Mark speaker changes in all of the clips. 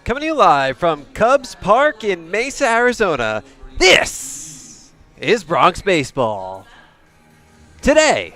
Speaker 1: Coming to you live from Cubs Park in Mesa, Arizona, this is Bronx Baseball. Today,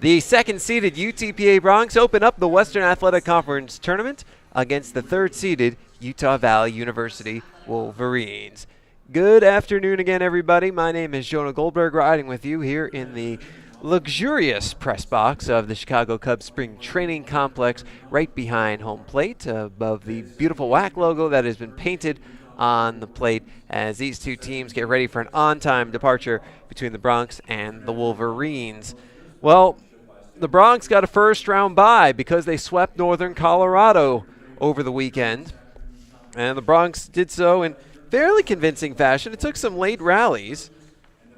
Speaker 1: the second-seeded UTPA Bronx open up the Western Athletic Conference Tournament against the third-seeded Utah Valley University Wolverines. Good afternoon again, everybody. My name is Jonah Goldberg, riding with you here in the luxurious press box of the Chicago Cubs Spring Training Complex right behind home plate above the beautiful WAC logo that has been painted on the plate as these two teams get ready for an on-time departure between the Bronx and the Wolverines. Well, the Bronx got a first-round bye because they swept Northern Colorado over the weekend, and the Bronx did so in fairly convincing fashion. It took some late rallies.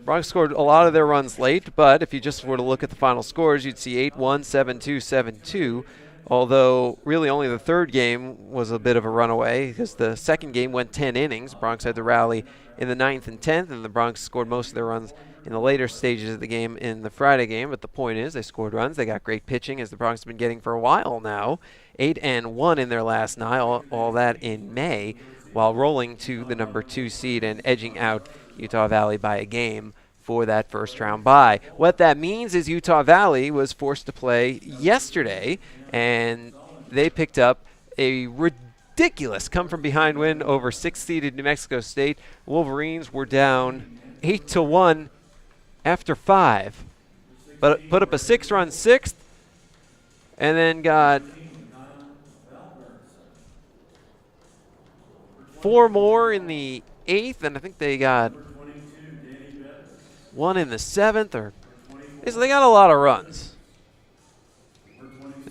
Speaker 1: Bronx scored a lot of their runs late, but if you just were to look at the final scores, you'd see 8-1, 7-2, 7-2, although really only the third game was a bit of a runaway because the second game went 10 innings. Bronx had to rally in the 9th and 10th, and the Bronx scored most of their runs in the later stages of the game in the Friday game. But the point is, they scored runs. They got great pitching, as the Bronx have been getting for a while now. 8-1 in their last 9, all that in May, while rolling to the number 2 seed and edging out Utah Valley by a game for that first round bye. What that means is Utah Valley was forced to play yesterday, and they picked up a ridiculous come-from-behind win over 6th-seeded New Mexico State. Wolverines were down 8-1 after 5, but put up a 6-run 6th, and then got 4 more in the 8th, and I think they got 1 in the 7th, so they got a lot of runs,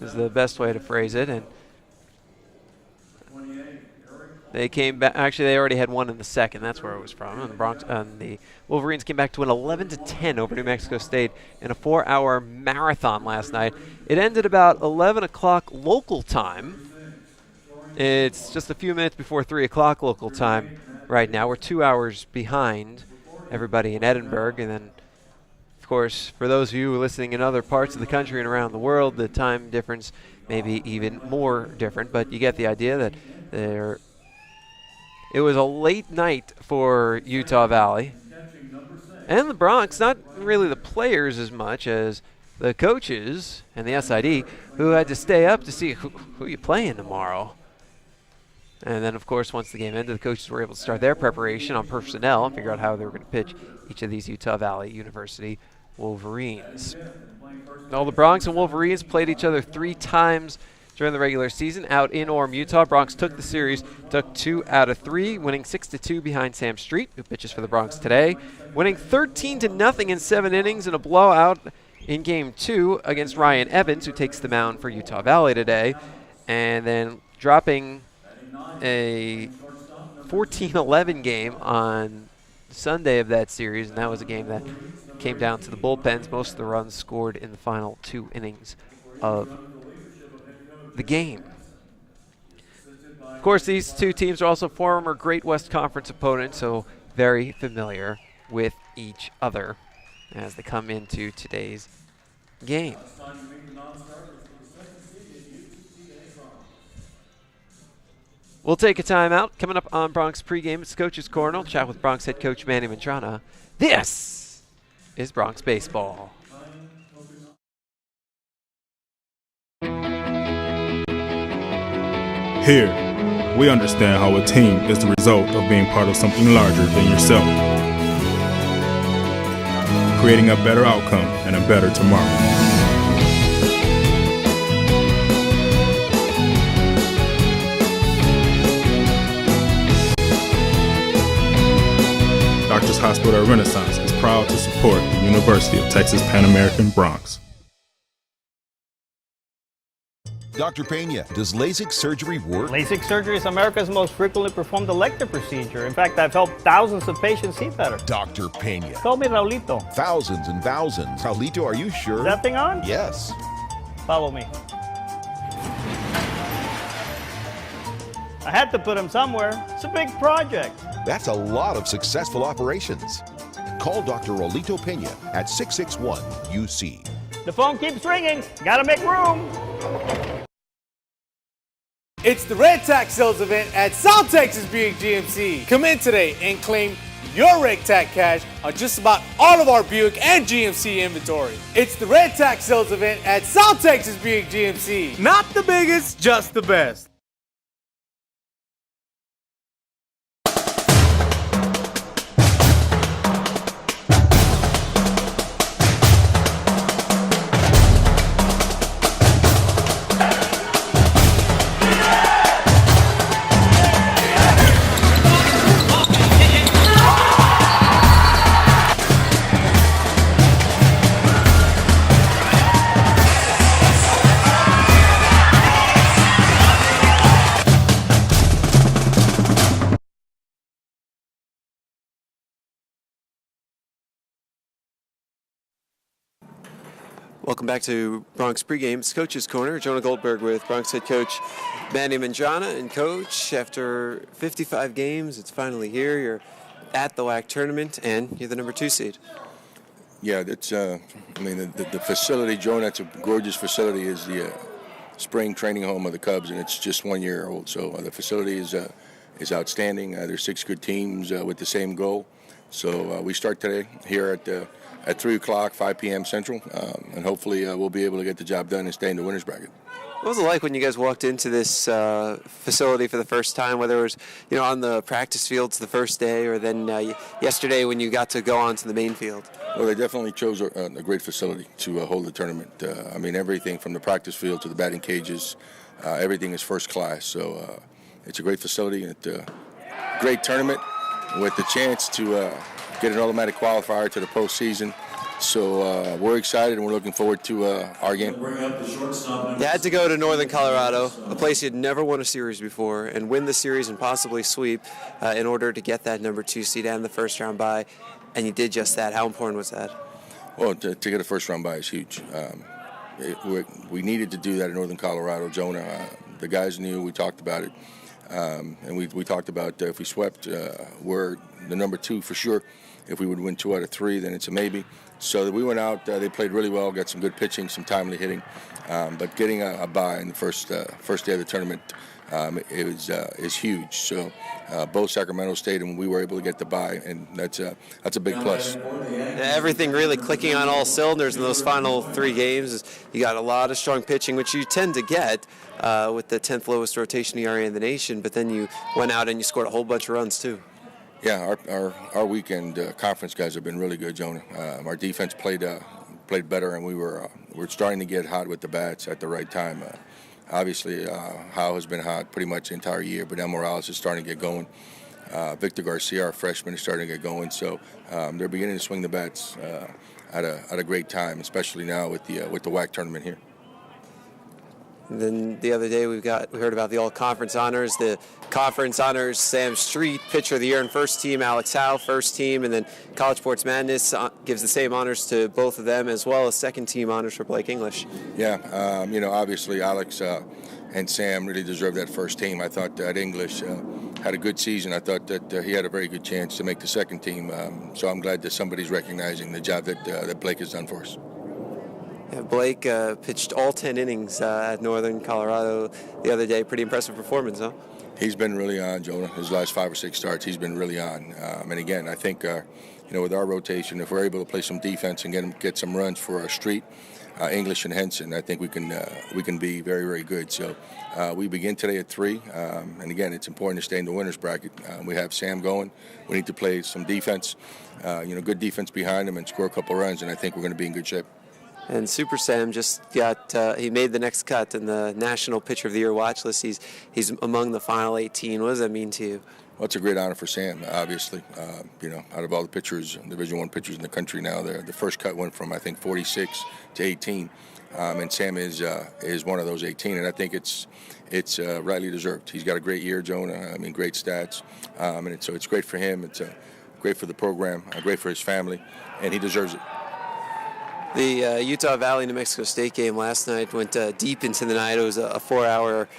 Speaker 1: is the best way to phrase it. And they came back. Actually, they already had 1 in the 2nd. That's where it was from. And the Wolverines came back to an 11-10 over New Mexico State in a 4-hour marathon last night. It ended about 11 o'clock local time. It's just a few minutes before 3 o'clock local time right now. We're 2 hours behind everybody in Edinburgh. And then, of course, for those of you listening in other parts of the country and around the world, the time difference may be even more different. But you get the idea that it was a late night for Utah Valley. And the Bronx, not really the players as much as the coaches and the SID, who had to stay up to see who you playing tomorrow. And then, of course, once the game ended, the coaches were able to start their preparation on personnel and figure out how they were going to pitch each of these Utah Valley University Wolverines. Now, the Bronx and Wolverines played each other 3 times during the regular season out in Orem, Utah. Bronx took the series, took 2 out of 3, winning 6-2 behind Sam Street, who pitches for the Bronx today, winning 13-0 in 7 innings in a blowout in Game 2 against Ryan Evans, who takes the mound for Utah Valley today, and then dropping a 14-11 game on Sunday of that series, and that was a game that came down to the bullpens. Most of the runs scored in the final 2 innings of the game. Of course, these two teams are also former Great West Conference opponents, so very familiar with each other as they come into today's game. We'll take a timeout. Coming up on Bronx pregame, it's Coach's Corner. I'll chat with Bronx head coach Manny Mantrana. This is Bronx Baseball.
Speaker 2: Here, we understand how a team is the result of being part of something larger than yourself, creating a better outcome and a better tomorrow. Doctors Hospital at Renaissance is proud to support the University of Texas Pan American Bronx.
Speaker 3: Dr. Pena, does LASIK surgery work?
Speaker 4: LASIK surgery is America's most frequently performed elective procedure. In fact, I've helped thousands of patients see better.
Speaker 3: Dr. Pena.
Speaker 4: Call me Raulito.
Speaker 3: Thousands and thousands. Raulito, are you sure?
Speaker 4: Is that thing on?
Speaker 3: Yes.
Speaker 4: Follow me. I had to put him somewhere. It's a big project.
Speaker 3: That's a lot of successful operations. Call Dr. Raulito Pena at 661-UC.
Speaker 4: The phone keeps ringing. Gotta make room.
Speaker 5: It's the Red Tax Sales event at South Texas Buick GMC. Come in today and claim your Red Tax cash on just about all of our Buick and GMC inventory. It's the Red Tax Sales event at South Texas Buick GMC. Not the biggest, just the best.
Speaker 1: Welcome back to Bronx Pregame's Coach's Corner. Jonah Goldberg with Bronx head coach Manny Manjana. And coach, after 55 games, it's finally here. You're at the WAC Tournament, and you're the number 2 seed.
Speaker 6: Yeah, that's. The facility, Jonah. It's a gorgeous facility. Is the spring training home of the Cubs, and it's just 1 year old. So the facility is outstanding. There's 6 good teams with the same goal. So we start today here at 3 o'clock, 5 p.m. Central, and hopefully we'll be able to get the job done and stay in the winner's bracket.
Speaker 1: What was it like when you guys walked into this facility for the first time, whether it was on the practice fields the first day or then yesterday when you got to go on to the main field?
Speaker 6: Well, they definitely chose a great facility to hold the tournament. Everything from the practice field to the batting cages, everything is first class. So it's a great facility and a great tournament with the chance to get an automatic qualifier to the postseason. So we're excited and we're looking forward to our game.
Speaker 1: You had to go to Northern Colorado, a place you'd never won a series before, and win the series and possibly sweep in order to get that number 2 seed and the first round bye, and you did just that. How important was that?
Speaker 6: Well, to get a first round bye is huge. We needed to do that in Northern Colorado, Jonah. The guys knew, we talked about it. And we talked about if we swept, we're the number 2 for sure. If we would win 2 out of 3, then it's a maybe. So we went out, they played really well, got some good pitching, some timely hitting. But getting a bye in the first day of the tournament is huge. So both Sacramento State and we were able to get the bye, and that's a big plus.
Speaker 1: Everything really clicking on all cylinders in those final 3 games. You got a lot of strong pitching, which you tend to get with the 10th lowest rotation ERA in the nation, but then you went out and you scored a whole bunch of runs too.
Speaker 6: Yeah, our weekend conference guys have been really good, Jonah. Our defense played better, and we're starting to get hot with the bats at the right time. Obviously, Howe has been hot pretty much the entire year, but El Morales is starting to get going. Victor Garcia, our freshman, is starting to get going. So they're beginning to swing the bats at a great time, especially now with the WAC tournament here.
Speaker 1: And then the other day we heard about the all-conference honors. The conference honors Sam Street, pitcher of the year and first team, Alex Howe, first team, and then College Sports Madness gives the same honors to both of them, as well as second team honors for Blake English.
Speaker 6: Yeah, obviously Alex and Sam really deserve that first team. I thought that English had a good season. I thought that he had a very good chance to make the second team. So I'm glad that somebody's recognizing the job that Blake has done for us.
Speaker 1: Yeah, Blake pitched all 10 innings at Northern Colorado the other day. Pretty impressive performance, huh?
Speaker 6: He's been really on, Jonah. His last 5 or 6 starts, he's been really on. And again, I think, with our rotation, if we're able to play some defense and get some runs for our Street, English and Henson, I think we can be very, very good. So we begin today at 3. And again, it's important to stay in the winner's bracket. We have Sam going. We need to play some defense, good defense behind him and score a couple runs, and I think we're going to be in good shape.
Speaker 1: And Super Sam just he made the next cut in the National Pitcher of the Year watch list. He's among the final 18. What does that mean to you?
Speaker 6: Well, it's a great honor for Sam, obviously. Out of all the pitchers, Division I pitchers in the country now, the first cut went from, I think, 46 to 18. And Sam is one of those 18, and I think it's rightly deserved. He's got a great year, Jonah. Great stats. So it's great for him. It's great for the program, great for his family, and he deserves it.
Speaker 1: The Utah Valley, New Mexico State game last night went deep into the night. It was a 4-hour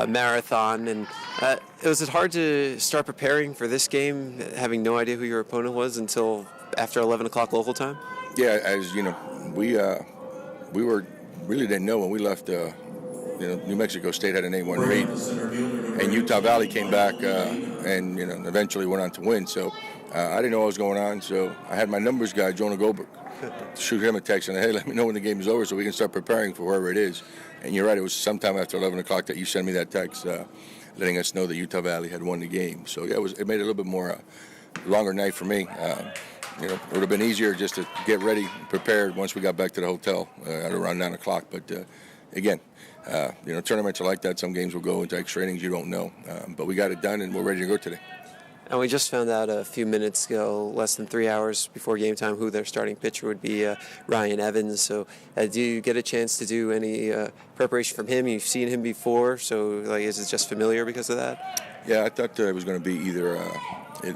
Speaker 1: marathon, and was it hard to start preparing for this game, having no idea who your opponent was until after 11 o'clock local time?
Speaker 6: Yeah, as you know, we we really didn't know when we left. New Mexico State had an 8-1 lead, and Utah Valley came back and eventually went on to win. So I didn't know what was going on. So I had my numbers guy, Jonah Goldberg, shoot him a text and, hey, let me know when the game is over so we can start preparing for wherever it is. And you're right, it was sometime after 11 o'clock that you sent me that text letting us know that Utah Valley had won the game. So yeah, it made it a little bit more longer night for me. It would have been easier just to get ready, prepared once we got back to the hotel at around 9 o'clock. But again, tournaments are like that. Some games will go into extra innings. You don't know. But we got it done, and we're ready to go today.
Speaker 7: And we just found out a few minutes ago, less than 3 hours before game time, who their starting pitcher would be, Ryan Evans. So do you get a chance to do any preparation from him? You've seen him before, so is it just familiar because of that?
Speaker 6: Yeah, I thought it was going to be either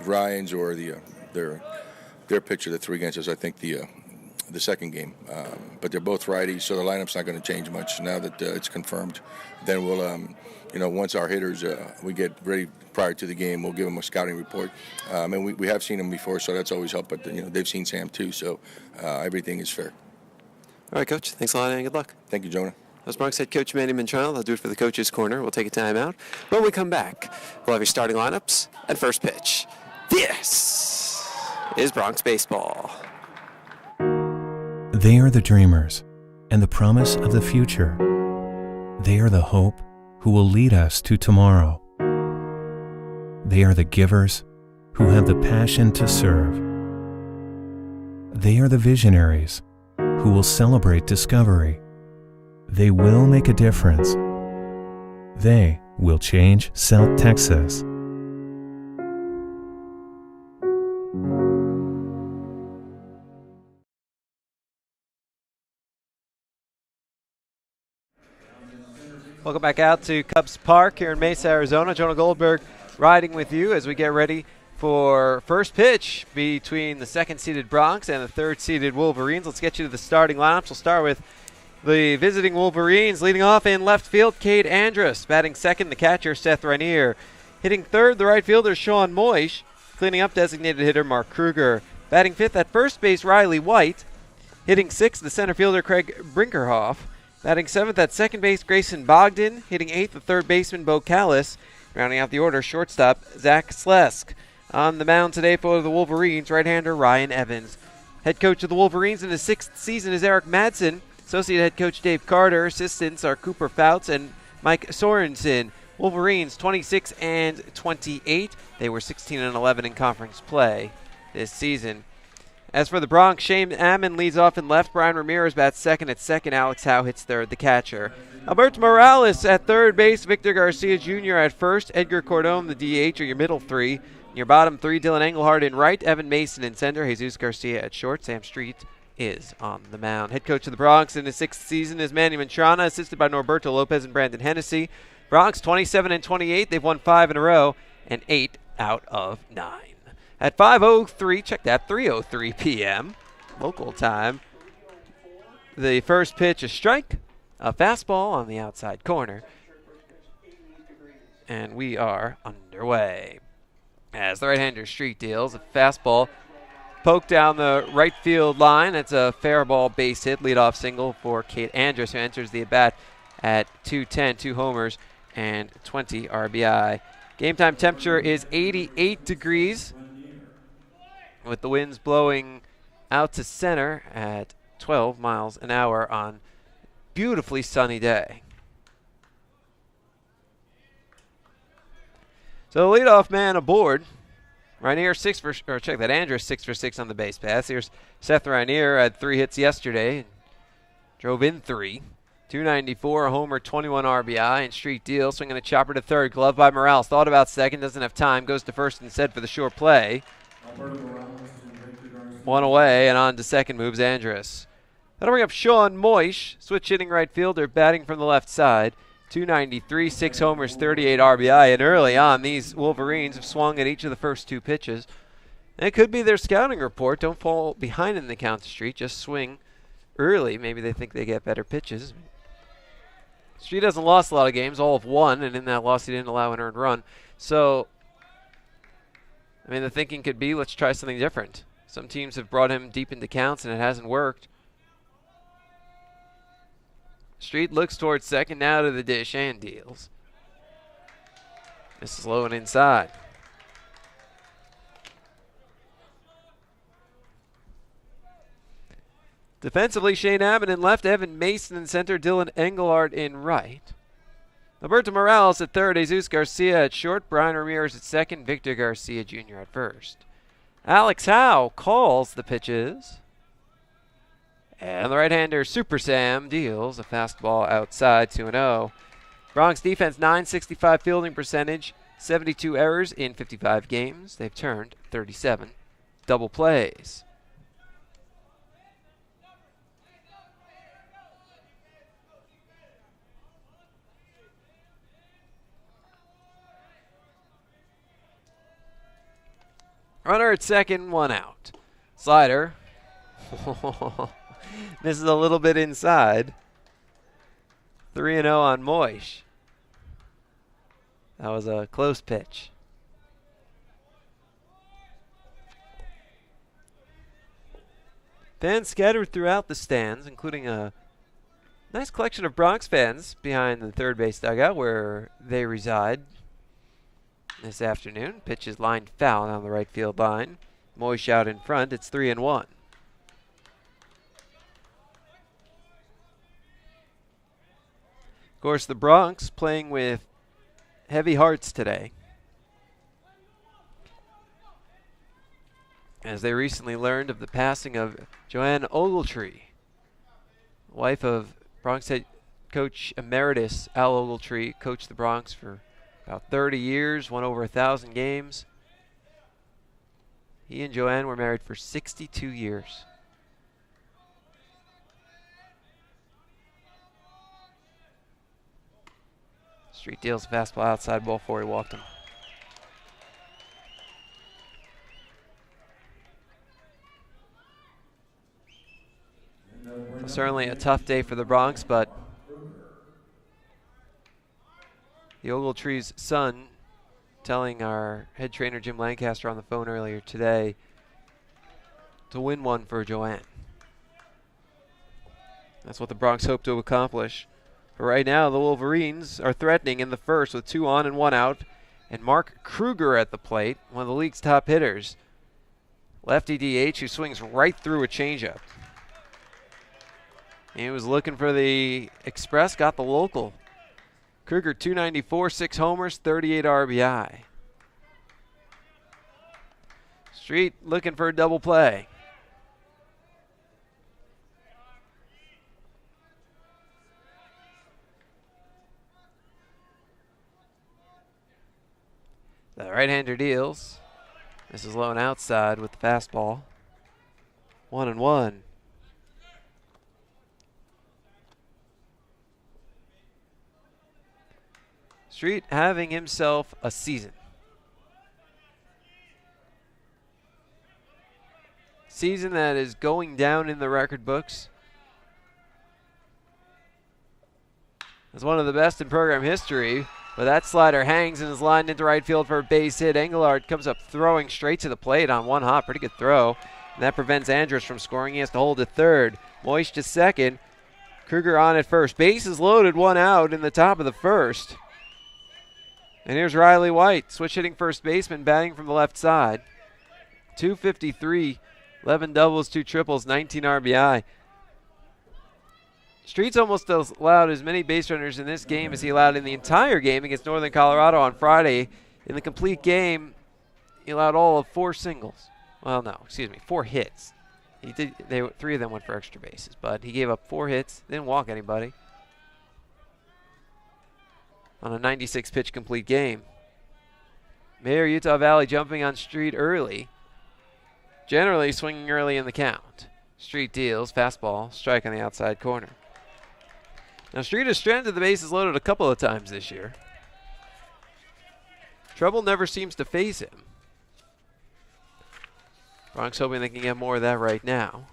Speaker 6: Ryan's or their pitcher that threw against us. I think the second game. But they're both righties, so the lineup's not going to change much now that it's confirmed. Then we'll, once our hitters, we get ready prior to the game, we'll give them a scouting report. And we have seen them before, so that's always helped. But, they've seen Sam too, so everything is fair.
Speaker 7: All right, Coach. Thanks a lot and good luck.
Speaker 6: Thank you, Jonah.
Speaker 7: That was Bronx head coach Manny Mantrano. That'll do it for the Coach's Corner. We'll take a timeout. When we come back, we'll have your starting lineups and first pitch. This is Bronx Baseball.
Speaker 8: They are the dreamers and the promise of the future. They are the hope who will lead us to tomorrow. They are the givers who have the passion to serve. They are the visionaries who will celebrate discovery. They will make a difference. They will change South Texas.
Speaker 1: Welcome back out to Cubs Park here in Mesa, Arizona. Jonah Goldberg riding with you as we get ready for first pitch between the second-seeded Bronx and the third-seeded Wolverines. Let's get you to the starting lineups. We'll start with the visiting Wolverines. Leading off in left field, Cade Andrus. Batting second, the catcher, Seth Rainier. Hitting third, the right fielder, Sean Moish. Cleaning up, designated hitter Mark Kruger. Batting fifth at first base, Riley White. Hitting sixth, the center fielder, Craig Brinkerhoff. Batting seventh at second base, Grayson Bogdan. Hitting eighth, the third baseman, Bo Callis. Rounding out the order, shortstop, Zach Slesk. On the mound today for the Wolverines, right-hander Ryan Evans. Head coach of the Wolverines in his sixth season is Eric Madsen. Associate head coach Dave Carter. Assistants are Cooper Fouts and Mike Sorensen. Wolverines 26 and 28. They were 16 and 11 in conference play this season. As for the Bronx, Shane Ammon leads off in left. Brian Ramirez bats second at second. Alex Howe hits third, the catcher. Alberto Morales at third base. Victor Garcia Jr. at first. Edgar Cordon, the DH, are your middle three. Your bottom three, Dylan Engelhardt in right. Evan Mason in center. Jesus Garcia at short. Sam Street is on the mound. Head coach of the Bronx in his sixth season is Manny Mantrana, assisted by Norberto Lopez and Brandon Hennessy. Bronx 27 and 28. They've won 5 in a row and 8 out of 9. At 5:03, check that, 3:03 p.m. local time. The first pitch, a strike, a fastball on the outside corner. And we are underway. As the right-hander Street deals, a fastball poked down the right field line. It's a fair ball base hit, leadoff single for Cade Andrus, who enters the at-bat at 210, 2 homers, and 20 RBI. Game time temperature is 88 degrees. With the winds blowing out to center at 12 miles an hour on beautifully sunny day. So the leadoff man aboard. Rainier Andrus 6 for 6 on the base pass. Here's Seth Rainier, had 3 hits yesterday, drove in 3. 294, a homer, 21 RBI, and Street deal. Swinging a chopper to third, glove by Morales. Thought about second, doesn't have time, goes to first instead for the short play. 1 away, and on to second moves Andrus. That'll bring up Sean Moish, switch hitting right fielder, batting from the left side. 293, 6 homers, 38 RBI, and early on, these Wolverines have swung at each of the first 2 pitches. And it could be their scouting report. Don't fall behind in the count to Street, just swing early. Maybe they think they get better pitches. Street hasn't lost a lot of games, all of 1, and in that loss he didn't allow an earned run. So, I mean, the thinking could be, let's try something different. Some teams have brought him deep into counts, and it hasn't worked. Street looks towards second, now to the dish and deals. This is low and inside. Defensively, Shane Abbott in left, Evan Mason in center, Dylan Engelhardt in right. Alberto Morales at third, Jesus Garcia at short, Brian Ramirez at second, Victor Garcia Jr. at first. Alex Howe calls the pitches. And the right-hander, Super Sam, deals a fastball outside, 2-0. Bronx defense, .965 fielding percentage, 72 errors in 55 games. They've turned 37 double plays. Runner at second, 1 out. Slider. This is a little bit inside. 3-0 on Moish. That was a close pitch. Fans scattered throughout the stands, including a nice collection of Bronx fans behind the third base dugout where they reside. This afternoon, pitch is lined foul on the right field line. Moish out in front. It's 3-1. Of course, the Bronx playing with heavy hearts today, as they recently learned of the passing of Joanne Ogletree, wife of Bronx head coach emeritus Al Ogletree. Coached the Bronx for about 30 years, won over 1,000 games. He and Joanne were married for 62 years. Street deals a fastball outside, ball 4, he walked him. Certainly a tough day for the Bronx, but the Ogletree's son telling our head trainer Jim Lancaster on the phone earlier today to win one for Joanne. That's what the Bronx hope to accomplish. But right now, the Wolverines are threatening in the first with 2 on and 1 out. And Mark Kruger at the plate, one of the league's top hitters. Lefty DH who swings right through a changeup. He was looking for the express, got the local. Kruger 294, 6 homers, 38 RBI. Street looking for a double play. The right-hander deals. This is low and outside with the fastball. 1-1. Street having himself a season. Season that is going down in the record books as one of the best in program history. But that slider hangs and is lined into right field for a base hit. Engelhardt comes up throwing straight to the plate on one hop. Pretty good throw. And that prevents Andrus from scoring. He has to hold at third. Moish to second. Kruger on at first. Bases loaded, 1 out in the top of the first. And here's Riley White, switch hitting first baseman, batting from the left side. 253, 11 doubles, 2 triples, 19 RBI. Street's almost allowed as many base runners in this game as he allowed in the entire game against Northern Colorado on Friday. In the complete game, he allowed all of 4 singles. Well, no, excuse me, 4 hits. He did. 3 of them went for extra bases, but he gave up 4 hits, didn't walk anybody on a 96-pitch complete game. Mayor Utah Valley jumping on Street early, generally swinging early in the count. Street deals, fastball, strike on the outside corner. Now Street has stranded the bases loaded a couple of times this year. Trouble never seems to phase him. Bronx hoping they can get more of that right now.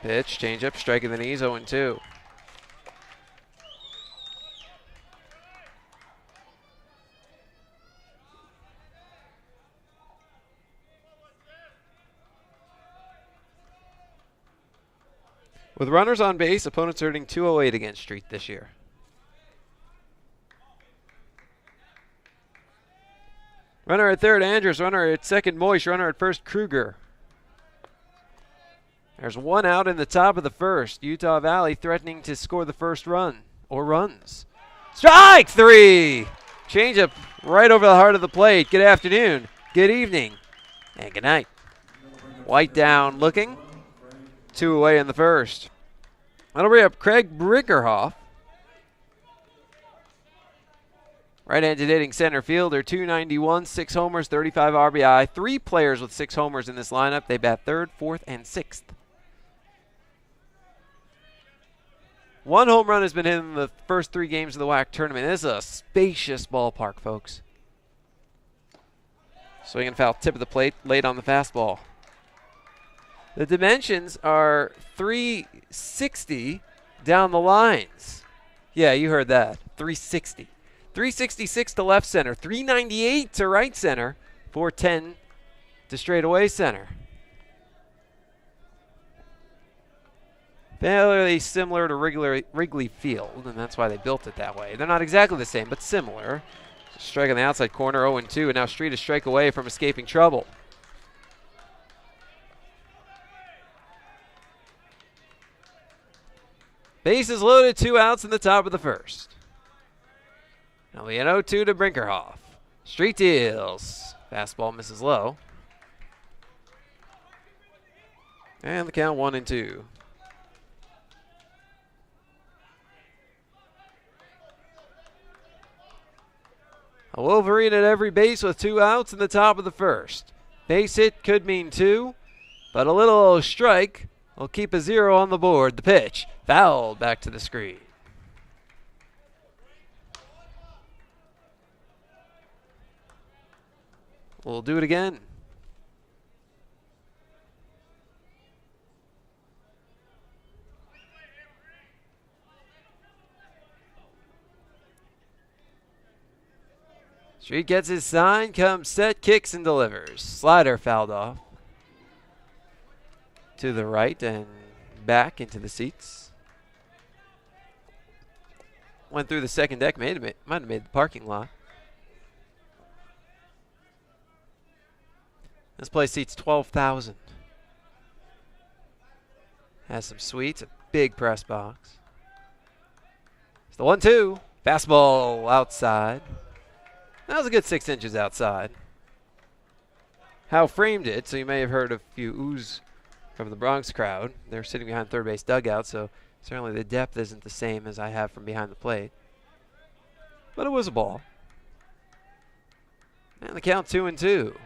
Speaker 1: Pitch, changeup, strike in the knees, 0-2. With runners on base, opponents are hitting .208 against Street this year. Runner at third, Andrews. Runner at second, Moish. Runner at first, Kruger. There's one out in the top of the first. Utah Valley threatening to score the first run, or runs. Strike three! Changeup right over the heart of the plate. Good afternoon, good evening, and good night. White down looking. 2 away in the first. That'll bring up Craig Brinkerhoff. Right-handed hitting center fielder, 291, 6 homers, 35 RBI. 3 players with 6 homers in this lineup. They bat third, fourth, and sixth. 1 home run has been hit in the first 3 games of the WAC tournament. This is a spacious ballpark, folks. Swing and foul, tip of the plate, late on the fastball. The dimensions are 360 down the lines. Yeah, you heard that. 360. 366 to left center, 398 to right center, 410 to straightaway center. Fairly similar to Wrigley Field, and that's why they built it that way. They're not exactly the same, but similar. Strike on the outside corner, 0-2, and now Street is strike away from escaping trouble. Bases loaded, 2 outs in the top of the first. Now we an 0-2 to Brinkerhoff. Street deals. Fastball misses low. And the count 1-2. A Wolverine at every base with 2 outs in the top of the first. Base hit could mean 2, but a little strike will keep a 0 on the board. The pitch fouled back to the screen. We'll do it again. Street gets his sign, comes set, kicks and delivers. Slider fouled off to the right and back into the seats. Went through the second deck, might have made the parking lot. This place seats 12,000. Has some suites, a big press box. It's the 1-2. Fastball outside. That was a good 6 inches outside. Howe framed it, so you may have heard a few oohs from the Bronx crowd. They're sitting behind third base dugout, so certainly the depth isn't the same as I have from behind the plate. But it was a ball. And the count 2-2.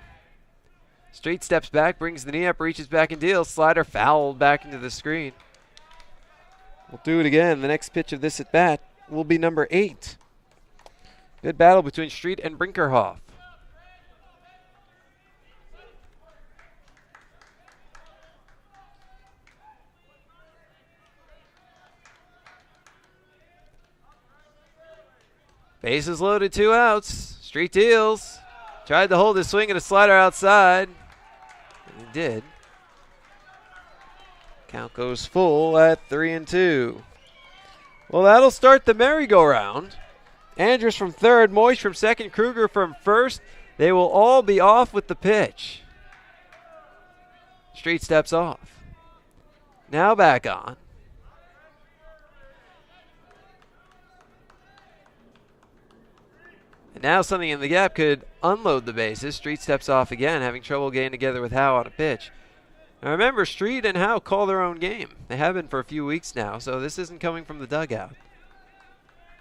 Speaker 1: Street steps back, brings the knee up, reaches back and deals. Slider fouled back into the screen. We'll do it again. The next pitch of this at bat will be number 8. Good battle between Street and Brinkerhoff. Bases loaded, 2 outs. Street deals. Tried to hold his swing and a slider outside. And he did. Count goes full at 3-2. Well, that'll start the merry-go-round. Andrews from third, Moish from second, Kruger from first. They will all be off with the pitch. Street steps off. Now back on. And now something in the gap could unload the bases. Street steps off again, having trouble getting together with Howe on a pitch. Now remember, Street and Howe call their own game. They have been for a few weeks now, so this isn't coming from the dugout.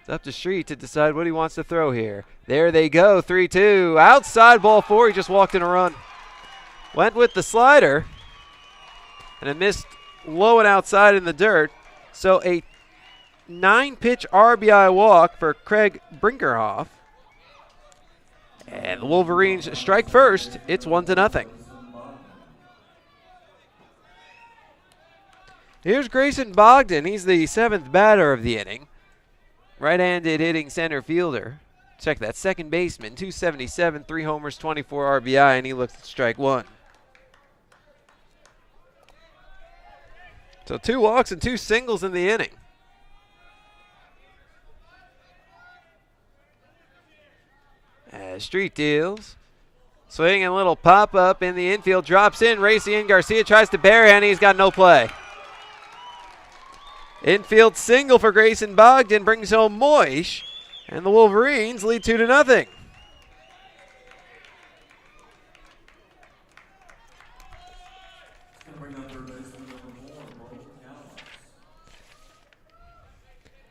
Speaker 1: It's up to Street to decide what he wants to throw here. There they go, 3-2. Outside, ball 4. He just walked in a run. Went with the slider, and it missed low and outside in the dirt. So a 9-pitch RBI walk for Craig Brinkerhoff. And the Wolverines strike first. It's 1-0. Here's Grayson Bogdan. He's the 7th batter of the inning. Right-handed hitting center fielder. Check that. Second baseman, 277, 3 homers, 24 RBI, and he looks at strike 1. So 2 walks and 2 singles in the inning. As Street deals. Swing and a little pop-up in the infield. Drops in. Racing. Garcia tries to barehand. He's got no play. Infield single for Grayson Bogdan brings home Moish. And the Wolverines lead 2-0.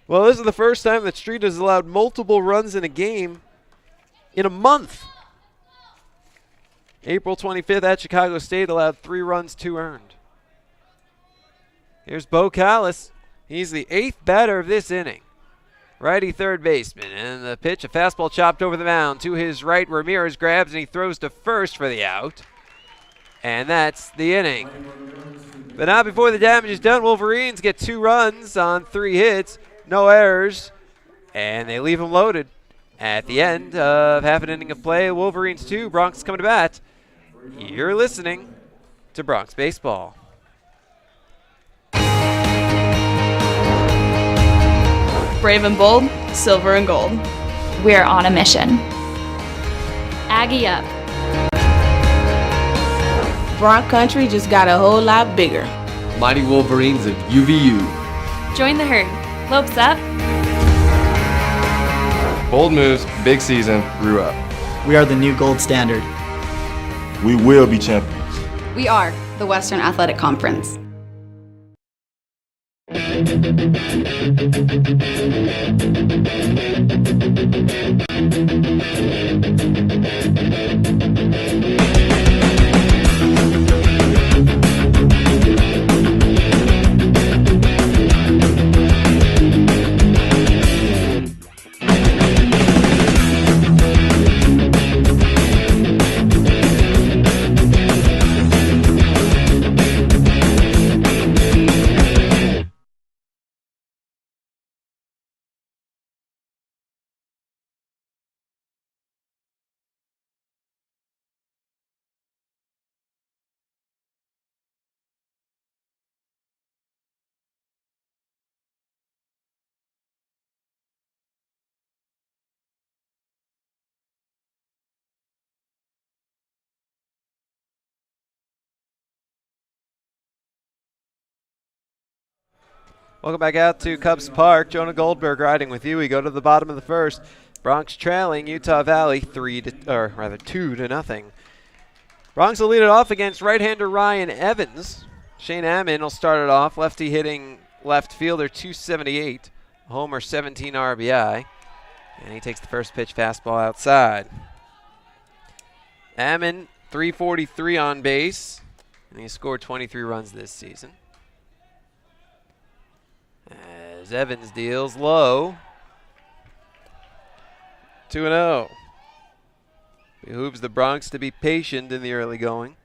Speaker 1: Well, this is the first time that Street has allowed multiple runs in a game in a month. April 25th at Chicago State allowed 3 runs, 2 earned. Here's Bo Callis. He's the 8th batter of this inning. Righty third baseman. And the pitch, a fastball chopped over the mound. To his right, Ramirez grabs and he throws to first for the out. And that's the inning. But not before the damage is done. Wolverines get 2 runs on 3 hits. No errors. And they leave him loaded. At the end of half an inning of play, Wolverines 2, Bronx coming to bat. You're listening to Bronx Baseball.
Speaker 9: Brave and bold, silver and gold.
Speaker 10: We're on a mission. Aggie up.
Speaker 11: Bronx country just got a whole lot bigger.
Speaker 12: Mighty Wolverines of UVU.
Speaker 10: Join the herd. Lopes up.
Speaker 12: Bold moves, big season, grew up.
Speaker 13: We are the new gold standard.
Speaker 2: We will be champions.
Speaker 14: We are the Western Athletic Conference.
Speaker 1: Welcome back out to Cubs Park. Jonah Goldberg riding with you. We go to the bottom of the first. Bronx trailing Utah Valley 2-0. Bronx will lead it off against right-hander Ryan Evans. Shane Ammon will start it off. Lefty hitting left fielder 278. Homer 17 RBI. And he takes the first pitch fastball outside. Ammon 343 on base. And he scored 23 runs this season. As Evans deals low. 2-0. Behooves the Bronx to be patient in the early going.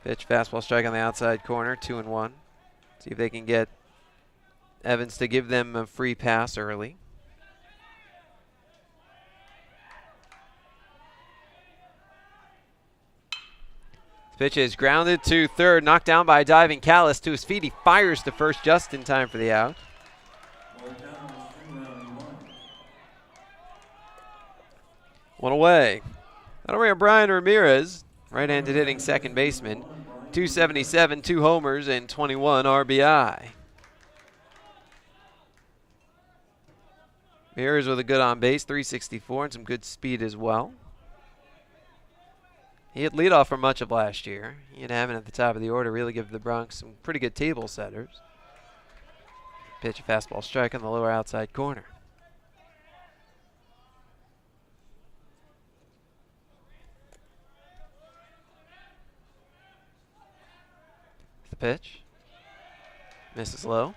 Speaker 1: Pitch, fastball, strike on the outside corner, 2-1. See if they can get Evans to give them a free pass early. Pitch is grounded to third, knocked down by a diving Callis to his feet. He fires to first just in time for the out. One away. That'll bring up Brian Ramirez, right-handed hitting second baseman. 277, 2 homers, and 21 RBI. Ramirez with a good on base, 364, and some good speed as well. He had leadoff for much of last year. He had Hammond at the top of the order, really give the Bronx some pretty good table setters. Pitch, a fastball strike on the lower outside corner. The pitch. Misses low.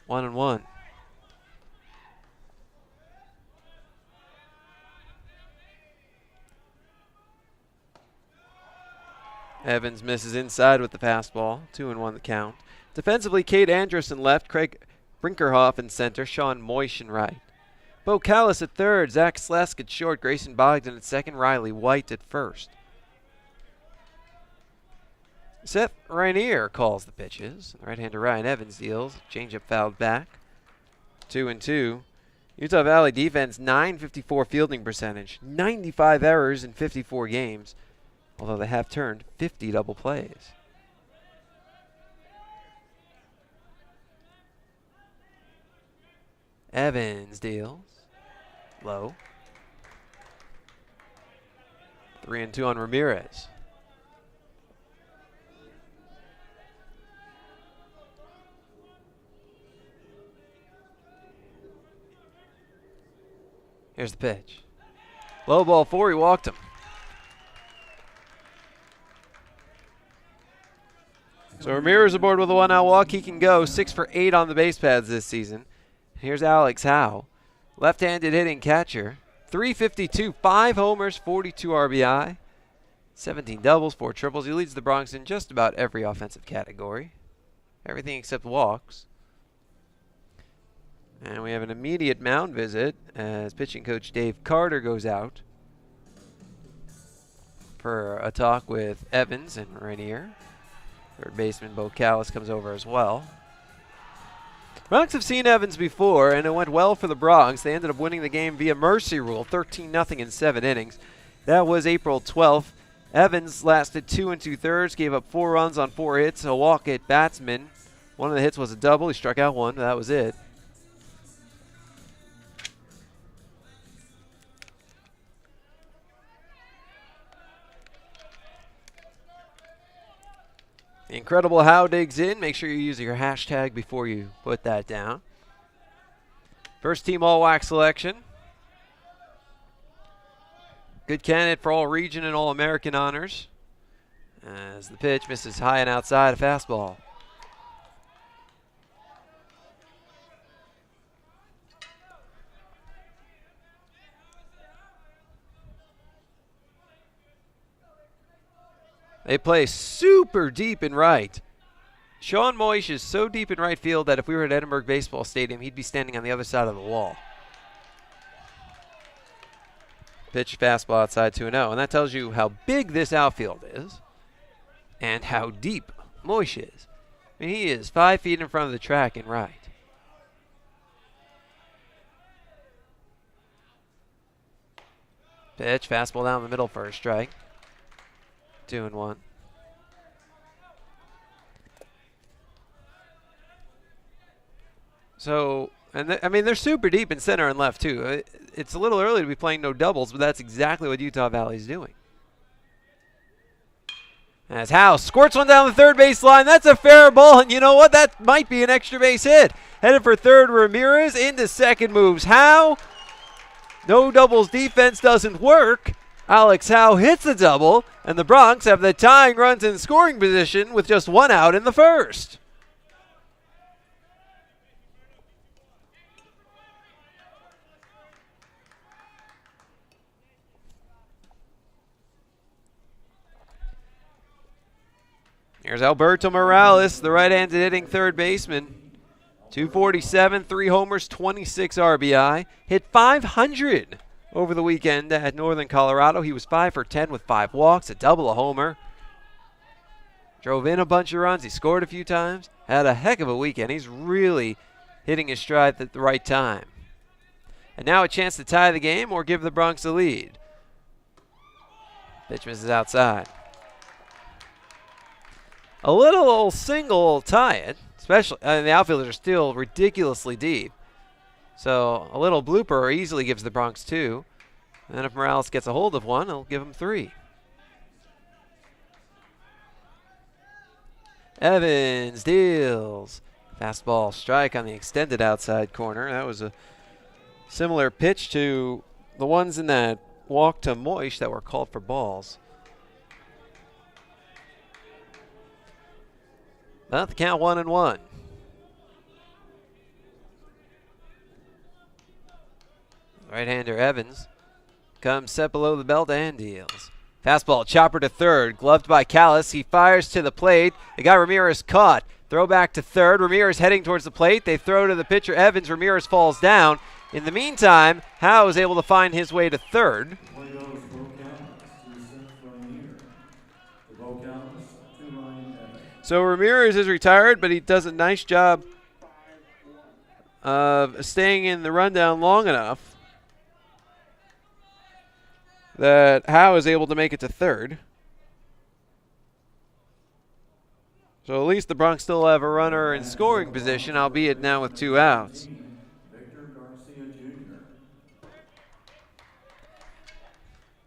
Speaker 1: One and one. Evans misses inside with the fastball. 2-1 the count. Defensively, Cade Andrus in left, Craig Brinkerhoff in center, Sean Moish in right. Bo Callis at third, Zach Slesk at short, Grayson Bogdan at second, Riley White at first. Seth Rainier calls the pitches. The right-hander Ryan Evans deals. Changeup fouled back. 2-2. Utah Valley defense, .954 fielding percentage, 95 errors in 54 games, although they have turned 50 double plays. Evans deals. Low. 3-2 on Ramirez. Here's the pitch. Low ball 4, he walked him. So Ramirez aboard with a 1-out walk. He can go 6 for 8 on the base paths this season. Here's Alex Howe, left-handed hitting catcher. .352, 5 homers, 42 RBI, 17 doubles, 4 triples. He leads the Bronx in just about every offensive category. Everything except walks. And we have an immediate mound visit as pitching coach Dave Carter goes out for a talk with Evans and Rainier. Third baseman Bo Callis comes over as well. Bronx have seen Evans before, and it went well for the Bronx. They ended up winning the game via mercy rule, 13-0 in 7 innings. That was April 12th. Evans lasted 2 2/3, gave up 4 runs on 4 hits, a walk at batsman. One of the hits was a double. He struck out 1. That was it. The Incredible How digs in. Make sure you use your hashtag before you put that down. First team All-WAC selection. Good candidate for All-Region and All-American honors. As the pitch misses high and outside, a fastball. They play super deep in right. Sean Moish is so deep in right field that if we were at Edinburgh Baseball Stadium, he'd be standing on the other side of the wall. Pitch fastball outside 2-0. And that tells you how big this outfield is and how deep Moish is. I mean, he is 5 feet in front of the track in right. Pitch, fastball down the middle for a strike. 2-1. So, I mean, they're super deep in center and left, too. It's a little early to be playing no doubles, but that's exactly what Utah Valley's doing. As Howe squirts one down the third base line. That's a fair ball, and you know what? That might be an extra base hit. Headed for third, Ramirez. Into second moves Howe. No doubles defense doesn't work. Alex Howe hits the double, and the Bronx have the tying runs in scoring position with just 1 out in the first. Here's Alberto Morales, the right-handed hitting third baseman. 247, 3 homers, 26 RBI. Hit .500 over the weekend at Northern Colorado. He was 5 for 10 with 5 walks, a double, a homer. Drove in a bunch of runs. He scored a few times. Had a heck of a weekend. He's really hitting his stride at the right time. And now a chance to tie the game or give the Bronx a lead. Pitch misses outside. A little single will tie it. Especially, the outfielders are still ridiculously deep. So a little blooper easily gives the Bronx 2. And then if Morales gets a hold of one, he'll give him 3. Evans deals. Fastball strike on the extended outside corner. That was a similar pitch to the ones in that walk to Moish that were called for balls. But the count 1-1. Right-hander Evans comes set below the belt and deals. Fastball chopper to third, gloved by Callis. He fires to the plate. They got Ramirez caught. Throw back to third. Ramirez heading towards the plate. They throw to the pitcher Evans. Ramirez falls down. In the meantime, Howe is able to find his way to third. So Ramirez is retired, but he does a nice job of staying in the rundown long enough that Howe is able to make it to third. So at least the Bronx still have a runner in scoring position, albeit now with 2 outs.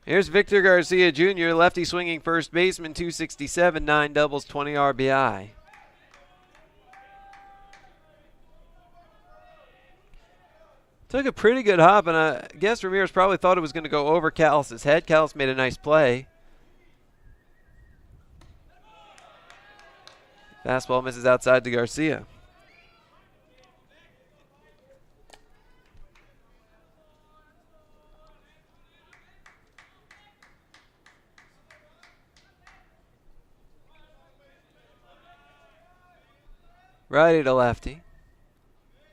Speaker 1: Here's Victor Garcia Jr., lefty swinging first baseman, 267, 9 doubles, 20 RBI. Took a pretty good hop, and I guess Ramirez probably thought it was going to go over Callis' head. Callis made a nice play. Fastball misses outside to Garcia. Righty to lefty.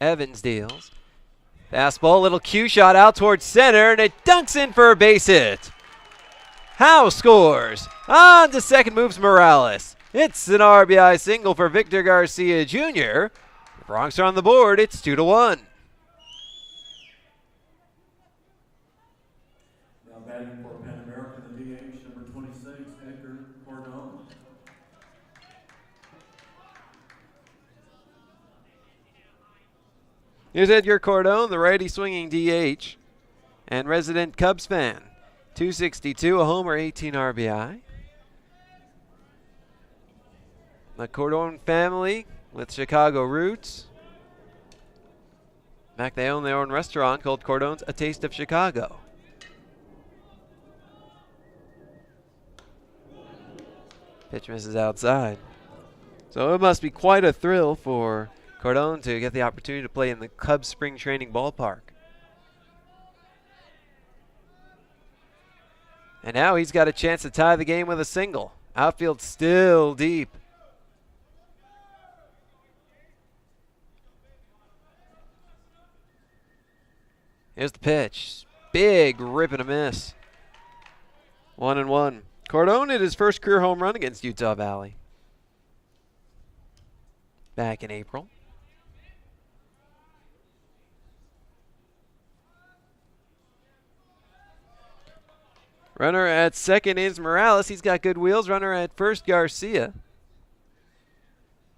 Speaker 1: Evans deals. Fastball, little cue shot out towards center, and it dunks in for a base hit. Howe scores. On to second moves Morales. It's an RBI single for Victor Garcia Jr. The Bronx are on the board. It's 2-1.
Speaker 15: Now batting for Pan American, the DH, number 26, Edgar Cordon.
Speaker 1: Here's Edgar Cordon, the righty swinging DH and resident Cubs fan. 262, a homer, 18 RBI. The Cordon family with Chicago roots. In fact, they own their own restaurant called Cordon's A Taste of Chicago. Pitch misses outside. So it must be quite a thrill for Cordon to get the opportunity to play in the Cubs spring training ballpark. And now he's got a chance to tie the game with a single. Outfield still deep. Here's the pitch. Big rip and a miss. 1-1. Cordon hit his first career home run against Utah Valley back in April. Runner at second is Morales. He's got good wheels. Runner at first, Garcia.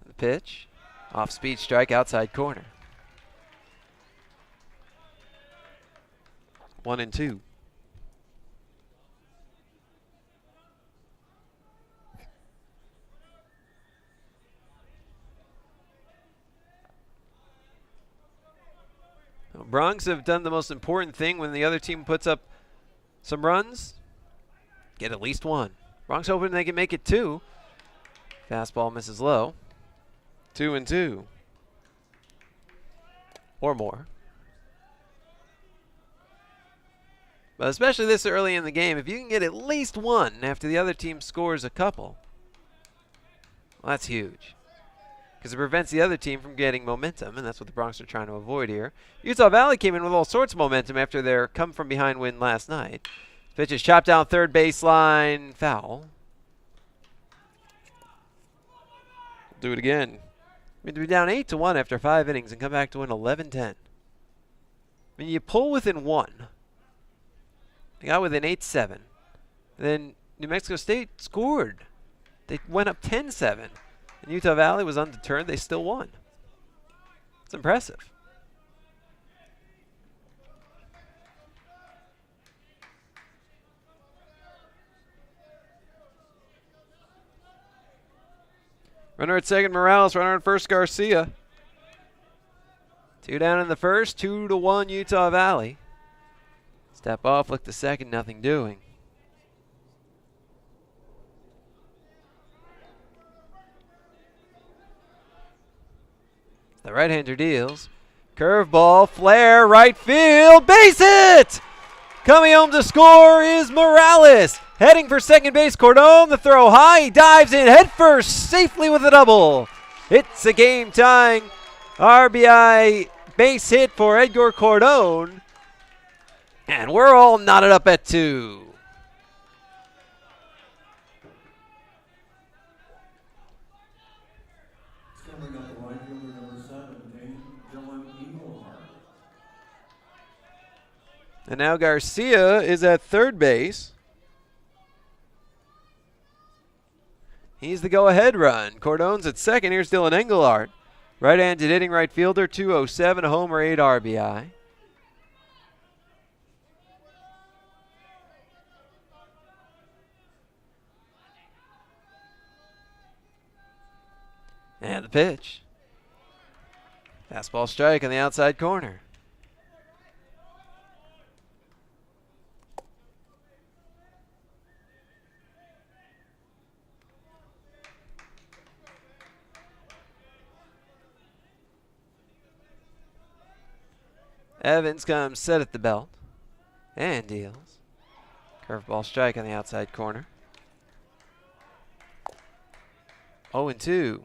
Speaker 1: The pitch. Off-speed strike, outside corner. 1-2. Bronx have done the most important thing when the other team puts up some runs. Get at least one. Bronx hoping they can make it 2. Fastball misses low. 2-2. Or more. But especially this early in the game, if you can get at least one after the other team scores a couple, well, that's huge. Because it prevents the other team from getting momentum, and that's what the Bronx are trying to avoid here. Utah Valley came in with all sorts of momentum after their come-from-behind win last night. Pitch is chopped down third baseline, foul. Do it again. I mean, to be down 8-1 after 5 innings and come back to win 11-10. I mean, you pull within 1. They got within 8-7. Then New Mexico State scored. They went up 10-7. And Utah Valley was undeterred. They still won. It's impressive. Runner at second, Morales. Runner at first, Garcia. 2 down in the first. 2-1 Utah Valley. Step off, look to second, nothing doing. The right-hander deals. Curveball, flare, right field, base hit! Coming home to score is Morales. Heading for second base, Cordon, the throw high, he dives in headfirst, safely with a double. It's a game-tying RBI base hit for Edgar Cordone. And we're all knotted up at 2.
Speaker 15: Coming up, the right fielder number 17, Dylan Engelhardt.
Speaker 1: And now Garcia is at third base. He's the go-ahead run. Cordone's at second. Here's Dylan Engelhardt. Right-handed hitting right fielder, 207, a homer, 8 RBI. And the pitch. Fastball strike on the outside corner. Evans comes set at the belt and deals. Curveball strike on the outside corner. 0-2.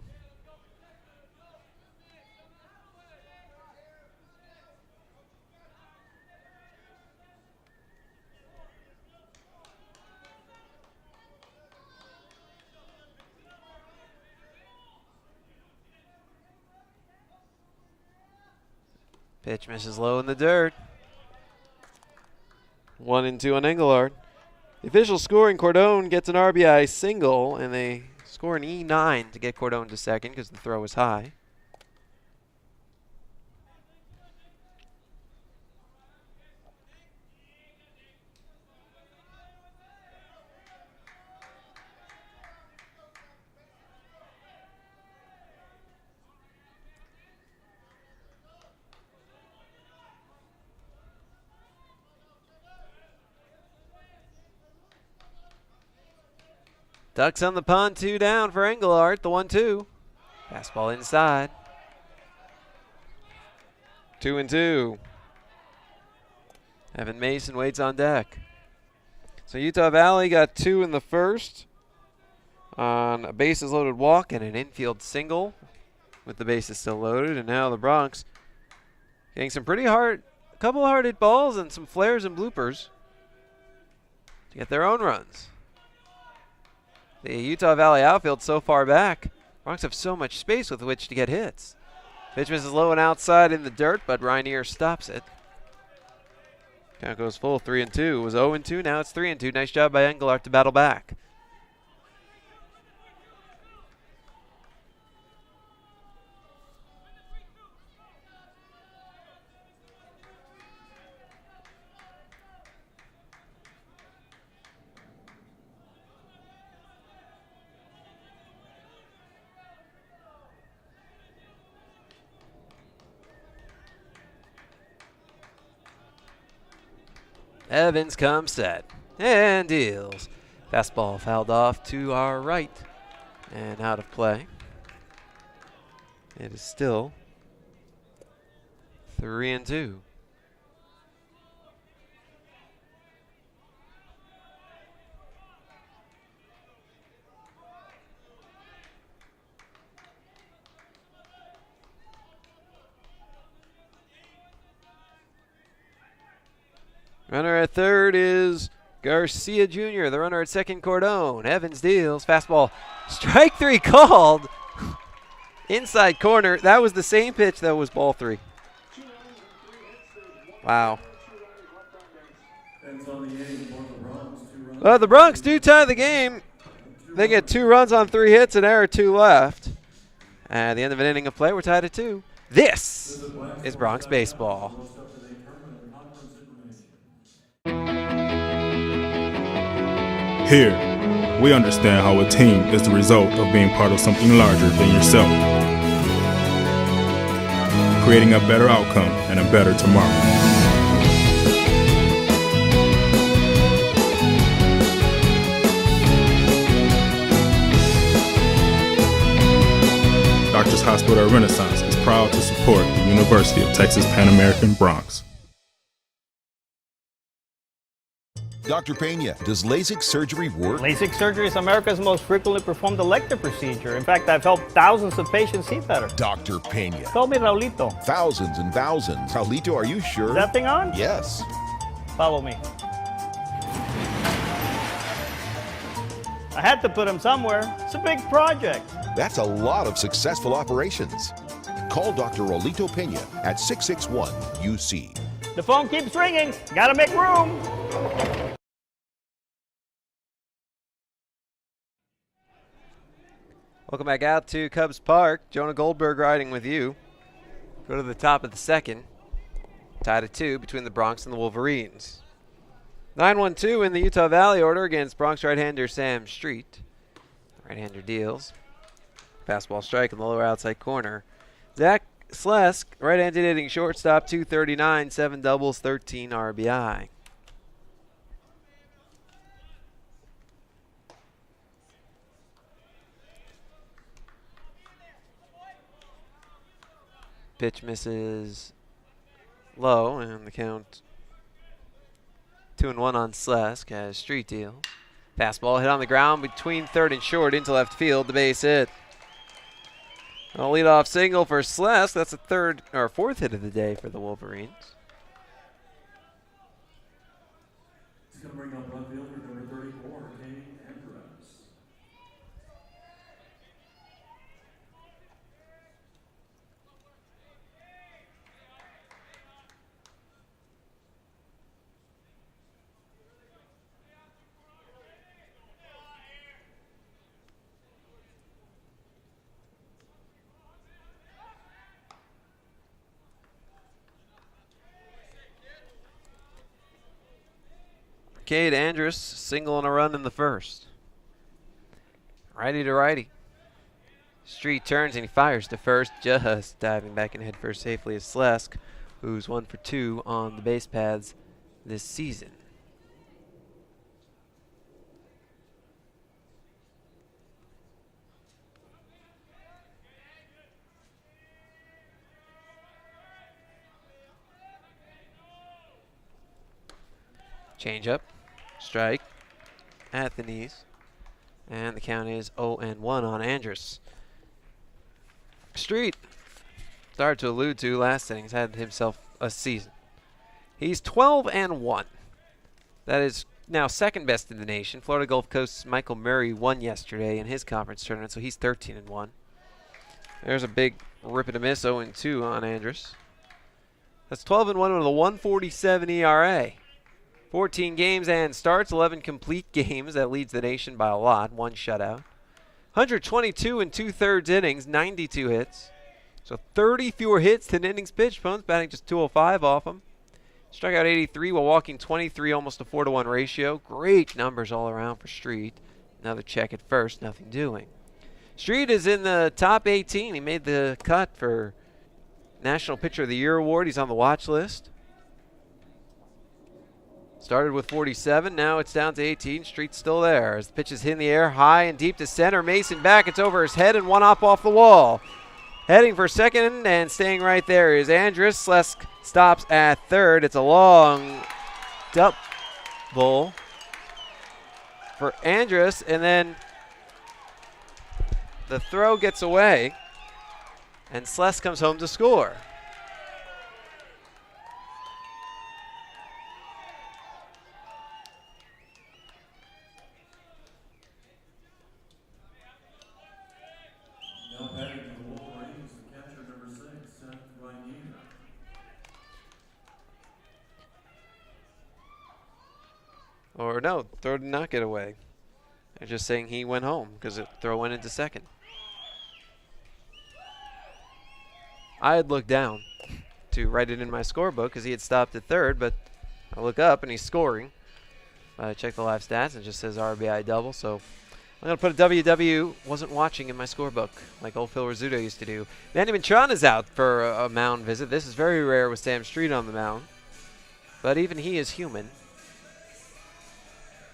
Speaker 1: Pitch misses low in the dirt. 1-2 on Engelhardt. The official scoring, Cordone gets an RBI single, and they score an E9 to get Cordone to second because the throw was high. Ducks on the pond, 2 down for Engelhardt, the 1-2. Fastball inside. 2-2. Evan Mason waits on deck. So Utah Valley got 2 in the first on a bases loaded walk and an infield single with the bases still loaded. And now the Bronx getting some pretty hard, a couple of hard hit balls and some flares and bloopers to get their own runs. The Utah Valley outfield so far back. Bronx have so much space with which to get hits. Pitch misses low and outside in the dirt, but Rainier stops it. Count goes full, 3-2. It was 0-2, now it's 3-2. Nice job by Engelhardt to battle back. Evans comes set and deals. Fastball fouled off to our right and out of play. It is still 3-2. Runner at third is Garcia Jr. The runner at second, Cordone. Evans deals. Fastball. Strike 3 called. Inside corner. That was the same pitch that was ball 3. Wow. Well, the Bronx do tie the game. They get 2 runs on 3 hits, an error, 2 left. At the end of an inning of play, we're tied at 2. This is Bronx baseball.
Speaker 2: Here, we understand how a team is the result of being part of something larger than yourself, creating a better outcome and a better tomorrow. Doctors Hospital at Renaissance is proud to support the University of Texas Pan American Bronx.
Speaker 3: Dr. Pena, does LASIK surgery work?
Speaker 4: LASIK surgery is America's most frequently performed elective procedure. In fact, I've helped thousands of patients see better.
Speaker 3: Dr. Pena.
Speaker 4: Call me Raulito.
Speaker 3: Thousands and thousands. Raulito, are you sure?
Speaker 4: Is that thing on?
Speaker 3: Yes.
Speaker 4: Follow me. I had to put him somewhere. It's a big project.
Speaker 3: That's a lot of successful operations. Call Dr. Raulito Pena at 661-UC.
Speaker 4: The phone keeps ringing. Gotta make room.
Speaker 1: Welcome back out to Cubs Park. Jonah Goldberg riding with you. Go to the top of the second. Tied at 2 between the Bronx and the Wolverines. 9-1-2 in the Utah Valley order against Bronx right-hander Sam Street. Right-hander deals. Fastball strike in the lower outside corner. Zach Slesk, right-handed hitting shortstop, 239, 7 doubles, 13 RBI. Pitch misses low, and the count 2-1 on Slesk as Street deal. Fastball hit on the ground between third and short into left field, the base hit. A leadoff single for Slesk. That's the third or fourth hit of the day for the Wolverines.
Speaker 15: He's going to bring up left fielder number 34, Kane Andrews.
Speaker 1: Cade Andrus, single and a run in the first. Righty to righty. Street turns and he fires to first, just diving back in head first safely as Slesk, who's 1 for 2 on the base paths this season. Change up. Strike at the knees. And the count is 0-1 on Andrus. Street started to allude to last innings, had himself a season. He's 12-1. That is now second best in the nation. Florida Gulf Coast's Michael Murray won yesterday in his conference tournament, so he's 13-1. There's a big rip and a miss, 0-2 on Andrus. That's 12-1 with a 147 ERA. 14 games and starts, 11 complete games. That leads the nation by a lot. 1 shutout. 122 and 2/3 innings, 92 hits. So 30 fewer hits than innings pitched. Opponents batting just 205 off him. Struck out 83 while walking 23, almost a 4-to-1 ratio. Great numbers all around for Street. Another check at first, nothing doing. Street is in the top 18. He made the cut for National Pitcher of the Year award. He's on the watch list. Started with 47, now it's down to 18. Street's still there as the pitch is hit in the air, high and deep to center. Mason back, it's over his head and one up off the wall. Heading for second and staying right there is Andrus. Slesk stops at third. It's a long double for Andrus, and then the throw gets away, and Slesk comes home to score.
Speaker 15: Now batting for the Wolverines, the catcher number 6, Seth Ryan.
Speaker 1: Or no, throw did not get away. They're just saying he went home because the throw went into second. I had looked down to write it in my scorebook because he had stopped at third, but I look up and he's scoring. I check the live stats and it just says RBI double, so I'm going to put a WW wasn't watching in my scorebook like old Phil Rizzuto used to do. Manny Machon is out for a mound visit. This is very rare with Sam Street on the mound, but even he is human.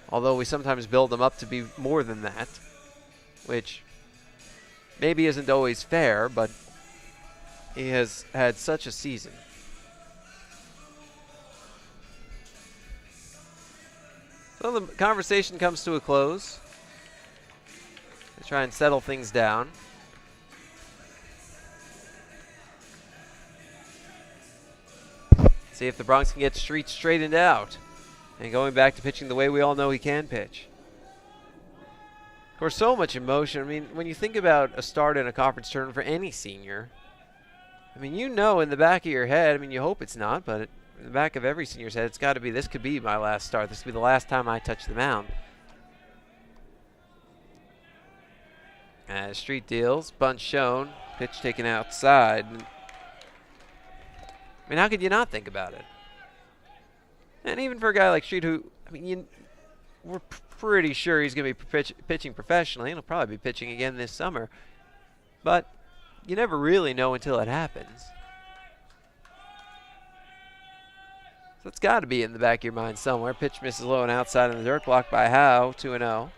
Speaker 1: Although we sometimes build them up to be more than that, which maybe isn't always fair, but he has had such a season. So the conversation comes to a close. They try and settle things down. See if the Bronx can get Street straightened out and going back to pitching the way we all know he can pitch. Of course, so much emotion. I mean, when you think about a start in a conference tournament for any senior, I mean, you know in the back of your head, I mean, you hope it's not, but in the back of every senior's head, it's got to be, this could be my last start. This could be the last time I touch the mound. As Street deals, bunt shown, pitch taken outside. I mean, how could you not think about it? And even for a guy like Street, who, I mean, we're pretty sure he's going to be pitching professionally, and he'll probably be pitching again this summer. But you never really know until it happens. So it's got to be in the back of your mind somewhere. Pitch misses low and outside in the dirt, blocked by Howe, 2-0. Of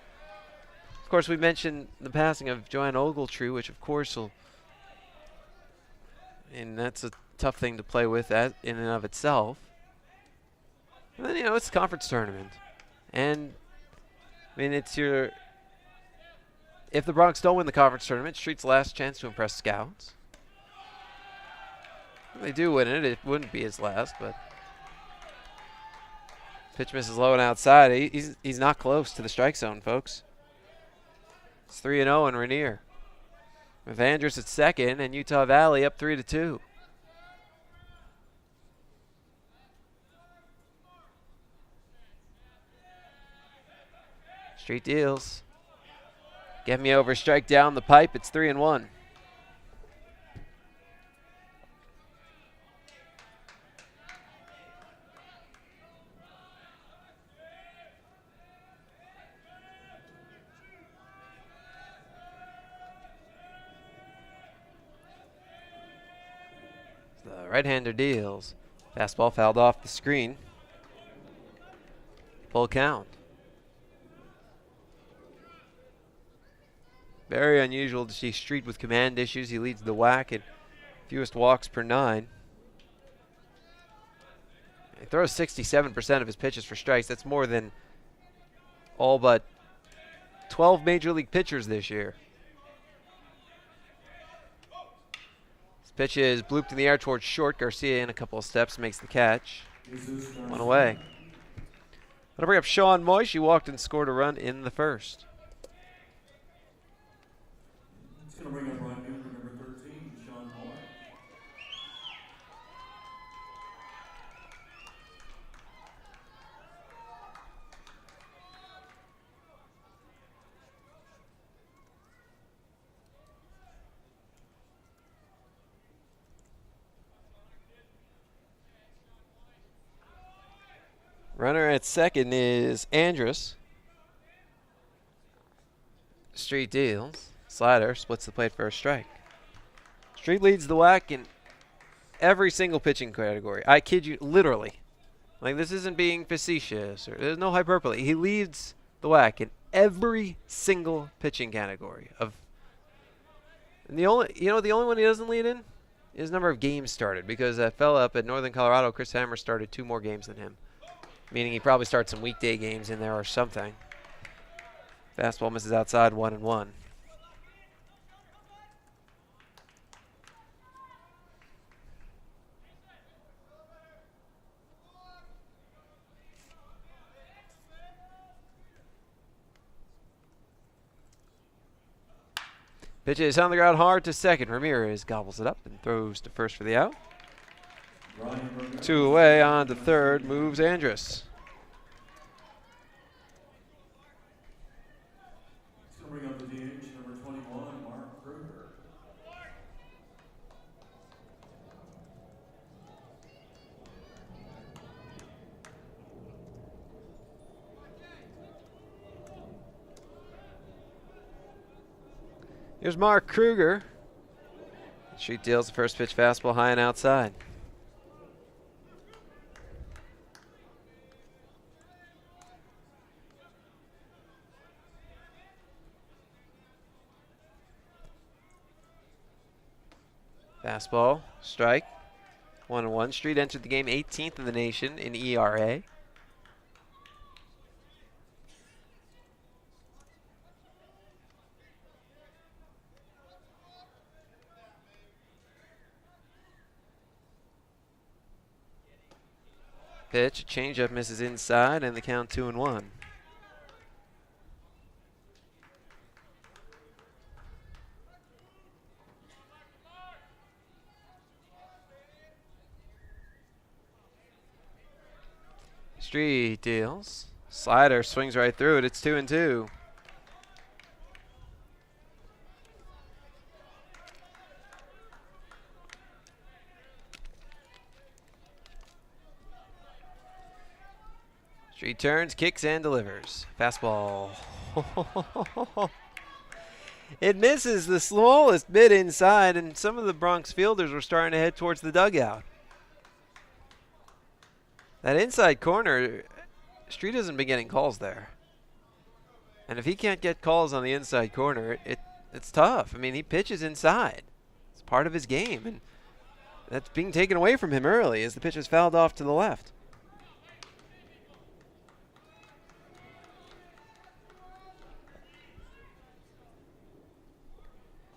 Speaker 1: course, we mentioned the passing of Joanne Ogletree, which of course will, and that's a tough thing to play with in and of itself. And then, you know, it's a conference tournament. And, I mean, it's your, if the Bronx don't win the conference tournament, Street's last chance to impress scouts. If they do win it, it wouldn't be his last, but pitch misses low and outside. He's not close to the strike zone, folks. It's 3-0 in Rainier, with Andrus at second and Utah Valley up 3-2. Street deals. Get me over, strike down the pipe. It's 3-1. The right-hander deals. Fastball fouled off the screen. Full count. Very unusual to see Street with command issues. He leads the WAC in fewest walks per 9. He throws 67% of his pitches for strikes. That's more than all but 12 major league pitchers this year. This pitch is blooped in the air towards short. Garcia in a couple of steps makes the catch. One away. That'll bring up Sean Moysh. He walked and scored a run in the first.
Speaker 15: Going to bring up right fielder number 13, Sean Moore.
Speaker 1: Runner at second is Andrus. Street deals. Slider splits the plate for a strike. Street leads the WAC in every single pitching category. I kid you, literally. Like, this isn't being facetious, or there's no hyperbole. He leads the WAC in every single pitching category. And the only one he doesn't lead in is number of games started, because that fella up at Northern Colorado, Chris Hammer, started 2 more games than him, meaning he probably starts some weekday games in there or something. Fastball misses outside, 1-1. Pitch is on the ground hard to second. Ramirez gobbles it up and throws to first for the out. 2 away on to third. Moves Andrus.
Speaker 15: He's going to bring up the DH, number 21, Mark Kruger.
Speaker 1: Here's Mark Kruger. Street deals the first pitch fastball high and outside. Fastball, strike, 1-1. Street entered the game 18th in the nation in ERA. Pitch, changeup misses inside, and the count 2-1. Street deals. Slider swings right through it. It's 2-2. Street turns, kicks, and delivers. Fastball. It misses the smallest bit inside, and some of the Bronx fielders were starting to head towards the dugout. That inside corner, Street hasn't been getting calls there. And if he can't get calls on the inside corner, it's tough. I mean, he pitches inside. It's part of his game, and that's being taken away from him early as the pitch is fouled off to the left.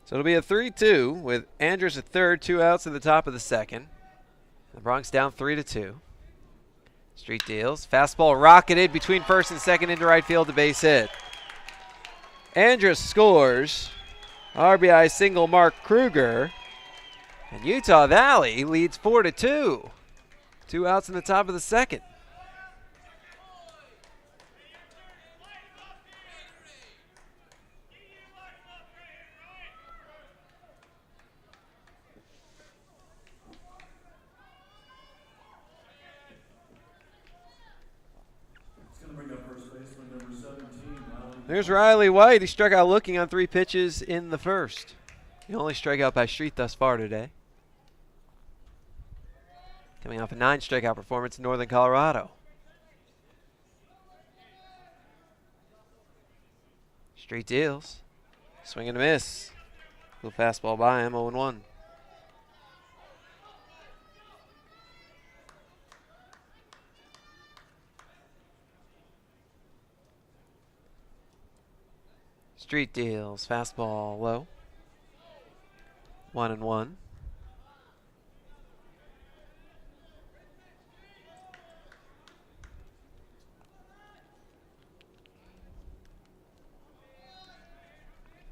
Speaker 1: So it'll be a 3-2 with Andrus at third, 2 outs in the top of the second. The Bronx down 3-2. Street deals. Fastball rocketed between first and second into right field, to base hit. Andrus scores. RBI single Mark Kruger. And Utah Valley leads 4-2. 2 outs in the top of the second. There's Riley White. He struck out looking on 3 pitches in the first. The only strikeout by Street thus far today. Coming off a 9 strikeout performance in Northern Colorado. Street deals. Swing and a miss. Little fastball by him, 0-1. Street deals. Fastball low. 1-1.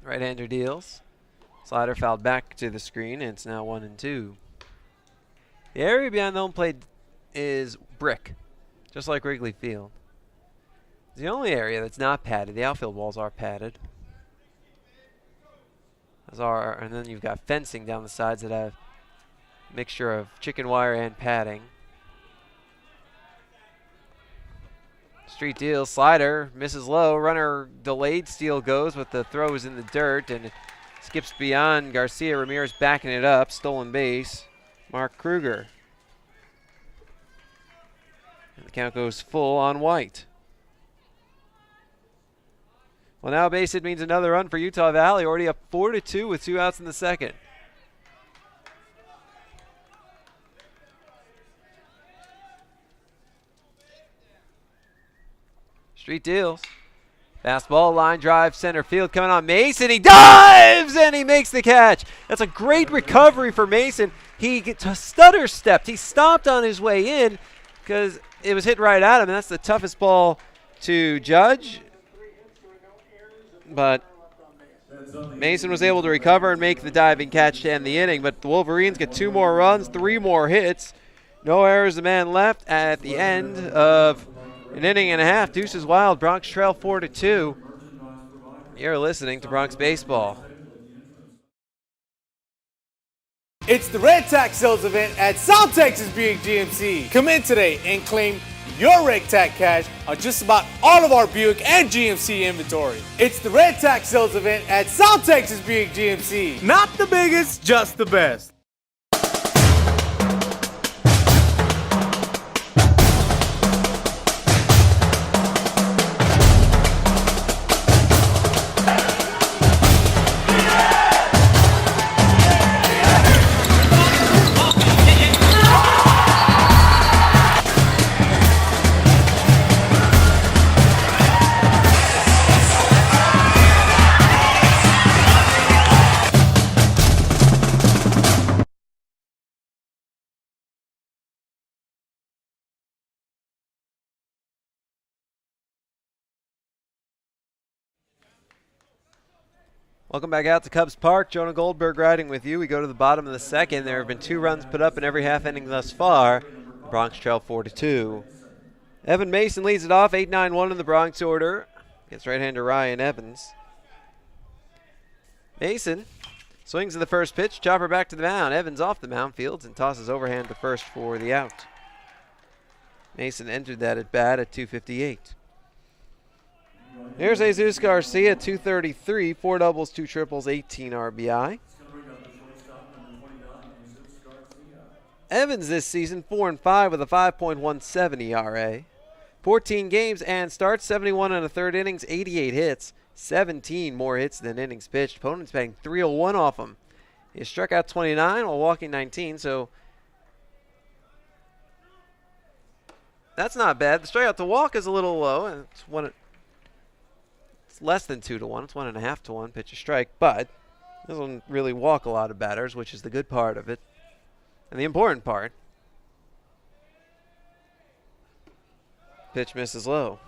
Speaker 1: Right-hander deals. Slider fouled back to the screen, and it's now 1-2. The area behind the home plate is brick, just like Wrigley Field. It's the only area that's not padded. The outfield walls are padded. And then you've got fencing down the sides that have a mixture of chicken wire and padding. Street deals. Slider misses low. Runner delayed steal goes, but the throw is in the dirt, and it skips beyond Garcia. Ramirez backing it up. Stolen base. Mark Kruger. And the count goes full on White. Well, now base hit means another run for Utah Valley. Already up 4-2 with 2 outs in the second. Street deals. Fastball, line drive, center field coming on Mason. He dives and he makes the catch. That's a great recovery for Mason. He stutter stepped. He stopped on his way in because it was hit right at him, and that's the toughest ball to judge. But Mason was able to recover and make the diving catch to end the inning. But the Wolverines get 2 more runs, 3 more hits. No errors, the man left at the end of an inning and a half. Deuces Wild, Bronx trail 4-2. You're listening to Bronx Baseball.
Speaker 5: It's the Red Tax Sales event at South Texas Buick GMC. Come in today and claim your Red Tax cash on just about all of our Buick and GMC inventory. It's the Red Tax Sales event at South Texas Buick GMC. Not the biggest, just the best.
Speaker 1: Welcome back out to Cubs Park. Jonah Goldberg riding with you. We go to the bottom of the second. There have been 2 runs put up in every half inning thus far. The Bronx trail 4-2. Evan Mason leads it off, 8-9-1 in the Bronx order. Against right-hander Ryan Evans. Mason swings at the first pitch, chopper back to the mound. Evans off the mound, fields and tosses overhand to first for the out. Mason entered that at bat at 258. Here's Jesus Garcia, 233, 4 doubles, 2 triples, 18 RBI. Evans this season 4-5 with a 5.17 ERA. 14 games and starts, 71 and a third innings, 88 hits, 17 more hits than innings pitched. Opponents batting 301 off him. He struck out 29 while walking 19, so that's not bad. The strikeout to walk is a little low. It's less than 2-1. It's 1.5-1 pitch a strike, but doesn't really walk a lot of batters, which is the good part of it and the important part. Pitch misses low.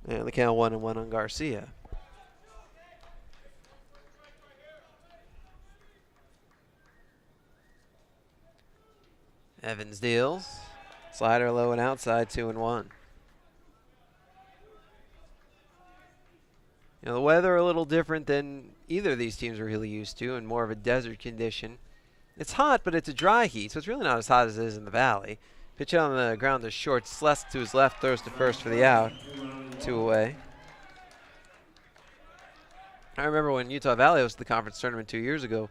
Speaker 1: And the count 1-1 on Garcia. Evans deals. Slider low and outside, 2-1. You know, the weather a little different than either of these teams are really used to, and more of a desert condition. It's hot, but it's a dry heat, so it's really not as hot as it is in the valley. Pitch on the ground is short. Sless to his left, throws to first for the out. 2 away. I remember when Utah Valley hosted the conference tournament 2 years ago.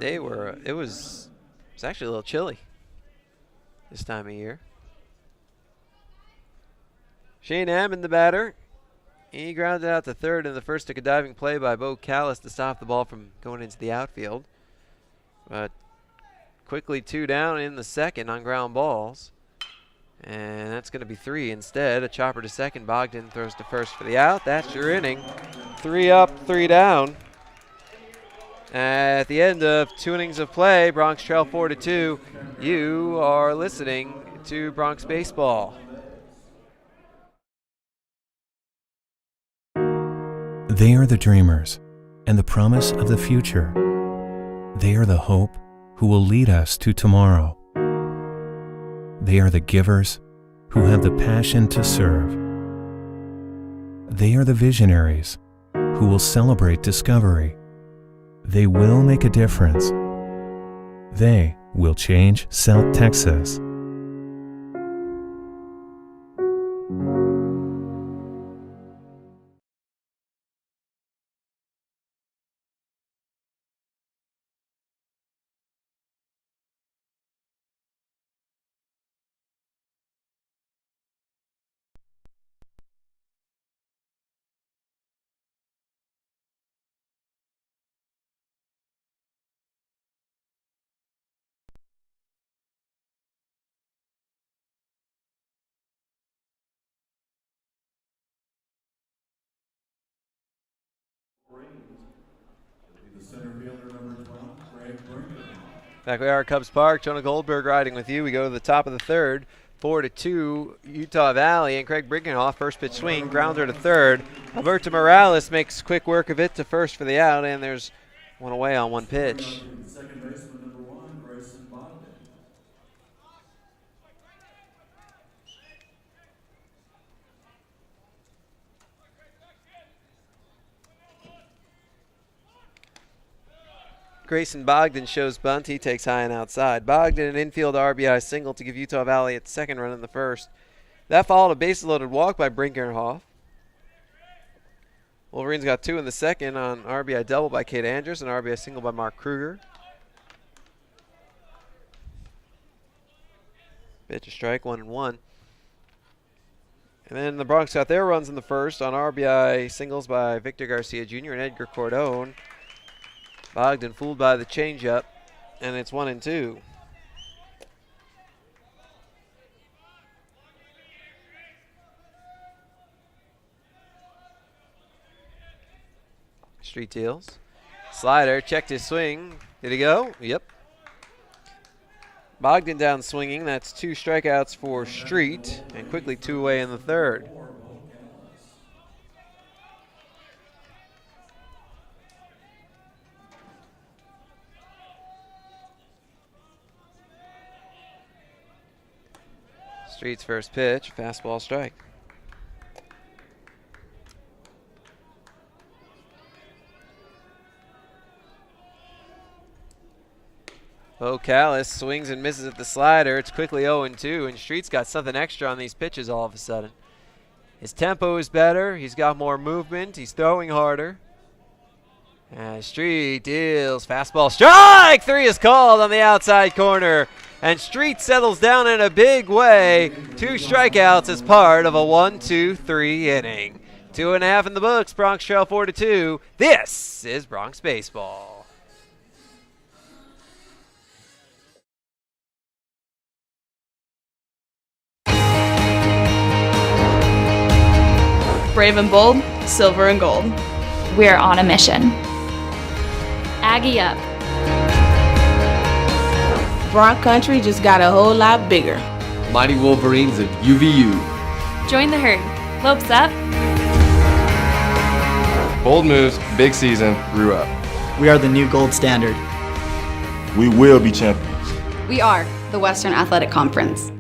Speaker 1: It was actually a little chilly this time of year. Shane Hammond, the batter. He grounded out to third, and the first took a diving play by Bo Callis to stop the ball from going into the outfield. But quickly 2 down in the second on ground balls. And that's going to be 3 instead. A chopper to second. Bogdan throws to first for the out. That's your inning. 3 up, 3 down. At the end of 2 innings of play, Bronx trail 4-2. You are listening to Bronx Baseball.
Speaker 8: They are the dreamers and the promise of the future. They are the hope who will lead us to tomorrow. They are the givers who have the passion to serve. They are the visionaries who will celebrate discovery. They will make a difference. They will change South Texas.
Speaker 1: Back we are at Cubs Park. Jonah Goldberg riding with you. We go to the top of the third. 4-2 Utah Valley, and Craig Brinkenhoff, first pitch swing, grounder to third. Alberto Morales makes quick work of it to first for the out, and there's one away on one pitch. Grayson Bogdan shows bunt. He takes high and outside. Bogdan, an infield RBI single to give Utah Valley its second run in the first. That followed a bases-loaded walk by Brinkenhoff. Wolverines got 2 in the second on RBI double by Kate Andrews and RBI single by Mark Kruger. Pitch a strike, 1-1. And then the Bronx got their runs in the first on RBI singles by Victor Garcia Jr. and Edgar Cordone. Bogdan fooled by the changeup, and it's 1-2. Street deals. Slider checked his swing. Did he go? Yep. Bogdan down swinging. That's 2 strikeouts for Street, and quickly 2 away in the third. Street's first pitch, fastball strike. Bo Callis swings and misses at the slider. It's quickly 0-2, and Street's got something extra on these pitches all of a sudden. His tempo is better. He's got more movement. He's throwing harder. And Street deals fastball strike. 3 is called on the outside corner. And Street settles down in a big way. 2 strikeouts as part of a 1-2-3 inning. 2.5 in the books. Bronx trail 4-2. This is Bronx Baseball.
Speaker 9: Brave and bold, silver and gold.
Speaker 10: We're on a mission. Aggie up.
Speaker 11: Bronx country just got a whole lot bigger.
Speaker 12: Mighty Wolverines of UVU.
Speaker 10: Join the herd. Lopes up.
Speaker 12: Bold moves, big season, grew up.
Speaker 13: We are the new gold standard.
Speaker 2: We will be champions.
Speaker 14: We are the Western Athletic Conference.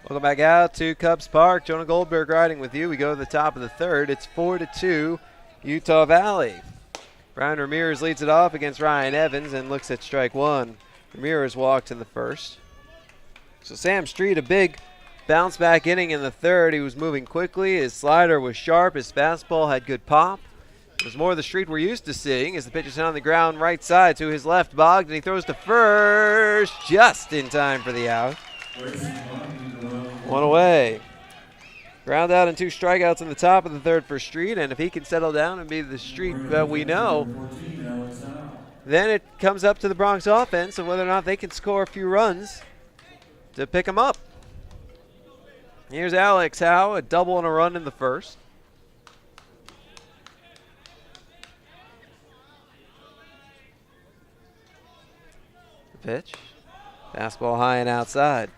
Speaker 1: Welcome back out to Cubs Park. Jonah Goldberg riding with you. We go to the top of the third. It's 4-2 Utah Valley. Brian Ramirez leads it off against Ryan Evans and looks at strike 1. Ramirez walked in the first. So Sam Street, a big bounce back inning in the third. He was moving quickly. His slider was sharp. His fastball had good pop. It was more the Street we're used to seeing as the pitch is on the ground right side to his left. Bogdan, he throws to first just in time for the out. 1 away. Ground out and 2 strikeouts in the top of the third for Street, and if he can settle down and be the Street that we know, then it comes up to the Bronx offense and whether or not they can score a few runs to pick him up. Here's Alex Howe, a double and a run in the first. The pitch. Fastball high and outside.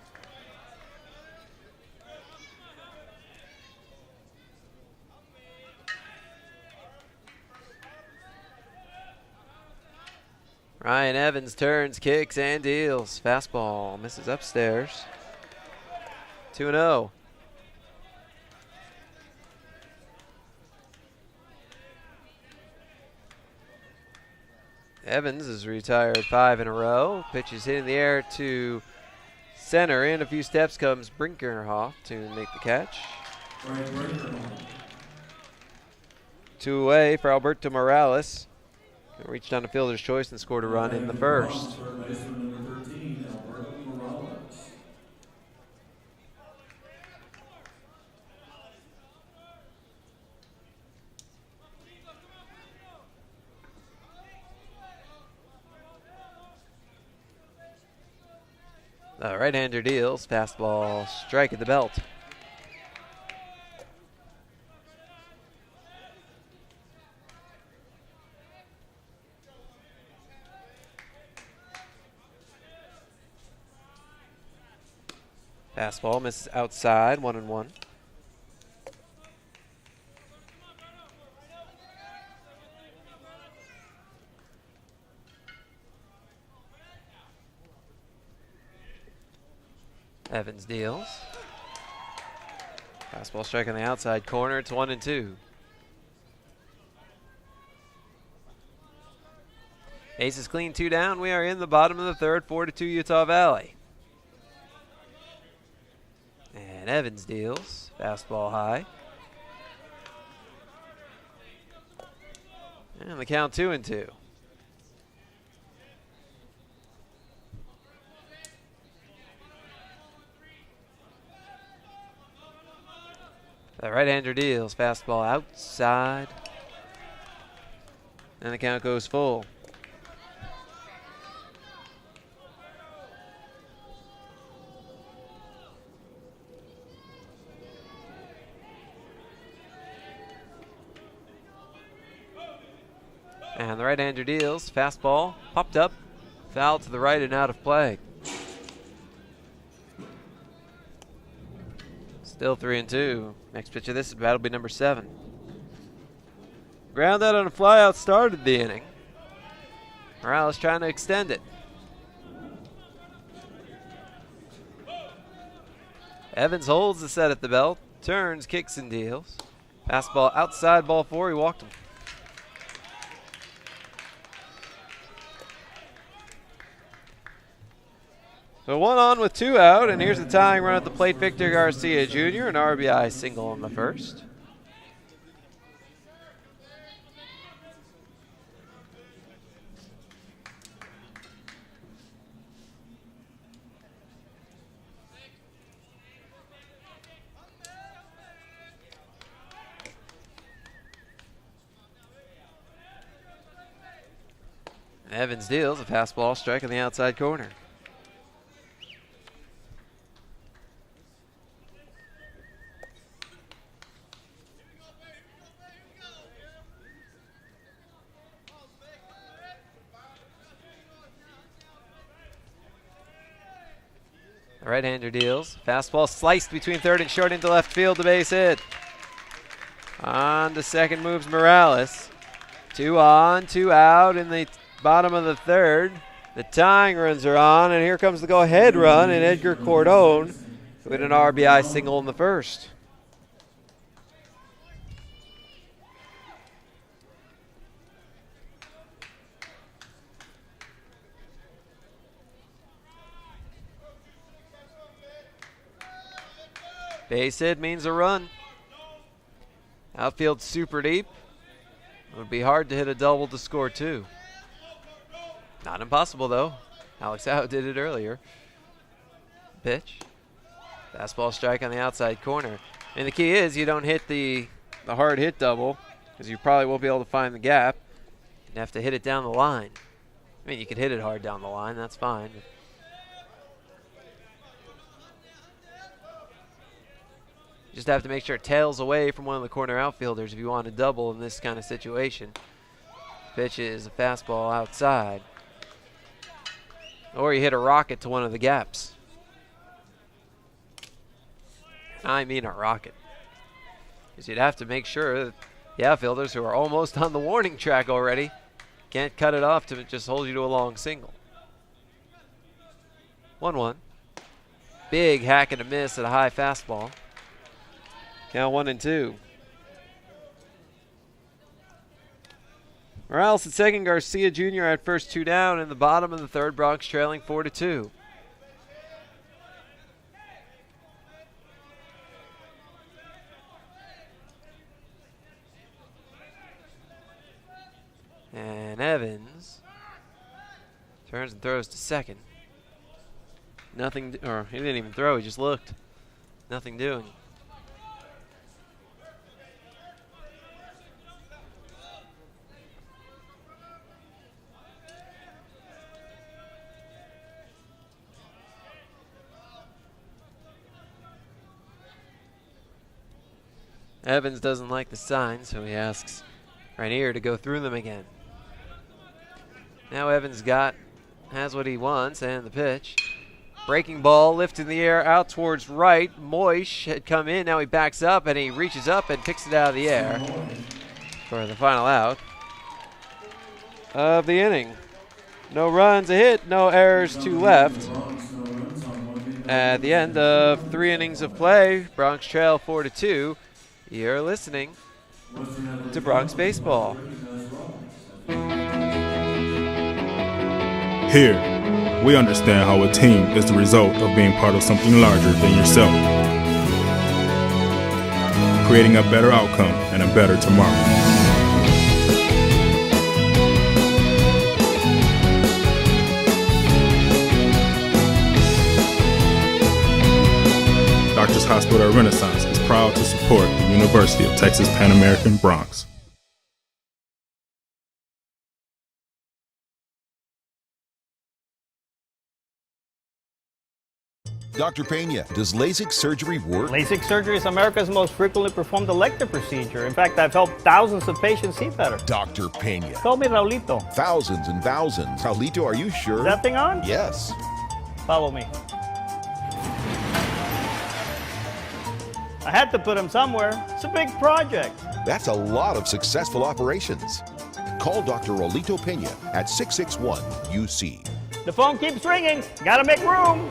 Speaker 1: Ryan Evans turns, kicks, and deals. Fastball misses upstairs. 2-0. Evans is retired 5 in a row. Pitch is hit in the air to center. In a few steps comes Brinkerhoff to make the catch. 2 away for Alberto Morales. Reached on a fielder's choice and scored a run in the first. The right-hander deals. Fastball strike at the belt. Fastball misses outside, 1-1. Evans deals. Fastball strike on the outside corner. It's 1-2. Aces clean, 2 down. We are in the bottom of the third, 4-2 Utah Valley. And Evans deals. Fastball high. And the count 2-2. The right-hander deals. Fastball outside. And the count goes full. And the right-hander deals. Fastball popped up. Foul to the right and out of play. Still 3-2. Next pitch of this at bat will be number 7. Ground out on a flyout started the inning. Morales trying to extend it. Evans holds the set at the belt. Turns, kicks, and deals. Fastball outside, ball 4. He walked him. So 1 on with 2 out, and here's the tying run at the plate. Victor Garcia Jr., an RBI single on the first. Evans deals a fastball, strike on the outside corner. The right-hander deals. Fastball sliced between third and short into left field, the base hit. On to second moves Morales. 2 on, 2 out in the bottom of the third. The tying runs are on, and here comes the go-ahead run, and Edgar Cordone with an RBI single in the first. Base hit means a run. Outfield super deep. It would be hard to hit a double to score 2. Not impossible, though. Alex Howe did it earlier. Pitch. Fastball strike on the outside corner. And the key is you don't hit the hard hit double because you probably won't be able to find the gap. You have to hit it down the line. I mean, you could hit it hard down the line. That's fine. You just have to make sure it tails away from one of the corner outfielders if you want to double in this kind of situation. Pitch is a fastball outside. Or you hit a rocket to one of the gaps. I mean a rocket. Because you'd have to make sure that the outfielders who are almost on the warning track already can't cut it off to just hold you to a long single. 1-1. Big hack and a miss at a high fastball. Count 1-2. Morales at second, Garcia Jr. at first, 2 down. In the bottom of the third, Bronx trailing 4-2. And Evans turns and throws to second. Nothing, or he didn't even throw, he just looked. Nothing doing. Evans doesn't like the sign, so he asks Rainier to go through them again. Now Evans has what he wants, and the pitch. Breaking ball, lift in the air, out towards right. Moish had come in, now he backs up, and he reaches up and picks it out of the air for the final out of the inning. No runs, a hit, no errors, 2 left. At the end of 3 innings of play, Bronx trail 4-2. You're listening to Bronx Baseball.
Speaker 2: Here, we understand how a team is the result of being part of something larger than yourself, creating a better outcome and a better tomorrow. Baptist Hospital at Renaissance is proud to support the University of Texas Pan American Bronx.
Speaker 3: Dr. Pena, does LASIK surgery work?
Speaker 4: LASIK surgery is America's most frequently performed elective procedure. In fact, I've helped thousands of patients see better.
Speaker 3: Dr. Pena.
Speaker 4: Call me Raulito.
Speaker 3: Thousands and thousands. Raulito, are you sure?
Speaker 4: Is that thing on?
Speaker 3: Yes.
Speaker 4: Follow me. I had to put him somewhere. It's a big project.
Speaker 3: That's a lot of successful operations. Call Dr. Raulito Pena at 661-UC.
Speaker 4: The phone keeps ringing. Gotta make room.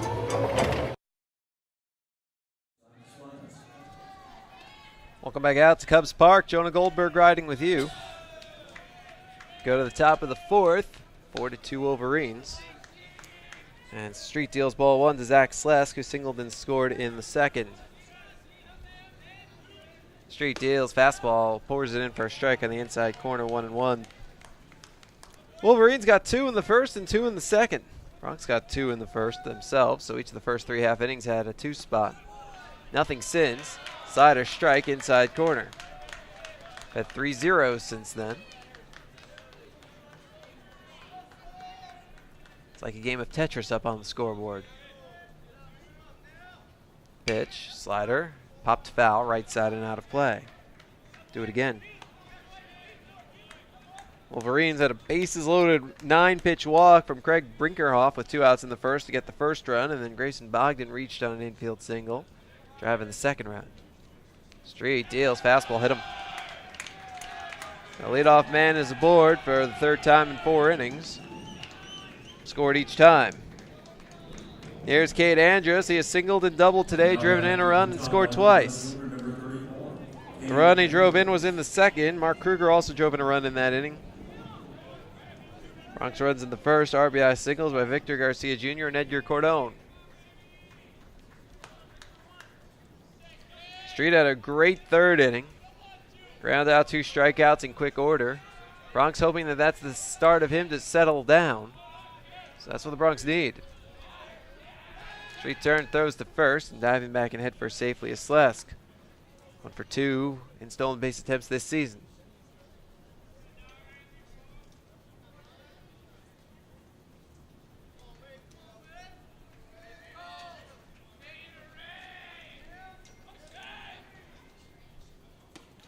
Speaker 1: Welcome back out to Cubs Park. Jonah Goldberg riding with you. Go to the top of the fourth. 4-2 Wolverines. And Street deals ball one to Zach Slesk, who singled and scored in the second. Street deals fastball, pours it in for a strike on the inside corner, 1-1. Wolverines got 2 in the first and 2 in the second. Bronx got 2 in the first themselves, so each of the first 3 half innings had a 2 spot. Nothing since. Slider strike inside corner. Had 3 zeros since then. It's like a game of Tetris up on the scoreboard. Pitch, slider, popped foul, right side and out of play. Do it again. Wolverines had a bases loaded 9-pitch walk from Craig Brinkerhoff with 2 outs in the first to get the first run, and then Grayson Bogdan reached on an infield single, driving the second run. Street deals, fastball hit him. The leadoff man is aboard for the 3rd time in 4 innings. Scored each time. Here's Cade Andrus. He has singled and doubled today, driven in a run and scored twice. The run he drove in was in the second. Mark Kruger also drove in a run in that inning. Bronx runs in the first. RBI singles by Victor Garcia Jr. and Edgar Cordone. Street had a great 3rd inning. Ground out 2 strikeouts in quick order. Bronx hoping that that's the start of him to settle down. So that's what the Bronx need. Street turn, throws to first, and diving back and head first safely is Slesk. 1 for 2 in stolen base attempts this season.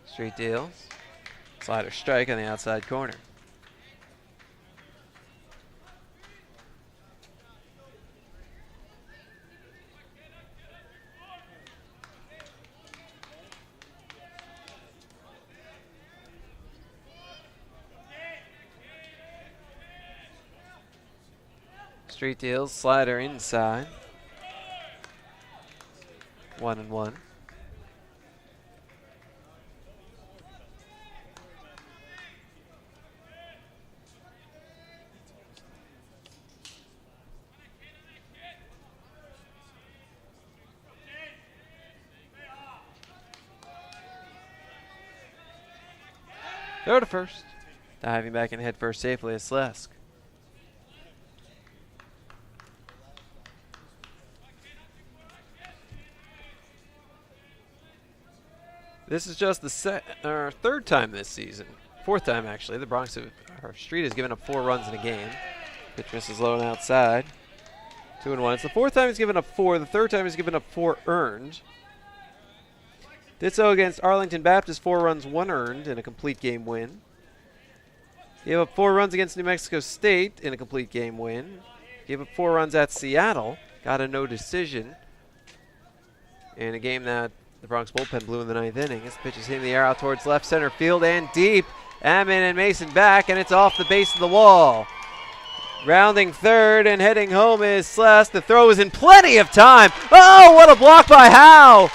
Speaker 1: Street deals. Slider strike on the outside corner. Street deals, slider inside. 1-1. Throw to first. Diving back and head first safely is Slesk. This is just the 3rd time this season. 4th time, actually. The Bronx, Street has given up 4 runs in a game. Pitch misses low and outside. 2-1. It's the 4th time he's given up 4. The 3rd time he's given up 4 earned. Did so against Arlington Baptist, 4 runs, 1 earned in a complete game win. Gave up 4 runs against New Mexico State in a complete game win. Gave up 4 runs at Seattle. Got a no decision in a game that the Bronx bullpen blew in the 9th inning. This pitch is hitting the air out towards left center field and deep. Ammon and Mason back, and it's off the base of the wall. Rounding third and heading home is Slesk. The throw is in plenty of time. Oh, what a block by Howe.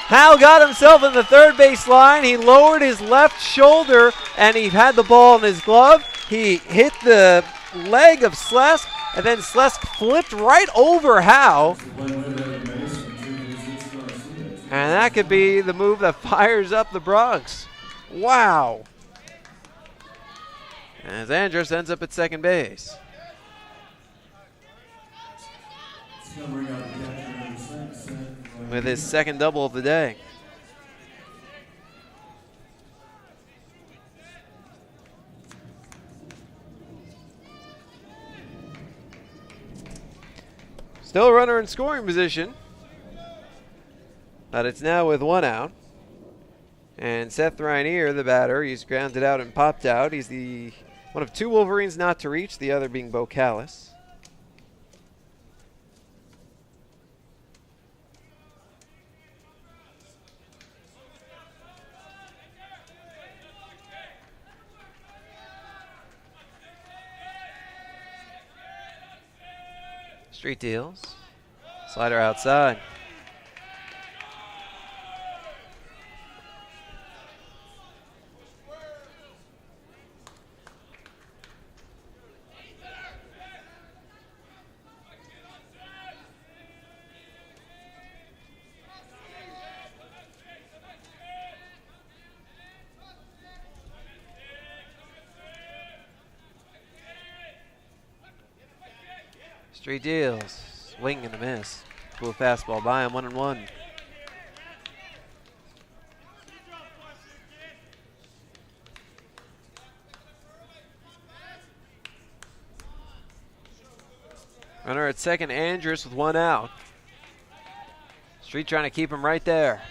Speaker 1: Howe got himself in the third base line. He lowered his left shoulder, and he had the ball in his glove. He hit the leg of Slesk, and then Slesk flipped right over Howe. And that could be the move that fires up the Bronx. Wow. As Andrus ends up at second base. with his second double of the day. Still a runner in scoring position, but it's now with 1 out. And Seth Reinier, the batter, he's grounded out and popped out. He's the one of 2 Wolverines not to reach, the other being Bo Callis. Street deals. Slider outside. Street deals. Swing and a miss. Cool fastball by him, 1-1. Runner at second, Andrus with 1 out. Street trying to keep him right there.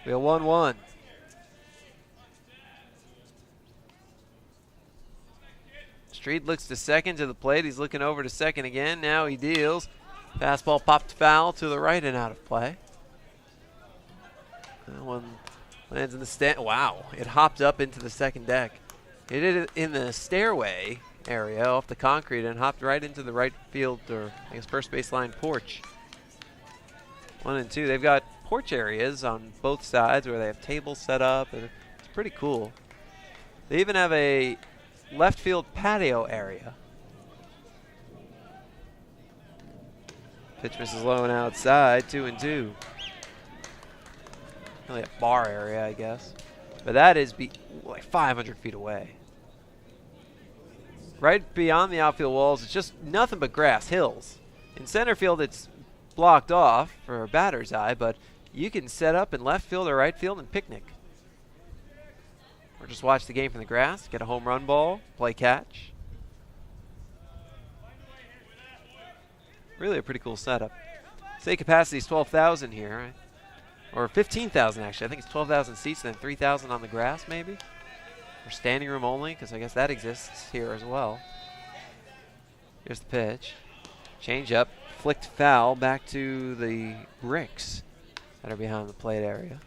Speaker 1: We have 1-1. Street looks to second to the plate. He's looking over to second again. Now he deals. Fastball popped foul to the right and out of play. That one lands in the stand. Wow, it hopped up into the second deck. It did it in the stairway area off the concrete and hopped right into the right field, or I guess first baseline porch. 1 and 2. They've got porch areas on both sides where they have tables set up. It's pretty cool. They even have a left field patio area. Pitch misses low and outside, 2 and 2. Really a bar area, I guess. But that is like 500 feet away. Right beyond the outfield walls, it's just nothing but grass, hills. In center field, it's blocked off for a batter's eye, but you can set up in left field or right field and picnic. Or just watch the game from the grass, get a home run ball, play catch. Really a pretty cool setup. State capacity is 12,000 here, right? Or 15,000 actually. I think it's 12,000 seats and then 3,000 on the grass maybe. Or standing room only, because I guess that exists here as well. Here's the pitch. Change up, flicked foul back to the bricks that are behind the plate area.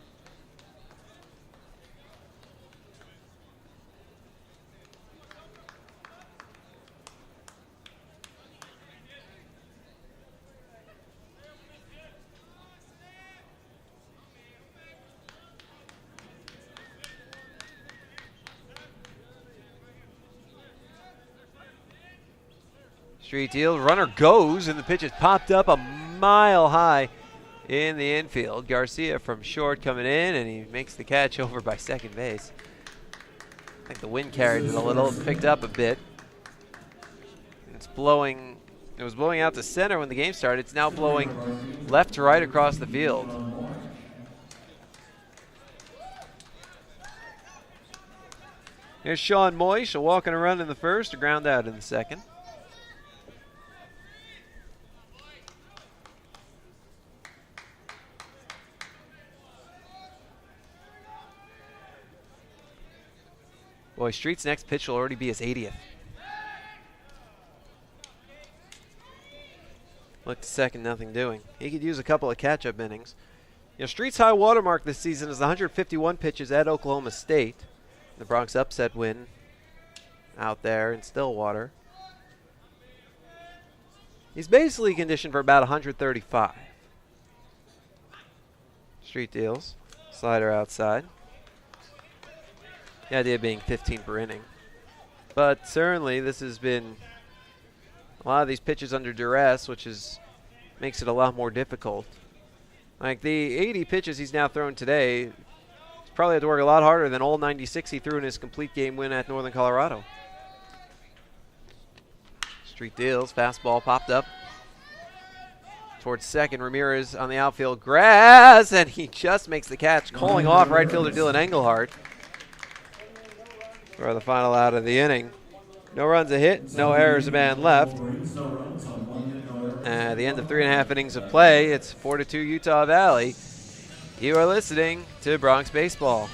Speaker 1: Street deal, runner goes, and the pitch is popped up a mile high in the infield. Garcia from short coming in, and he makes the catch over by second base. I think the wind carried it a little, picked up a bit. It's blowing, it was blowing out to center when the game started. It's now blowing left to right across the field. Here's Sean Moish, a walk and a run in the first, a ground out in the second. Boy, Street's next pitch will already be his 80th. Look to second, nothing doing. He could use a couple of catch-up innings. You know, Street's high watermark this season is 151 pitches at Oklahoma State. The Bronx upset win out there in Stillwater. He's basically conditioned for about 135. Street deals. Slider outside. The idea being 15 per inning. But certainly this has been a lot of these pitches under duress, which makes it a lot more difficult. Like the 80 pitches he's now thrown today, he's probably had to work a lot harder than all 96 he threw in his complete game win at Northern Colorado. Street deals. Fastball popped up towards second. Ramirez on the outfield grass, and he just makes the catch, calling off right fielder Dylan Engelhardt for the final out of the inning. No runs a hit, no errors, a man left. At the end of 3.5 innings of play, it's 4-2 Utah Valley. You are listening to Bronx Baseball.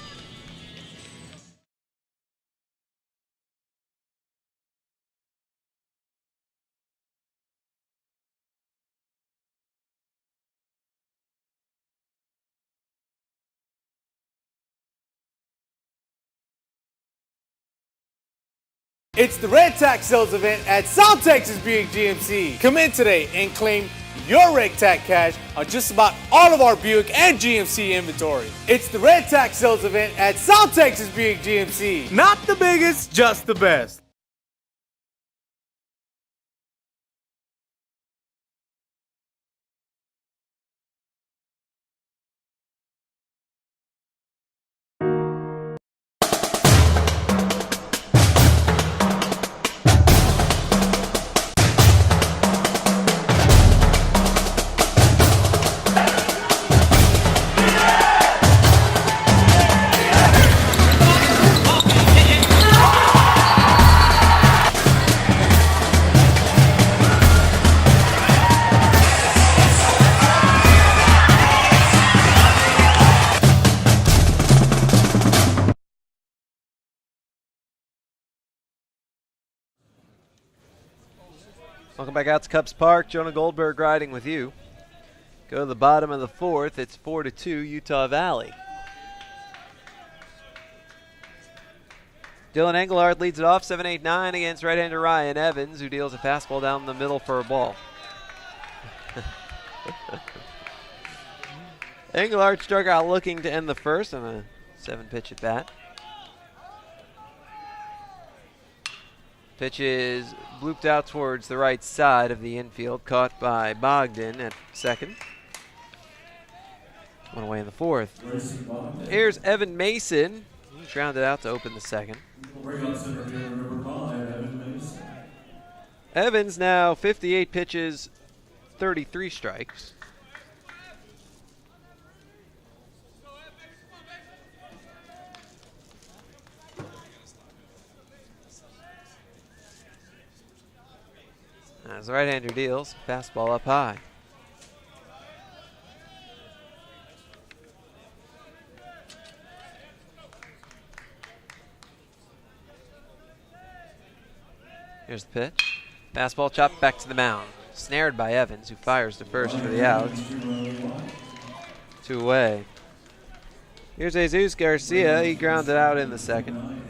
Speaker 5: It's the Red Tax Sales event at South Texas Buick GMC. Come in today and claim your Red Tax cash on just about all of our Buick and GMC inventory. It's the Red Tax Sales event at South Texas Buick GMC. Not the biggest, just the best.
Speaker 1: Welcome back out to Cubs Park. Jonah Goldberg riding with you. Go to the bottom of the fourth. It's 4-2 Utah Valley. Dylan Engelhardt leads it off 7-8-9 against right-hander Ryan Evans, who deals a fastball down the middle for a ball. Engelhardt struck out looking to end the first on a 7-pitch at bat. Pitch is blooped out towards the right side of the infield, caught by Bogdan at second. One away in the fourth. Here's Evan Mason. He grounded out to open the second. Evans now 58 pitches, 33 strikes. As the right-hander deals, fastball up high. Here's the pitch. Fastball chopped back to the mound. Snared by Evans, who fires to first for the out. 2 away. Here's Jesus Garcia. He grounded out in the second.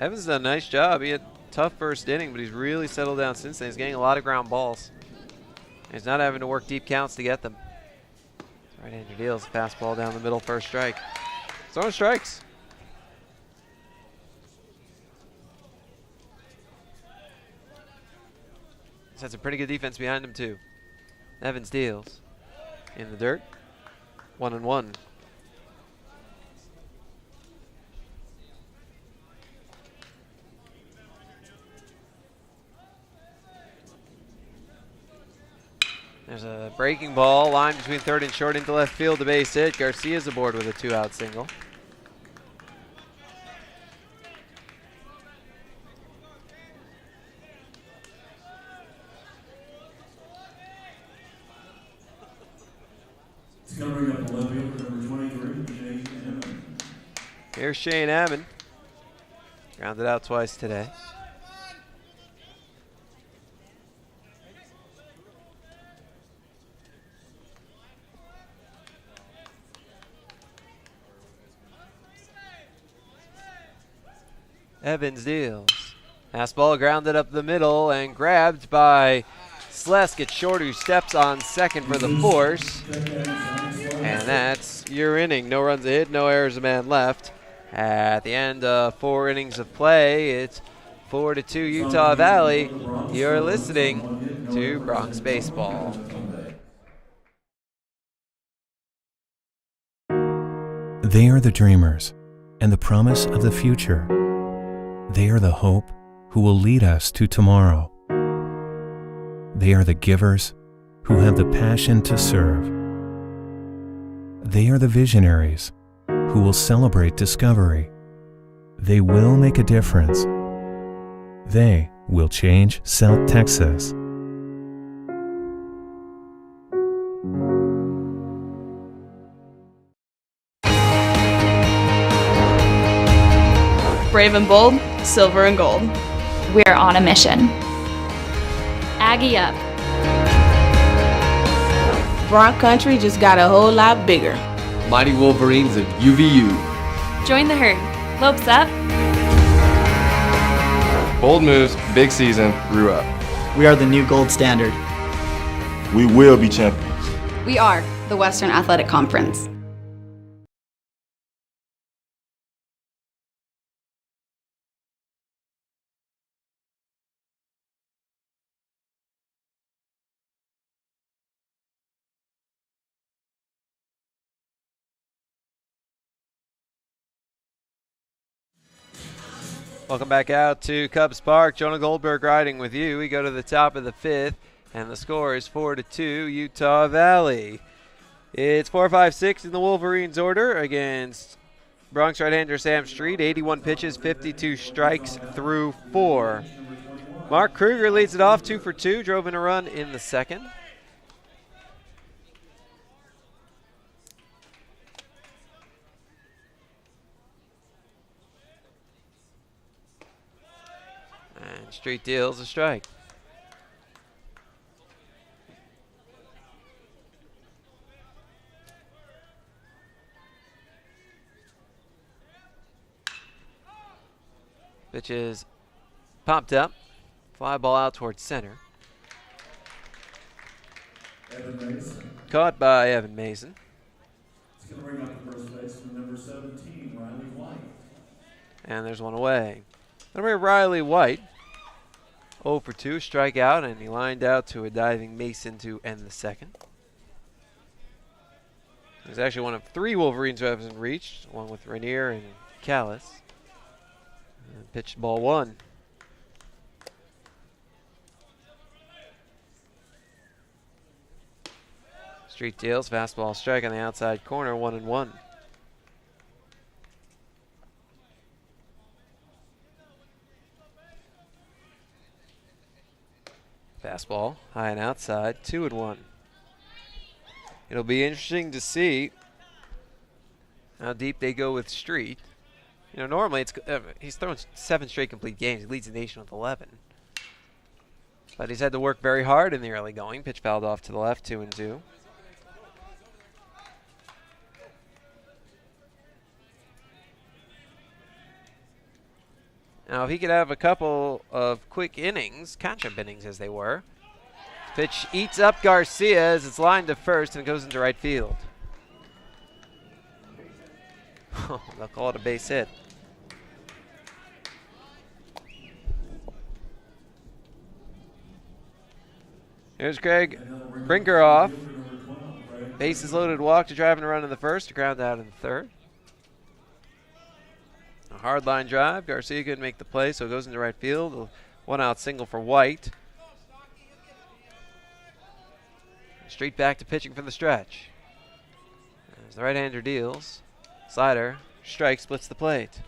Speaker 1: Evans done a nice job. He had a tough first inning, but he's really settled down since then. He's getting a lot of ground balls. He's not having to work deep counts to get them. Right-hander deals, fastball down the middle, first strike. Throwing strikes. He's had some pretty good defense behind him too. Evans deals in the dirt. 1-1. There's a breaking ball, line between third and short into left field, the base hit. Garcia's aboard with a 2-out single.
Speaker 15: It's going to bring up the left fielder, number 23, Shane Ammon.
Speaker 1: Here's Shane Ammon. Grounded out twice today. Evans deals. Fastball grounded up the middle and grabbed by Slesk at short, who steps on second for the force. And that's your inning. No runs a hit, no errors, a man left. At the end of 4 innings of play, it's 4-2 Utah Valley. You're listening to Bronx Baseball.
Speaker 8: They are the dreamers and the promise of the future. They are the hope who will lead us to tomorrow. They are the givers who have the passion to serve. They are the visionaries who will celebrate discovery. They will make a difference. They will change South Texas.
Speaker 9: Brave and bold, silver and gold.
Speaker 10: We're on a mission. Aggie up.
Speaker 11: Bronc Country just got a whole lot bigger.
Speaker 12: Mighty Wolverines of UVU.
Speaker 9: Join the herd. Lopes up.
Speaker 12: Bold moves, big season, grew up.
Speaker 13: We are the new gold standard.
Speaker 2: We will be champions.
Speaker 14: We are the Western Athletic Conference.
Speaker 1: Welcome back out to Cubs Park. Jonah Goldberg riding with you. We go to the top of the fifth, and the score is 4-2 Utah Valley. It's 4-5-6 in the Wolverines order against Bronx right-hander Sam Street. 81 pitches, 52 strikes through 4. Mark Kruger leads it off 2 for 2, drove in a run in the second. And Street deals a strike. Pitch is popped up. Fly ball out towards center.
Speaker 15: Evan Mason.
Speaker 1: Caught by Evan Mason.
Speaker 15: He's going to bring up the first baseman, number 17, Riley White.
Speaker 1: And there's one away. Number Riley White, 0 for 2, strikeout, and he lined out to a diving Mason to end the second. He's actually one of 3 Wolverines who haven't reached, one with Rainier and Callis. And pitched ball 1. Street deals, fastball strike on the outside corner, 1-1. Fastball, high and outside, 2-1. It'll be interesting to see how deep they go with Street. You know, normally he's thrown 7 straight complete games. He leads the nation with 11. But he's had to work very hard in the early going. Pitch fouled off to the left, 2-2. Now, if he could have a couple of quick innings, catch-up innings as they were. Pitch eats up Garcia as it's lined to first and goes into right field. They'll call it a base hit. Here's Craig Brinker off. Bases loaded, walk to drive and run in the first, to ground out in the third. A hard line drive. Garcia couldn't make the play, so it goes into right field. A 1-out single for White. Street back to pitching for the stretch. As the right-hander deals. Slider, strike, splits the plate.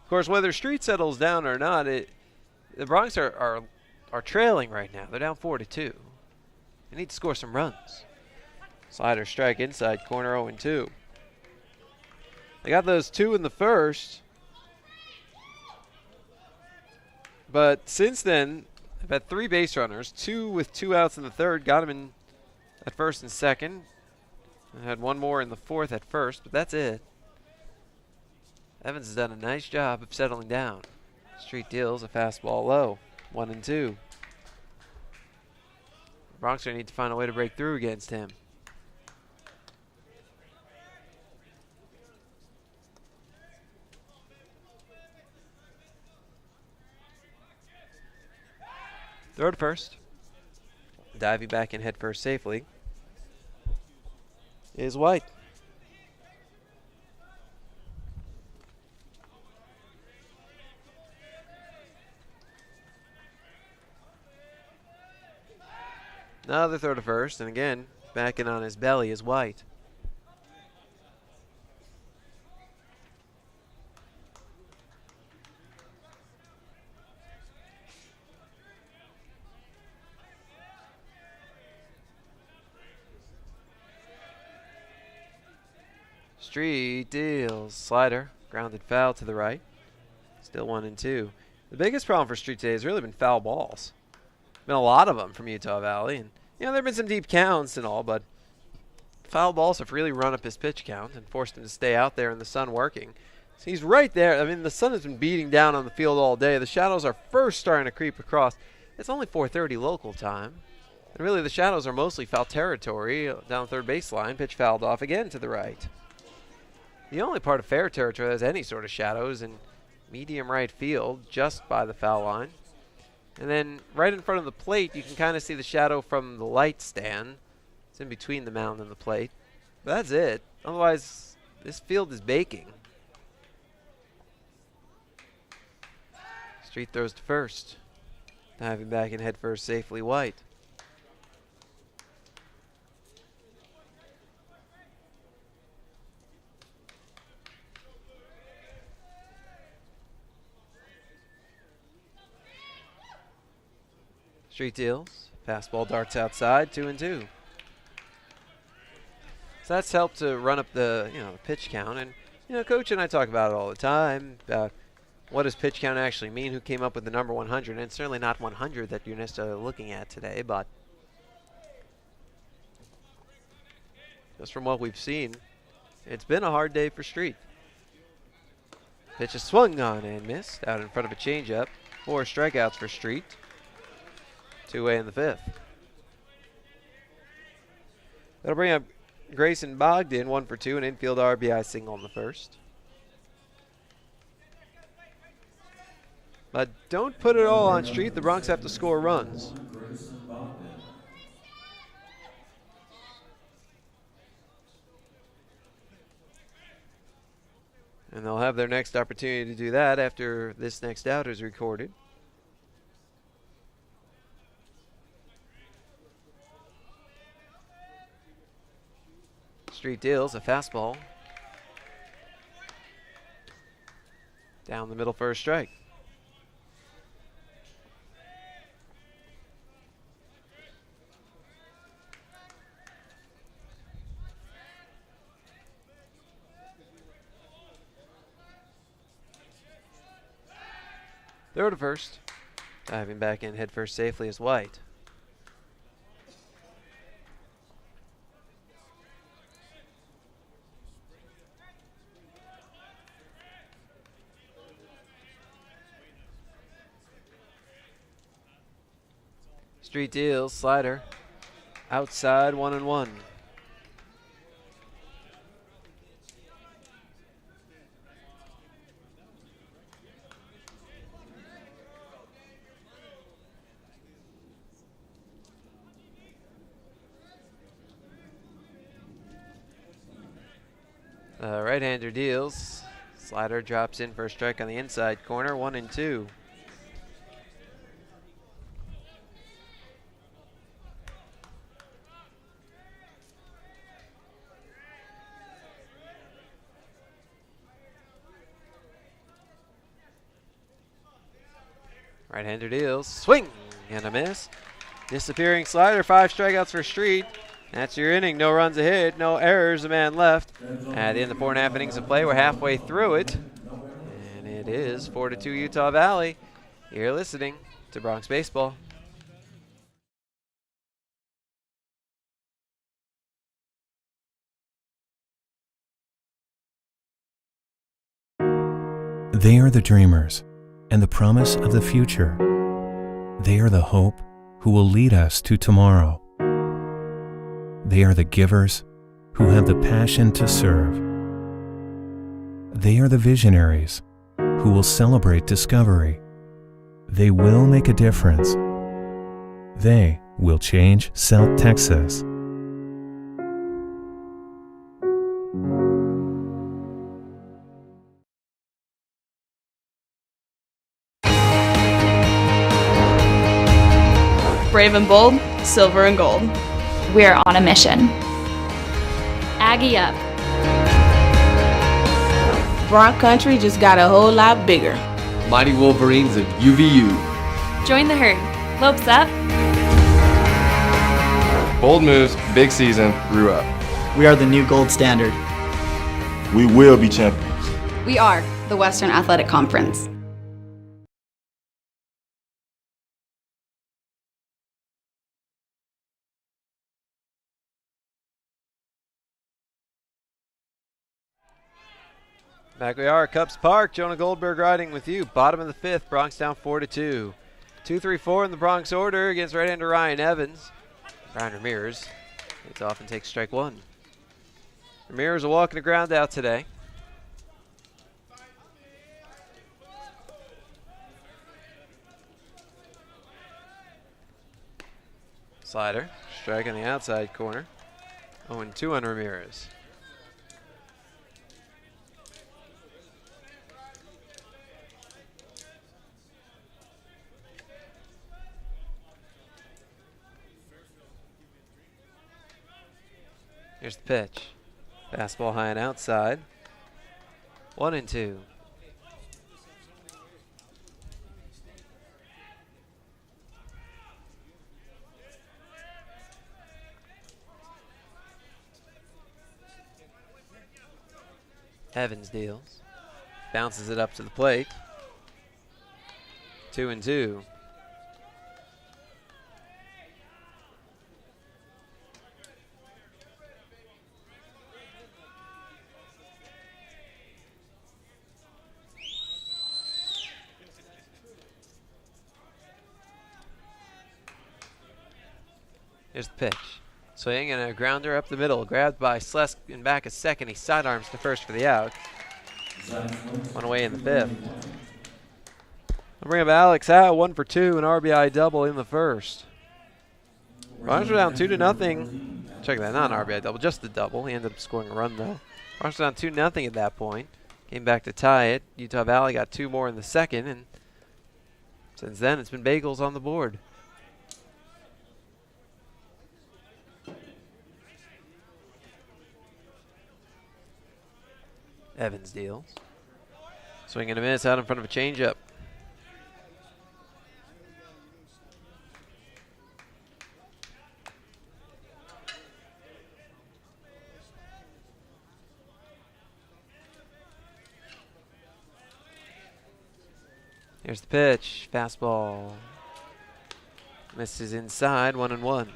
Speaker 1: Of course, whether Street settles down or not, the Bronx are trailing right now. They're down 4-2. They need to score some runs. Slider strike inside corner, 0-2. They got those 2 in the first. But since then, they've had 3 base runners, 2 with 2 outs in the third. Got him in at first and second. And had 1 more in the fourth at first, but that's it. Evans has done a nice job of settling down. Street deals a fastball low, 1-2. Bronx are going to need to find a way to break through against him. Throw to first. Diving back in head first safely is White. Another throw to first, and again, backing on his belly is White. Street deals. Slider. Grounded foul to the right. Still 1-2. The biggest problem for Street today has really been foul balls. Been a lot of them from Utah Valley. And, there have been some deep counts and all, but foul balls have really run up his pitch count and forced him to stay out there in the sun working. So he's right there. I mean, the sun has been beating down on the field all day. The shadows are first starting to creep across. It's only 4:30 local time. And really, the shadows are mostly foul territory down third baseline. Pitch fouled off again to the right. The only part of fair territory that has any sort of shadows in medium right field, just by the foul line. And then right in front of the plate, you can kind of see the shadow from the light stand. It's in between the mound and the plate. But that's it. Otherwise, this field is baking. Street throws to first. Diving back in head first safely, White. Street deals. Fastball darts outside, 2-2. So that's helped to run up the pitch count. And Coach and I talk about it all the time about what does pitch count actually mean? Who came up with the number 100? And it's certainly not 100 that you're necessarily looking at today, but just from what we've seen, it's been a hard day for Street. Pitch is swung on and missed out in front of a changeup. 4 strikeouts for Street. 2-away in the 5th. That'll bring up Grayson Bogdan, 1 for 2, an infield RBI single in the 1st. But don't put it all on Street. The Bronx have to score runs. And they'll have their next opportunity to do that after this next out is recorded. Street deals a fastball. Down the middle for a strike. Throw to first. Diving back in head first safely is White. Street deals, slider, outside, 1-1. Right-hander deals, slider drops in for a strike on the inside corner, 1-2. Right-hander deals, swing and a miss. Disappearing slider, 5 strikeouts for Street. That's your inning. No runs a hit, no errors, a man left. At the end of 4.5 innings of play, we're halfway through it. And it is 4-2 Utah Valley. You're listening to Bronx Baseball.
Speaker 8: They are the dreamers and the promise of the future. They are the hope who will lead us to tomorrow. They are the givers who have the passion to serve. They are the visionaries who will celebrate discovery. They will make a difference. They will change South Texas.
Speaker 9: Brave and bold, silver and gold.
Speaker 10: We're on a mission. Aggie up.
Speaker 11: Bronc Country just got a whole lot bigger.
Speaker 12: Mighty Wolverines of UVU.
Speaker 16: Join the herd. Lopes up.
Speaker 12: Bold moves, big season, grew up.
Speaker 13: We are the new gold standard.
Speaker 2: We will be champions.
Speaker 14: We are the Western Athletic Conference.
Speaker 1: Back we are at Cubs Park. Jonah Goldberg riding with you. Bottom of the fifth. Bronx down 4-2. 2-3-4 in the Bronx order against right-hander Ryan Evans. Brian Ramirez leads off and takes strike one. Ramirez will walk in the ground out today. Slider. Strike on the outside corner. 0-2 on Ramirez. Here's the pitch. Fastball high and outside. 1-2. Evans deals. Bounces it up to the plate. 2-2. Here's the pitch. Swing and a grounder up the middle. Grabbed by Slesk and back a second. He sidearms to first for the out. One away in the fifth. I'll bring up Alex Howe, 1 for 2, an RBI double in the first. Rangers were down 2-0. Check that, not an RBI double, just the double. He ended up scoring a run though. Rangers down 2-0 at that point. Came back to tie it. Utah Valley got 2 more in the second, and since then it's been bagels on the board. Evans deals. Swing and a miss out in front of a changeup. Here's the pitch. Fastball. Misses inside. 1-1.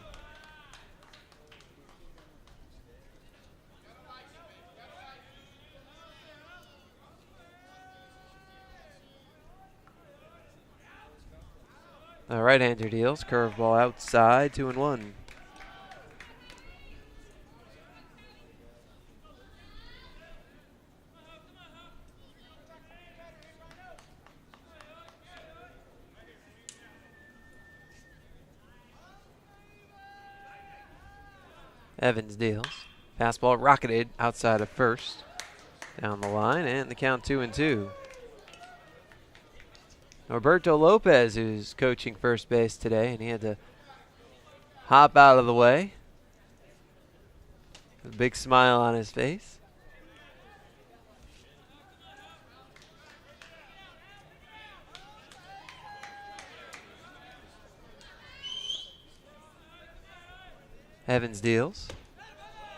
Speaker 1: The right-hander deals. Curveball outside. 2-1. Evans deals. Fastball rocketed outside of first. Down the line, and the count 2-2. Norberto Lopez, who's coaching first base today, and he had to hop out of the way. A big smile on his face. Evans deals.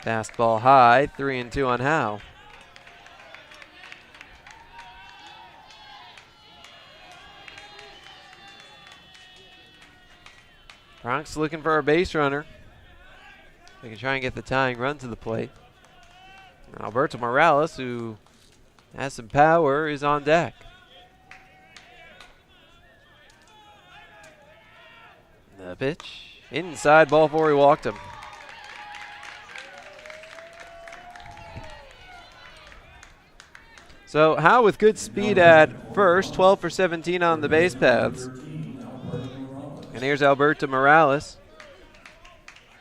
Speaker 1: Fastball high, 3-2 on Howe. Bronx looking for a base runner. They can try and get the tying run to the plate. And Alberto Morales, who has some power, is on deck. The pitch. Inside, ball 4, he walked him. So Howe with good speed at first, 12 for 17 on the base paths. And here's Alberto Morales,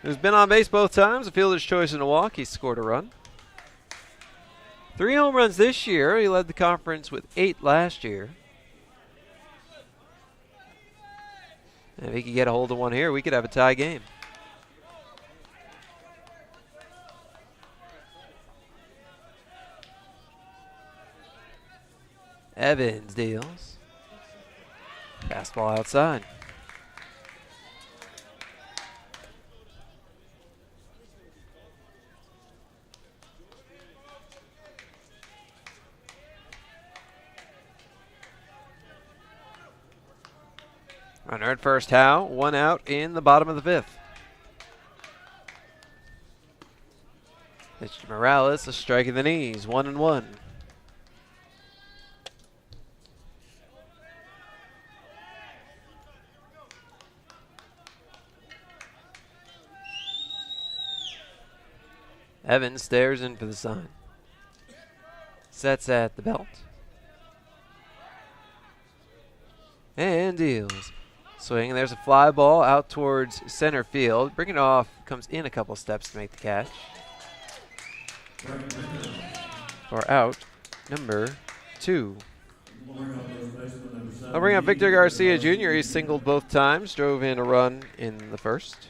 Speaker 1: who's been on base both times, a fielder's choice in a walk. He scored a run. 3 home runs this year. He led the conference with 8 last year. And if he could get a hold of one here, we could have a tie game. Evans deals. Fastball outside. Runner at first, Howe. 1 out in the bottom of the 5th. Pitch to Morales, a strike in the knees. 1-1. Evans stares in for the sign. Sets at the belt. And deals. Swing, there's a fly ball out towards center field. Bring it off, comes in a couple steps to make the catch. For out number 2. I'll bring up Victor Garcia Jr. He singled both times, drove in a run in the first.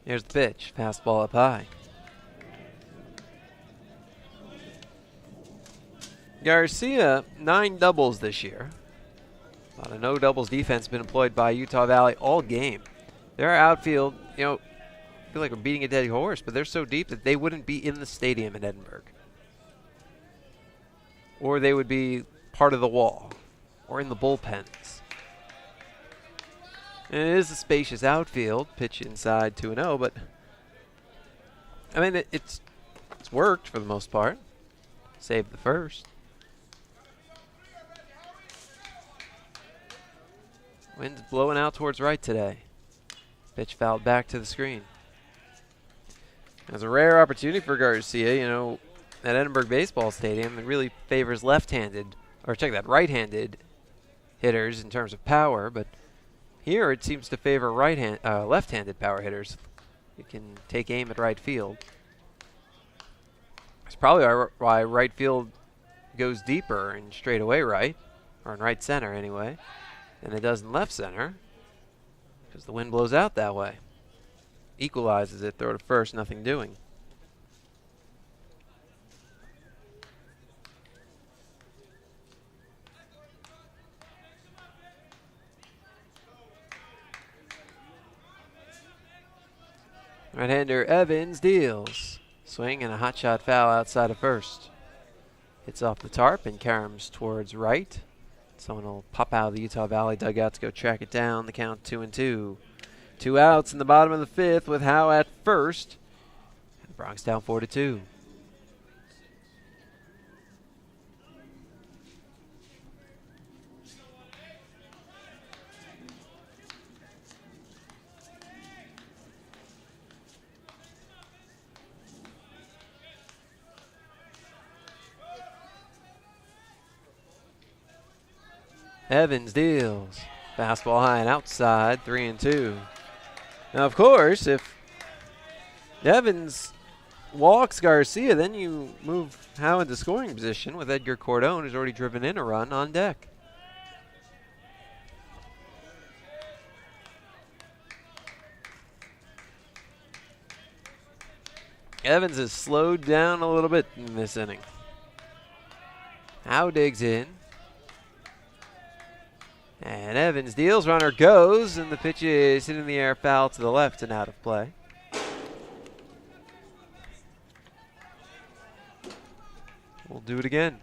Speaker 1: Here's the pitch. Fastball up high. Garcia, 9 doubles this year. A lot of no doubles defense been employed by Utah Valley all game. Their outfield, I feel like we're beating a dead horse, but they're so deep that they wouldn't be in the stadium in Edinburgh. Or they would be part of the wall, or in the bullpens. And it is a spacious outfield, pitch inside 2-0, but I mean it's worked for the most part. Saved the first. Wind's blowing out towards right today. Pitch fouled back to the screen. There's a rare opportunity for Garcia, at Edinburgh Baseball Stadium. It really favors left-handed, or check that, right-handed hitters in terms of power, but here it seems to favor left-handed power hitters. You can take aim at right field. That's probably why right field goes deeper in straightaway right, or in right center anyway, than it does in left center, because the wind blows out that way. Equalizes it, throw to first, nothing doing. Right-hander Evans deals. Swing and a hot shot foul outside of first. Hits off the tarp and caroms towards right. Someone will pop out of the Utah Valley dugout to go track it down. The count 2-2. 2 outs in the bottom of the 5th with Howe at first. And the Bronx down 4-2. Evans deals. Fastball high and outside, 3-2. Now, of course, if Evans walks Garcia, then you move Howe into scoring position with Edgar Cordone, who's already driven in a run, on deck. Evans has slowed down a little bit in this inning. Howe digs in. And Evans deals, runner goes, and the pitch is hit in the air, foul to the left and out of play. We'll do it again.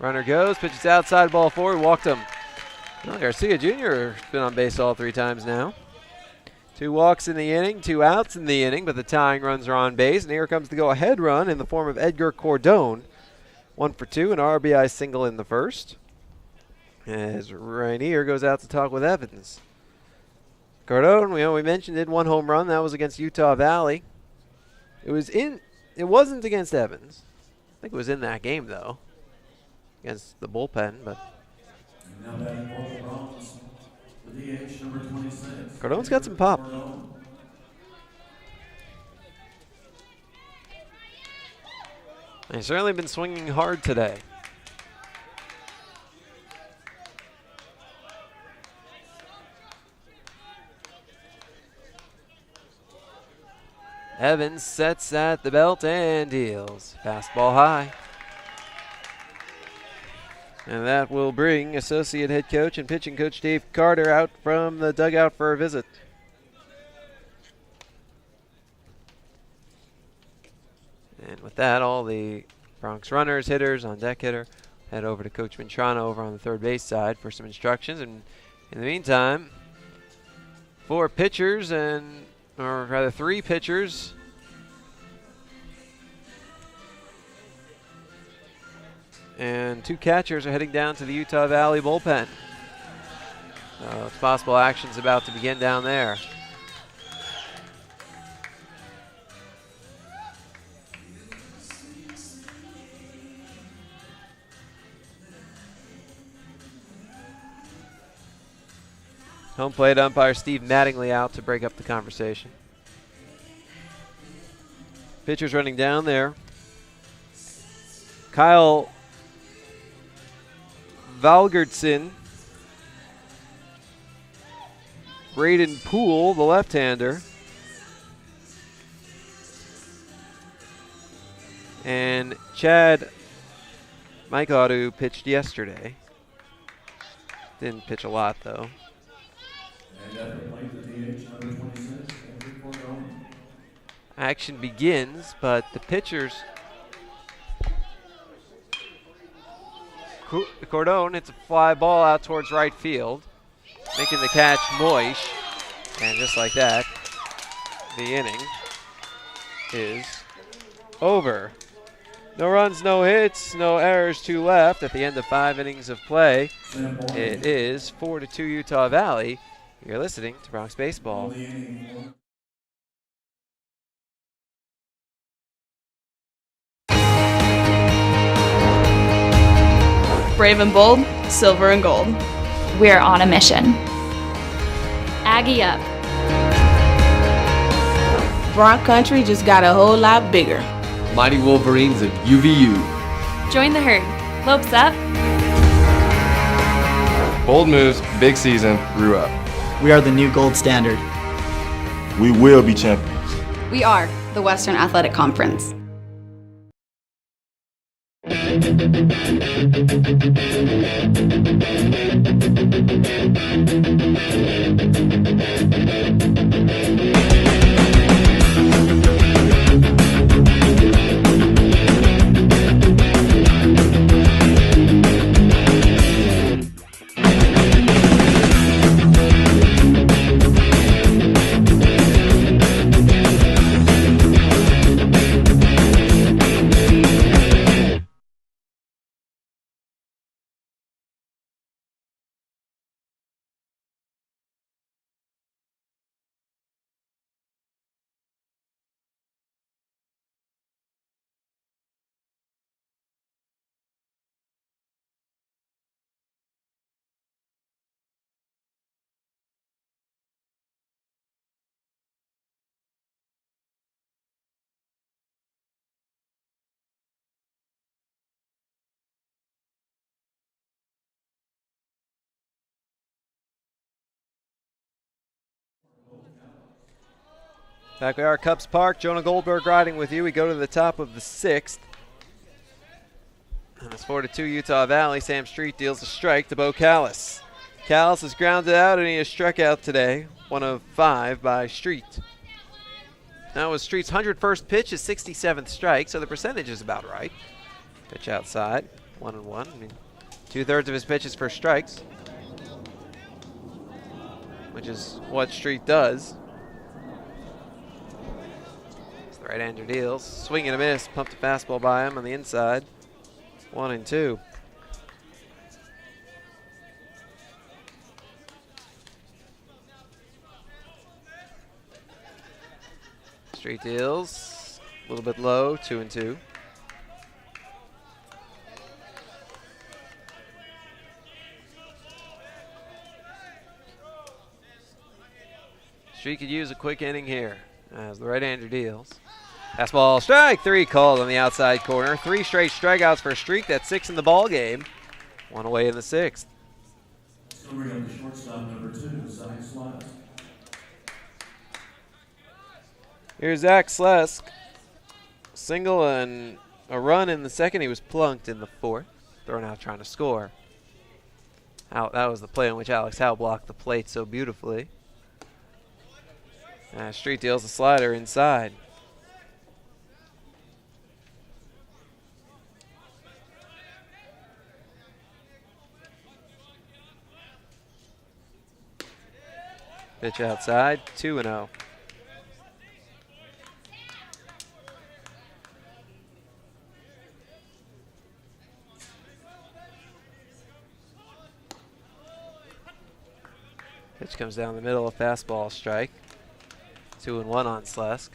Speaker 1: Runner goes, pitches outside, ball forward, walked him. Well, Garcia Jr. has been on base all 3 times now. 2 walks in the inning, 2 outs in the inning, but the tying runs are on base, and here comes the go-ahead run in the form of Edgar Cordone. 1 for 2, an RBI single in the first. As Rainier goes out to talk with Evans. Cordone, we mentioned, did 1 home run. That was against Utah Valley. It wasn't against Evans. I think it was in that game, though, against the bullpen, but.
Speaker 15: Now batting for the Bronx, the DH number 26.
Speaker 1: Cordone's got some pop. He's certainly been swinging hard today. Evans sets at the belt and deals. Fastball high. And that will bring associate head coach and pitching coach Dave Carter out from the dugout for a visit. And with that, all the Bronx runners, hitters, on deck hitter, head over to Coach Mantrana over on the third base side for some instructions. And in the meantime, 4 pitchers or rather 3 pitchers and 2 catchers are heading down to the Utah Valley bullpen. So it's possible action's about to begin down there. Home plate umpire Steve Mattingly out to break up the conversation. Pitchers running down there. Kyle Valgertson, Braden Poole, the left-hander, and Chad Michaud, who pitched yesterday. Didn't pitch a lot, though. Action begins, but the pitchers. Cordone hits a fly ball out towards right field, making the catch Moish. And just like that, the inning is over. No runs, no hits, no errors, 2 left at the end of 5 innings of play. It is 4-2 Utah Valley. You're listening to Bronx Baseball.
Speaker 9: Brave and bold, silver and gold.
Speaker 10: We're on a mission.
Speaker 16: Aggie up.
Speaker 11: Bronx country just got a whole lot bigger.
Speaker 12: Mighty Wolverines of UVU.
Speaker 16: Join the herd. Lopes up.
Speaker 12: Bold moves, big season, grew up.
Speaker 13: We are the new gold standard.
Speaker 2: We will be champions.
Speaker 14: We are the Western Athletic Conference.
Speaker 1: Back we are at Cubs Park. Jonah Goldberg riding with you. We go to the top of the 6th. And it's 4-2 Utah Valley. Sam Street deals a strike to Bo Callis. Callis is grounded out and he is struck out today. 1 of 5 by Street. That was Street's 101st pitch, his 67th strike, so the percentage is about right. Pitch outside. 1-1. I mean, 2/3 of his pitches for strikes, which is what Street does. It's the right-hander deals. Swing and a miss. Pumped a fastball by him on the inside. 1-2. Street deals. A little bit low. 2-2. Street could use a quick inning here as the right-hander deals. Fastball, strike 3 called on the outside corner. 3 straight strikeouts for Street. That's 6 in the ball game. 1 away in the 6th.
Speaker 15: Coming up, the shortstop, number 2, Zach Slask.
Speaker 1: Here's Zach Slask. Single and a run in the 2nd. He was plunked in the 4th. Thrown out trying to score. That was the play in which Alex Howe blocked the plate so beautifully. Street deals the slider inside. Pitch outside, 2-0. Pitch comes down the middle, a fastball strike. 2-1 on Slask.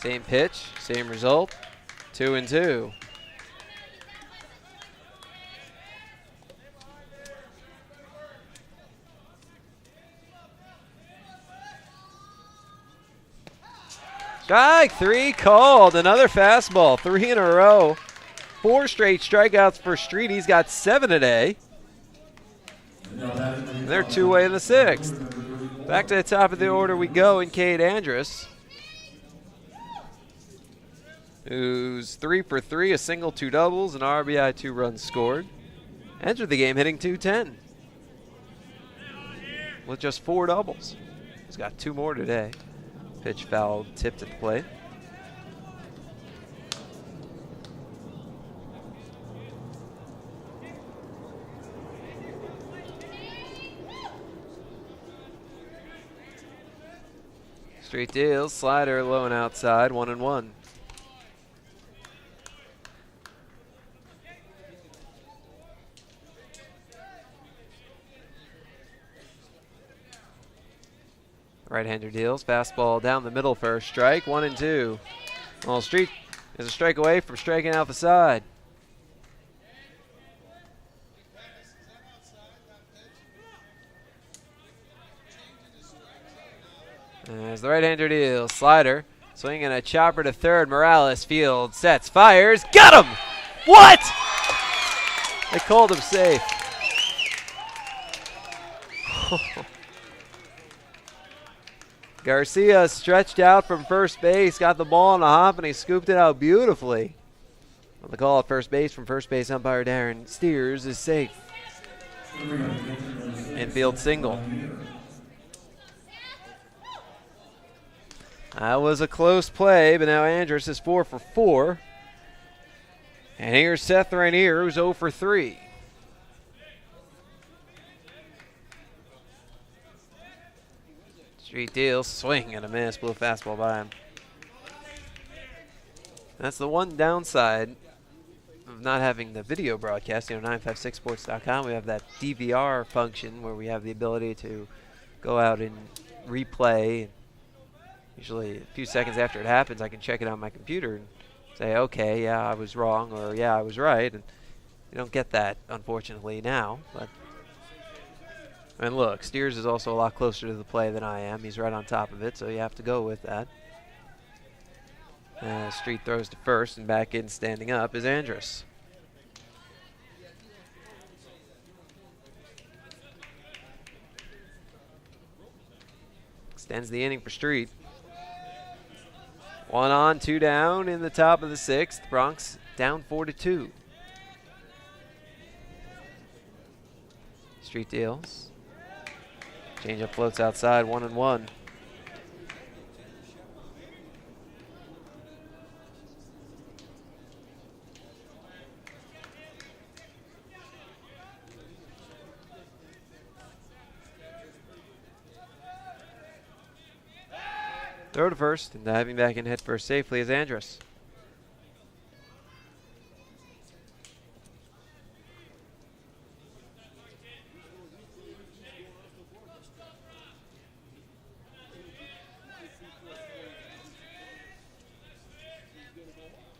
Speaker 1: Same pitch, same result. 2-2. Strike 3 called. Another fastball. 3 in a row. 4 straight strikeouts for Street. He's got 7 today. And they're 2 away in the 6th. Back to the top of the order we go in Cade Andrus, who's 3 for 3, a single, 2 doubles, an RBI, 2 runs scored. Entered the game hitting .210 with just 4 doubles. He's got 2 more today. Pitch foul, tipped at the plate. Street deals, slider low and outside, 1-1. Right-hander deals, fastball down the middle for a strike, 1-2. Well, Street is a strike away from striking out the side. As the right-hander deals, slider, swinging a chopper to third. Morales fields, sets, fires, got him! What? They called him safe. Garcia stretched out from first base, got the ball on the hop, and he scooped it out beautifully. On the call at first base from first base umpire Darren Steers is safe. Infield single. That was a close play, but now Andrus is 4 for 4. And here's Seth Rainier, who's 0 for 3. Street deals, swing and a miss, blew a fastball by him. That's the one downside of not having the video broadcast. 956sports.com, we have that DVR function where we have the ability to go out and replay. Usually a few seconds after it happens, I can check it on my computer and say, okay, yeah, I was wrong, or yeah, I was right. And you don't get that, unfortunately, now. But and look, Steers is also a lot closer to the play than I am. He's right on top of it, so you have to go with that. Street throws to first, and back in standing up is Andrus. Extends the inning for Street. 1 on, 2 down in the top of the 6th. Bronx down 4-2. Street deals. Changeup floats outside, 1-1. Throw to first, and diving back in head first safely is Andrus.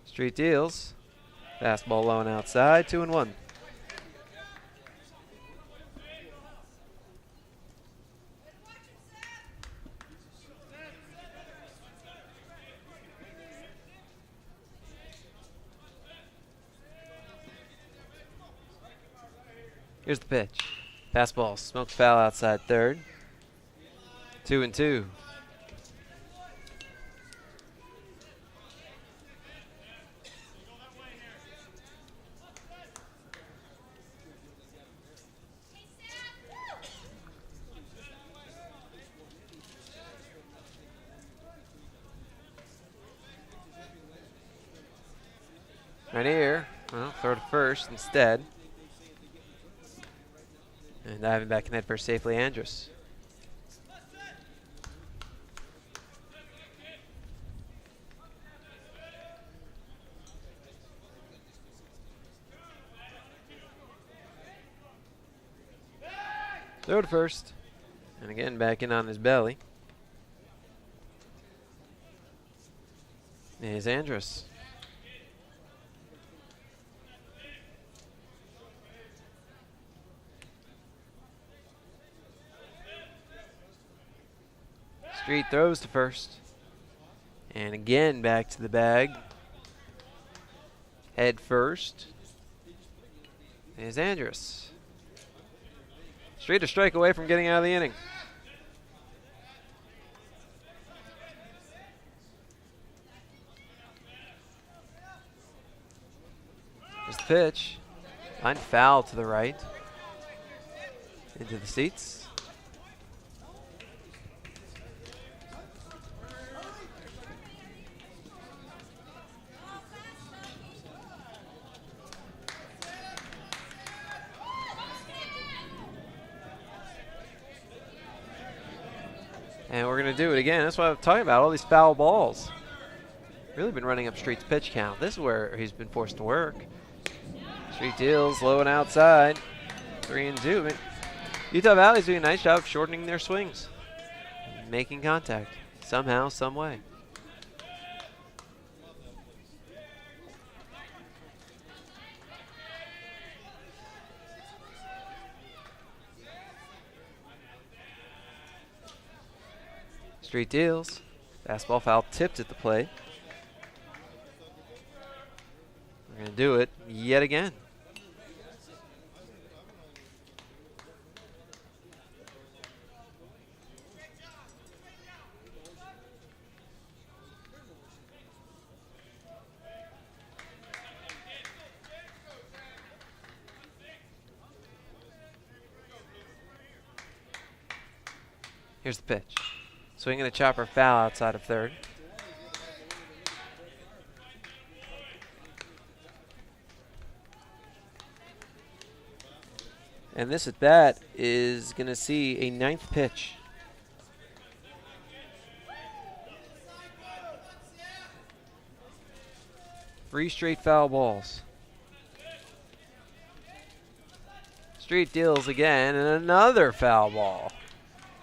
Speaker 1: Street deals. Fastball low and outside, 2-1. Here's the pitch. Fastball smoked foul outside third. 2-2. Right here. Well, throw to first instead. And diving back in head first safely, Andrus. Throw to first. And again, back in on his belly. Here's Andrus. Street throws to first. And again back to the bag. Head first. There's Andrus. Street a strike away from getting out of the inning. Here's the pitch. Line foul to the right. Into the seats. And we're going to do it again. That's what I'm talking about, all these foul balls. Really been running up Street's pitch count. This is where he's been forced to work. Street deals, low and outside. 3-2. I mean, Utah Valley's doing a nice job of shortening their swings. Making contact. Somehow, some way. Street deals. Fastball foul tipped at the plate. We're going to do it yet again. Here's the pitch. Swinging a chopper foul outside of third. And this at bat is going to see a ninth pitch. Three straight foul balls. Street deals again, and another foul ball.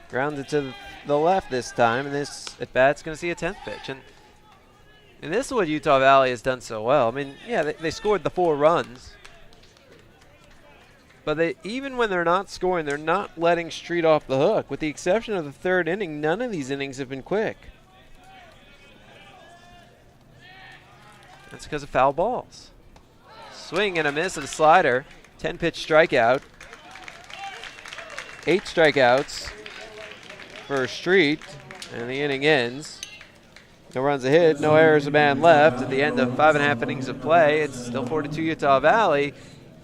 Speaker 1: Grounded to the left this time, and this at bat's going to see a 10th pitch. And this is what Utah Valley has done so well. I mean, yeah, they scored the 4 runs. But even when they're not scoring, they're not letting Street off the hook. With the exception of the 3rd inning, none of these innings have been quick. That's because of foul balls. Swing and a miss at a slider. 10-pitch strikeout. 8 strikeouts for Street, and the inning ends. No runs a hit, no errors, a man left. At the end of 5.5 innings of play, it's still 4-2 Utah Valley.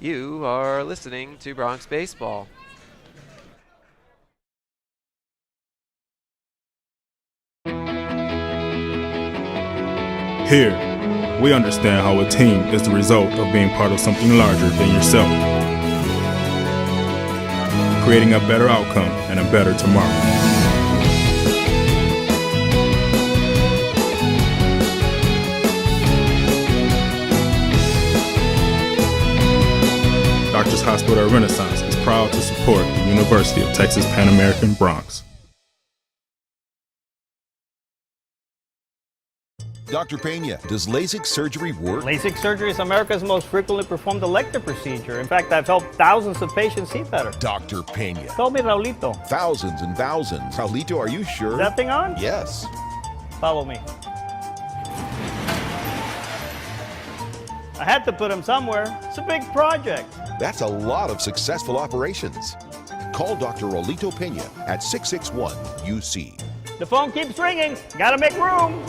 Speaker 1: You are listening to Bronx Baseball.
Speaker 2: Here, we understand how a team is the result of being part of something larger than yourself, creating a better outcome and a better tomorrow. Doctors Hospital Renaissance is proud to support the University of Texas Pan American Bronx.
Speaker 3: Dr. Pena, does LASIK surgery work?
Speaker 4: LASIK surgery is America's most frequently performed elective procedure. In fact, I've helped thousands of patients see better.
Speaker 3: Dr. Pena.
Speaker 4: Call me Raulito.
Speaker 3: Thousands and thousands. Raulito, are you sure?
Speaker 4: Is that thing on?
Speaker 3: Yes.
Speaker 4: Follow me. I had to put him somewhere. It's a big project.
Speaker 3: That's a lot of successful operations. Call Dr. Raulito Pena at 661-UC.
Speaker 4: The phone keeps ringing. Gotta make room.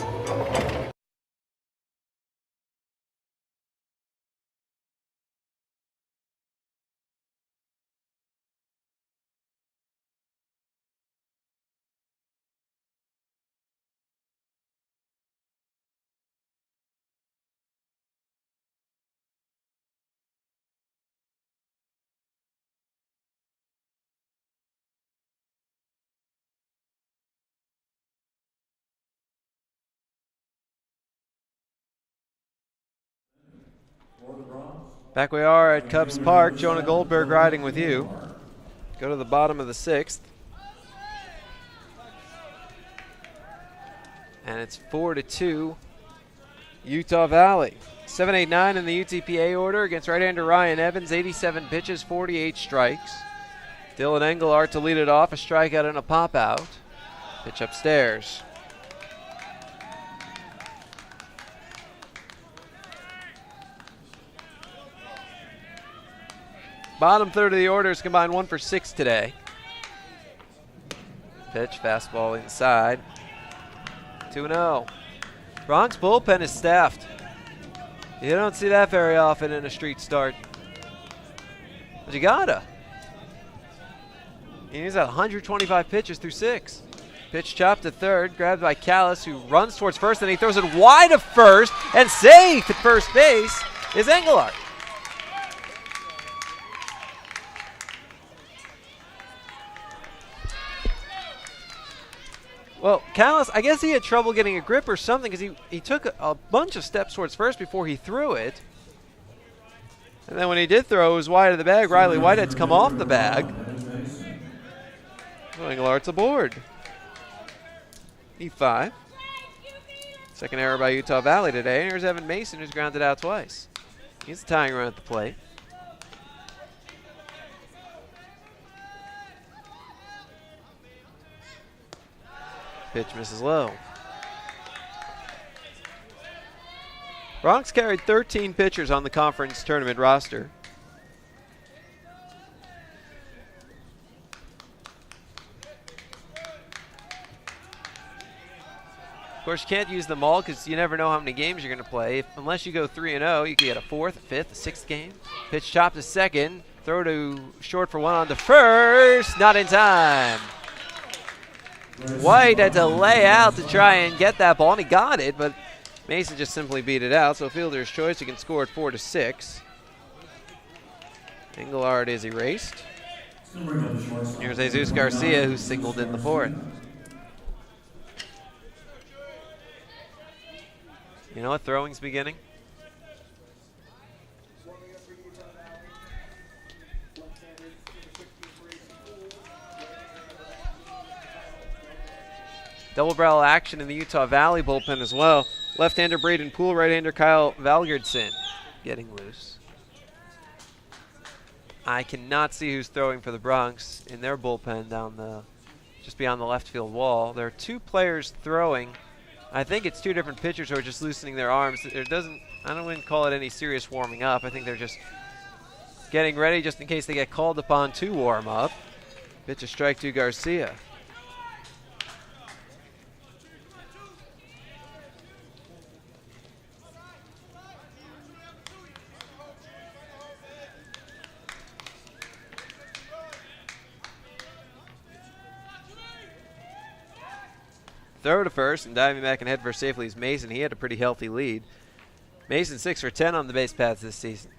Speaker 1: Back we are at Cubs Park. Jonah Goldberg riding with you. Go to the bottom of the 6th. And it's 4-2 Utah Valley. 7-8-9 in the UTPA order against right-hander Ryan Evans. 87 pitches, 48 strikes. Dylan Engelhardt to lead it off. A strikeout and a pop-out. Pitch upstairs. Bottom third of the order is combined 1 for 6 today. Pitch, fastball inside. 2-0. Bronx bullpen is staffed. You don't see that very often in a street start. But you gotta. He's at 125 pitches through 6. Pitch chopped to third, grabbed by Callis, who runs towards first, and he throws it wide of first, and safe at first base is Engelhardt. Well, Callis, I guess he had trouble getting a grip or something because he took a bunch of steps towards first before he threw it. And then when he did throw, it was wide of the bag. Riley Whitehead's come off the bag. So Engelhardt's aboard. E5. Second error by Utah Valley today. And here's Evan Mason, who's grounded out twice. He's the tying run at the plate. Pitch misses low. Bronx carried 13 pitchers on the conference tournament roster. Of course, you can't use them all because you never know how many games you're going to play. Unless you go 3-0, you could get a 4th, 5th, 6th game. Pitch chopped to second. Throw to short for 1 on to first. Not in time. White had to lay out to try and get that ball, and he got it, but Mason just simply beat it out. So fielder's choice, he can score at 4-6. Engelhardt is erased. Here's Jesus Garcia, who singled in the 4th. You know what? Throwing's beginning. Double barrel action in the Utah Valley bullpen as well. Left-hander Braden Poole, right-hander Kyle Valgerdson getting loose. I cannot see who's throwing for the Bronx in their bullpen just beyond the left field wall. There are 2 players throwing. I think it's 2 different pitchers who are just loosening their arms. I don't call it any serious warming up. I think they're just getting ready just in case they get called upon to warm up. Pitch a strike to Garcia. throw to first, and diving back and head first safely is Mason. He had a pretty healthy lead. Mason 6 for 10 on the base paths this season.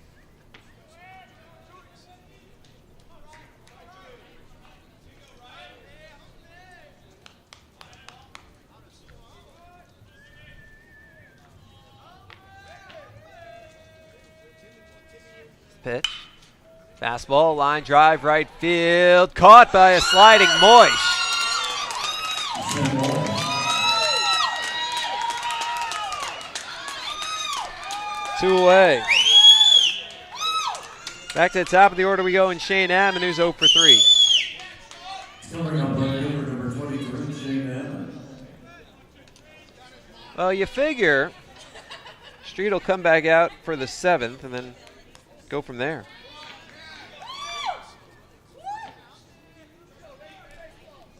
Speaker 1: Pitch. Fastball, line drive, right field. Caught by a sliding Moish. Two away. Back to the top of the order we go, and Shane Ammon, who's 0 for 3.
Speaker 15: Coming up on fielder number 23, Shane Ammon.
Speaker 1: Well, you figure Street will come back out for the 7th and then go from there.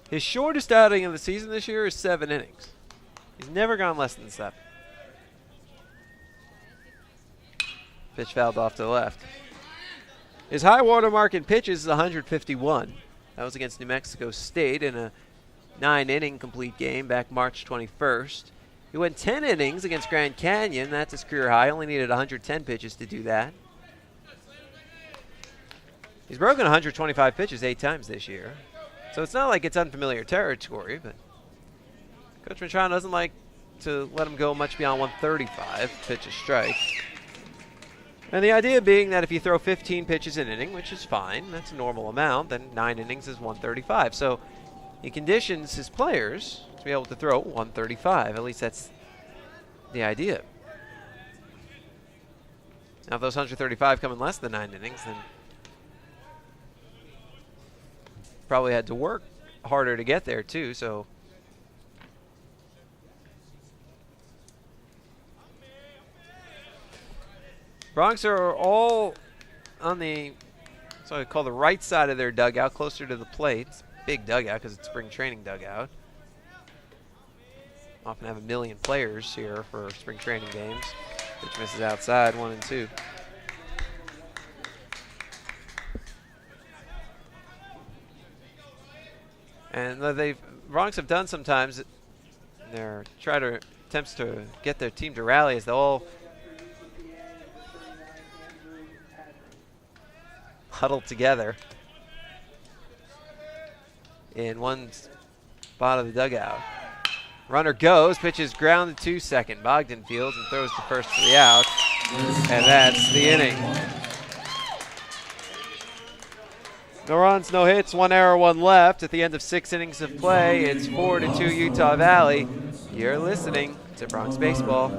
Speaker 1: His shortest outing of the season this year is 7 innings. He's never gone less than 7. Pitch fouled off to the left. His high water mark in pitches is 151. That was against New Mexico State in a 9-inning complete game back March 21st. He went 10 innings against Grand Canyon. That's his career high. Only needed 110 pitches to do that. He's broken 125 pitches 8 times this year. So it's not like it's unfamiliar territory, but Coach Matrano doesn't like to let him go much beyond 135 pitch a strike. And the idea being that if you throw 15 pitches an inning, which is fine, that's a normal amount, then 9 innings is 135. So he conditions his players to be able to throw 135. At least that's the idea. Now if those 135 come in less than 9 innings, then probably had to work harder to get there too, so Bronx are all on the, so I call the right side of their dugout, closer to the plate. It's a big dugout because it's spring training dugout. Often have 1 million players here for spring training games. Pitch misses outside, 1 and 2. And Bronx have done sometimes in their attempts to get their team to rally is they'll all huddle together in one spot of the dugout. Runner goes, pitches grounded to second. Bogdan fields and throws to first for the out. And that's the inning. No runs, no hits, 1 error, 1 left. At the end of 6 innings of play, it's 4-2 Utah Valley. You're listening to Bronx Baseball.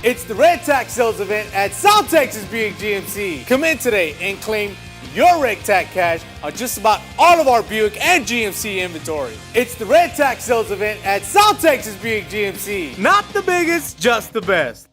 Speaker 5: It's the Red Tack Sales event at South Texas Buick GMC. Come in today and claim your Red Tack cash on just about all of our Buick and GMC inventory. It's the Red Tack Sales event at South Texas Buick GMC. Not the biggest, just the best.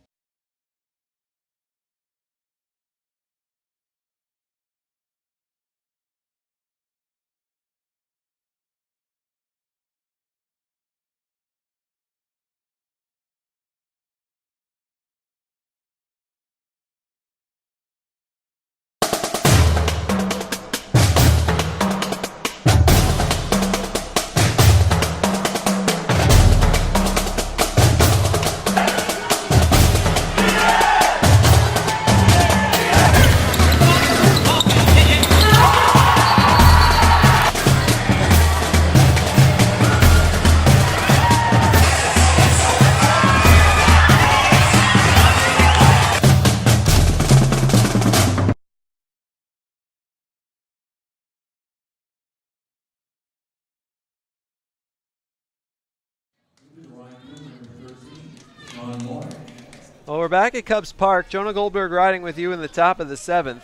Speaker 1: Well, we're back at Cubs Park. Jonah Goldberg riding with you in the top of the 7th.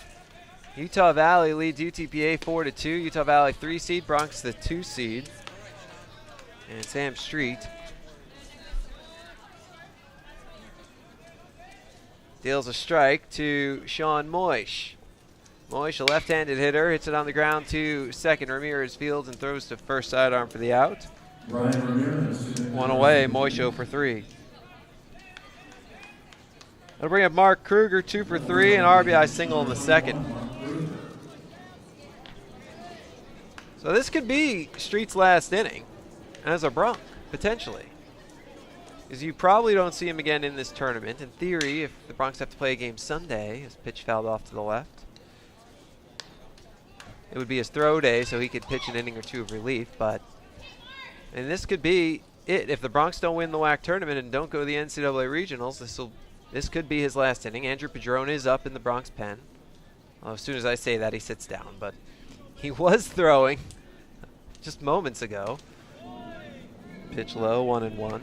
Speaker 1: Utah Valley leads UTPA 4-2. Utah Valley 3 seed, Bronx the 2 seed. And Sam Street deals a strike to Sean Moish. Moish, a left-handed hitter, hits it on the ground to second. Ramirez fields and throws to first sidearm for the out. 1 away, Moish 0 for 3. That'll bring up Mark Kruger, 2 for 3, and RBI single in the second. So this could be Street's last inning as a Bronc, potentially. Because you probably don't see him again in this tournament. In theory, if the Broncs have to play a game Sunday, his pitch fouled off to the left, it would be his throw day, so he could pitch an inning or two of relief. And this could be it. If the Broncs don't win the WAC tournament and don't go to the NCAA regionals, this could be his last inning. Andrew Padron is up in the Bronx pen. Well, as soon as I say that, he sits down, but he was throwing just moments ago. Pitch low, 1-1.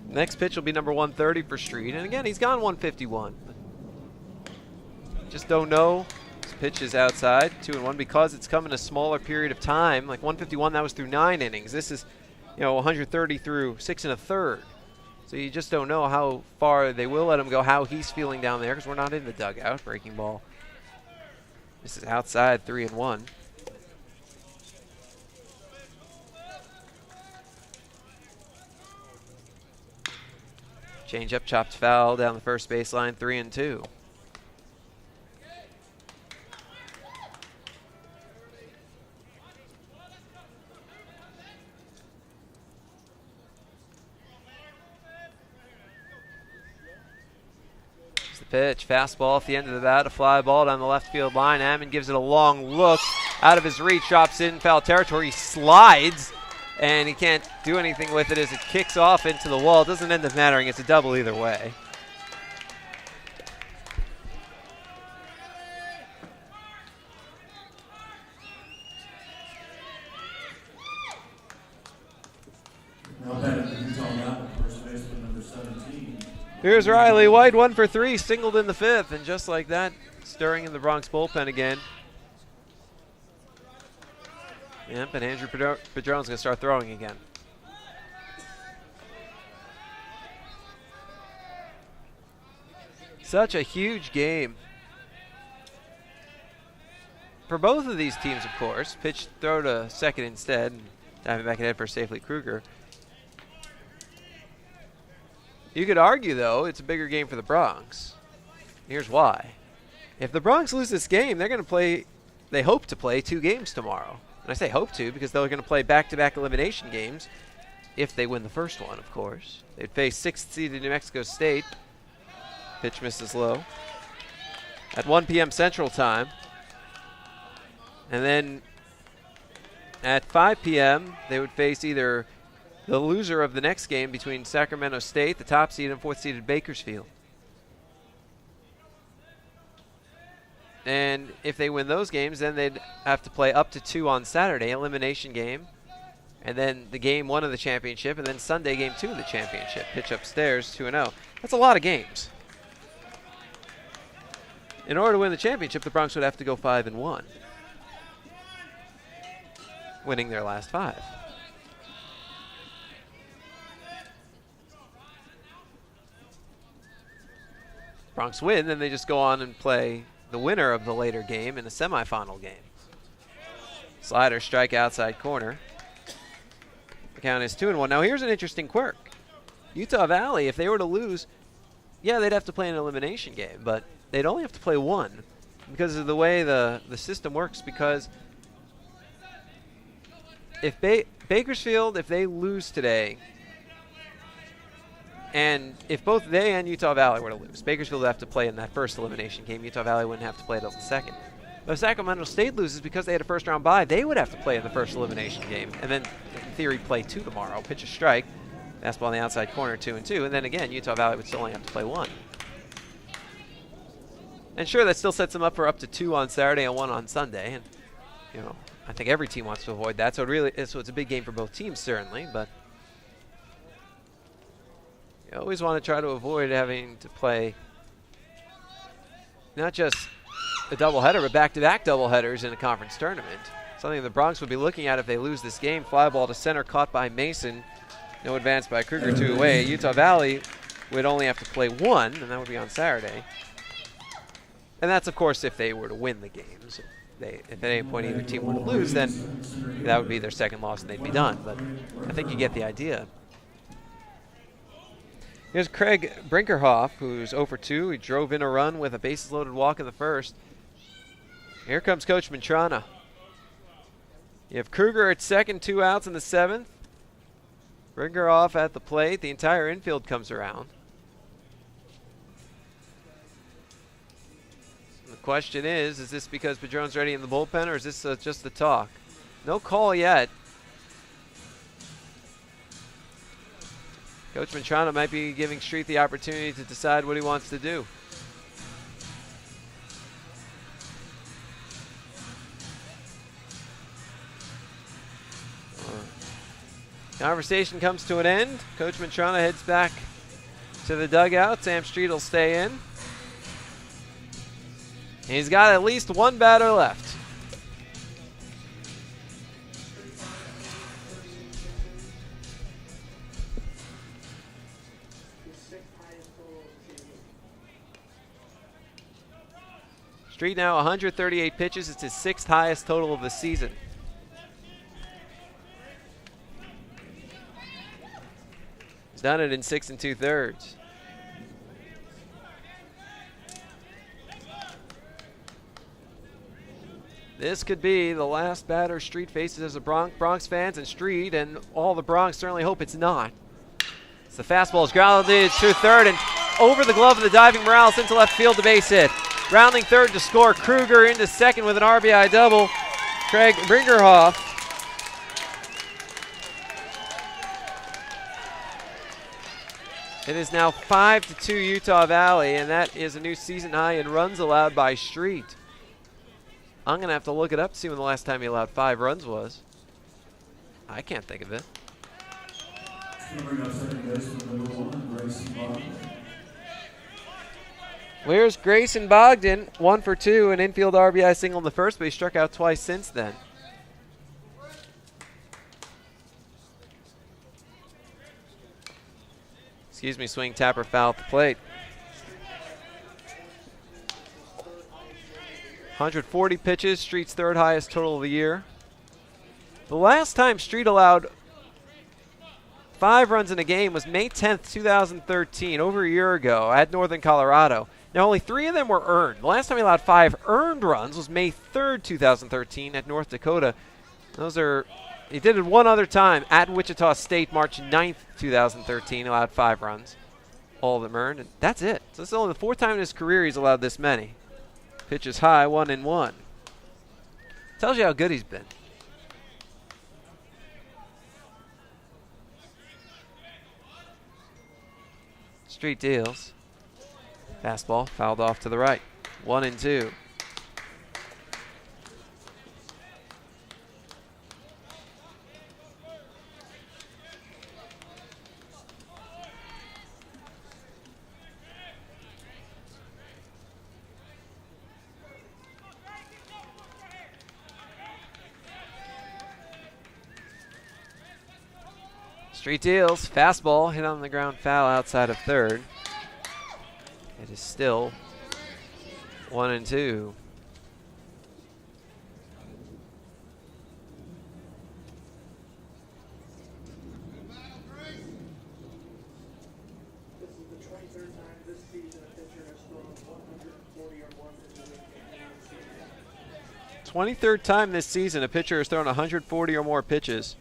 Speaker 1: Next pitch will be number 130 for Street, and again, he's gone 151. Just don't know. This pitch is outside, 2-1, because it's come in a smaller period of time. Like 151, that was through 9 innings. This is, 130 through 6 1/3. So you just don't know how far they will let him go, how he's feeling down there, because we're not in the dugout. Breaking ball. This is outside, 3-1. Change up, chopped foul down the first baseline, 3-2. Here's the pitch, fastball off the end of the bat, a fly ball down the left field line. Ammon gives it a long look, out of his reach, drops in foul territory, he slides, and he can't do anything with it as it kicks off into the wall. It doesn't end up mattering. It's a double either way.
Speaker 15: Now batting for Utah Mountain, first baseman number 17.
Speaker 1: Here's Riley White, 1 for 3, singled in the 5th, and just like that, stirring in the Bronx bullpen again. Yep, and Andrew Padron's going to start throwing again. Such a huge game for both of these teams, of course. Pitch, throw to second instead, and diving back ahead for safely Kruger. You could argue, though, it's a bigger game for the Broncs. Here's why. If the Broncs lose this game, they're going to play, they hope to play 2 games tomorrow. And I say hope to because they're going to play back-to-back elimination games if they win the first one, of course. They'd face 6th-seeded New Mexico State. Pitch misses low. At 1 p.m. Central Time. And then at 5 p.m., they would face either the loser of the next game between Sacramento State, the top seed, and 4th-seeded Bakersfield. And if they win those games, then they'd have to play up to 2 on Saturday, elimination game, and then the game 1 of the championship, and then Sunday game 2 of the championship. Pitch upstairs, 2-0. That's a lot of games. In order to win the championship, the Broncs would have to go 5-1, winning their last 5. Broncs win, then they just go on and play the winner of the later game in a semifinal game. Slider, strike outside corner. The count is 2-1. Now here's an interesting quirk. Utah Valley, if they were to lose, yeah, they'd have to play an elimination game, but they'd only have to play 1 because of the way the system works. Because if Bakersfield, if they lose today, and if both they and Utah Valley were to lose, Bakersfield would have to play in that first elimination game. Utah Valley wouldn't have to play until the second. But if Sacramento State loses because they had a first-round bye, they would have to play in the first elimination game, and then, in theory, play 2 tomorrow. Pitch a strike, fastball on the outside corner, 2-2, and then again, Utah Valley would still only have to play 1. And sure, that still sets them up for up to 2 on Saturday and 1 on Sunday, and I think every team wants to avoid that. So it's a big game for both teams, certainly, but you always want to try to avoid having to play not just a doubleheader, but back-to-back doubleheaders in a conference tournament. Something the Broncs would be looking at if they lose this game. Fly ball to center, caught by Mason. No advance by Kruger, 2 away. Utah Valley would only have to play 1, and that would be on Saturday. And that's, of course, if they were to win the games. If at any point either team were to lose, then that would be their second loss and they'd be done. But I think you get the idea. Here's Craig Brinkerhoff, who's 0 for 2. He drove in a run with a bases-loaded walk in the first. Here comes Coach Mantrana. You have Kruger at second, 2 outs in the 7th. Brinkerhoff at the plate. The entire infield comes around. The question is this because Padron's ready in the bullpen, or is this just the talk? No call yet. Coach Mantrana might be giving Street the opportunity to decide what he wants to do. Conversation comes to an end. Coach Mantrana heads back to the dugout. Sam Street will stay in. He's got at least one batter left. Street now 138 pitches. It's his 6th highest total of the season. He's done it in 6 2/3. This could be the last batter Street faces as a Bronx fans, and Street and all the Bronx certainly hope it's not. As the fastball is grounded to third and over the glove of the diving Morales into left field, the base hit. Rounding third to score, Kruger into second with an RBI double. Craig Brinkerhoff. It is now 5-2 Utah Valley, and that is a new season high in runs allowed by Street. I'm going to have to look it up to see when the last time he allowed 5 runs was. I can't think of it. Where's Grayson Bogdan? 1 for 2, an infield RBI single in the first, but he struck out twice since then. Excuse me, swing, tapper, foul at the plate. 140 pitches, Street's 3rd highest total of the year. The last time Street allowed 5 runs in a game was May 10th, 2013, over a year ago at Northern Colorado. Now, only 3 of them were earned. The last time he allowed 5 earned runs was May 3rd, 2013 at North Dakota. He did it one other time at Wichita State, March 9th, 2013, allowed 5 runs. All of them earned, and that's it. So this is only the 4th time in his career he's allowed this many. Pitches high, 1-1. Tells you how good he's been. Street deals. Fastball fouled off to the right. 1-2. Street deals. Fastball hit on the ground, foul outside of third. It is still 1-2.
Speaker 15: This is the 23rd time this season a pitcher has thrown 140 or more pitches in
Speaker 1: 23rd time this season a pitcher has thrown 140 or more pitches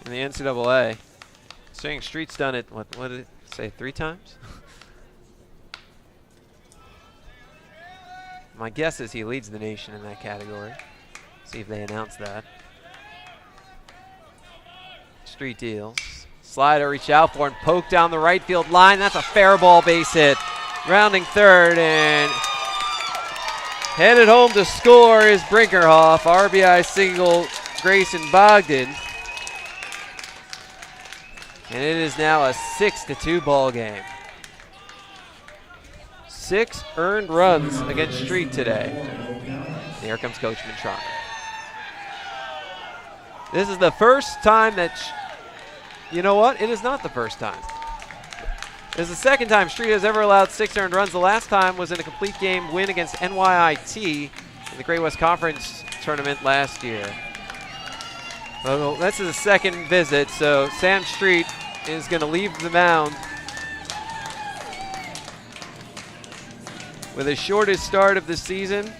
Speaker 1: in the NCAA. Saying Street's done it, what did it say, 3 times? My guess is he leads the nation in that category. See if they announce that. Street deals. Slider reach out for and poke down the right field line. That's a fair ball base hit. Rounding third and headed home to score is Brinkerhoff. RBI single Grayson Bogdan. And it is now a 6-2 ball game. 6 earned runs against Street today. And here comes Coach Mantrana. This is the first time that, you know what? It is not the first time. It is the second time Street has ever allowed 6 earned runs. The last time was in a complete game win against NYIT in the Great West Conference Tournament last year. Well, this is the second visit, so Sam Street is going to leave the mound with his shortest start of the season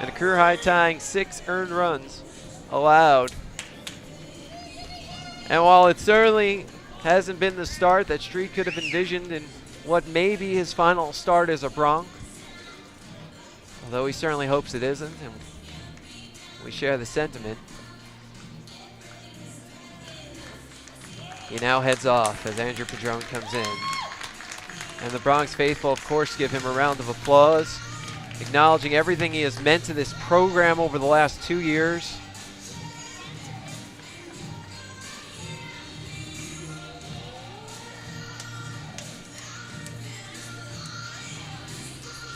Speaker 1: and a career-high tying 6 earned runs allowed. And while it certainly hasn't been the start that Street could have envisioned in what may be his final start as a Bronc, although he certainly hopes it isn't, and we share the sentiment, he now heads off as Andrew Padron comes in. And the Bronx faithful, of course, give him a round of applause, acknowledging everything he has meant to this program over the last 2 years.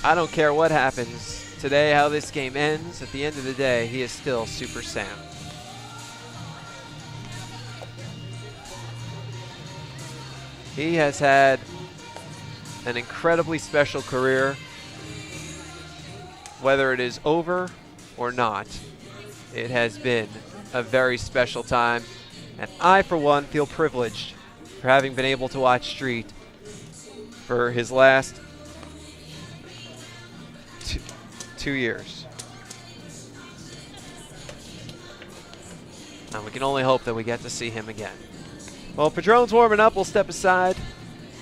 Speaker 1: I don't care what happens today, how this game ends. At the end of the day, he is still Super Sam. He has had an incredibly special career. Whether it is over or not, it has been a very special time. And I, for one, feel privileged for having been able to watch Street for his last 2 years. And we can only hope that we get to see him again. Well, Padron's warming up. We'll step aside.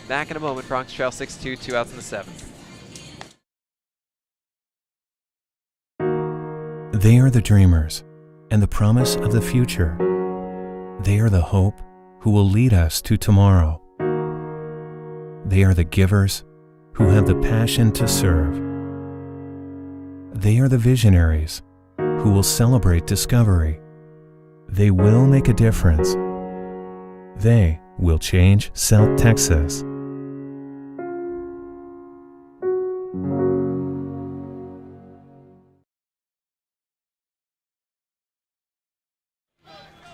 Speaker 1: Back in a moment. Bronx Trail 6-2, 2 outs in the 7th.
Speaker 8: They are the dreamers and the promise of the future. They are the hope who will lead us to tomorrow. They are the givers who have the passion to serve. They are the visionaries who will celebrate discovery. They will make a difference. They will change South Texas.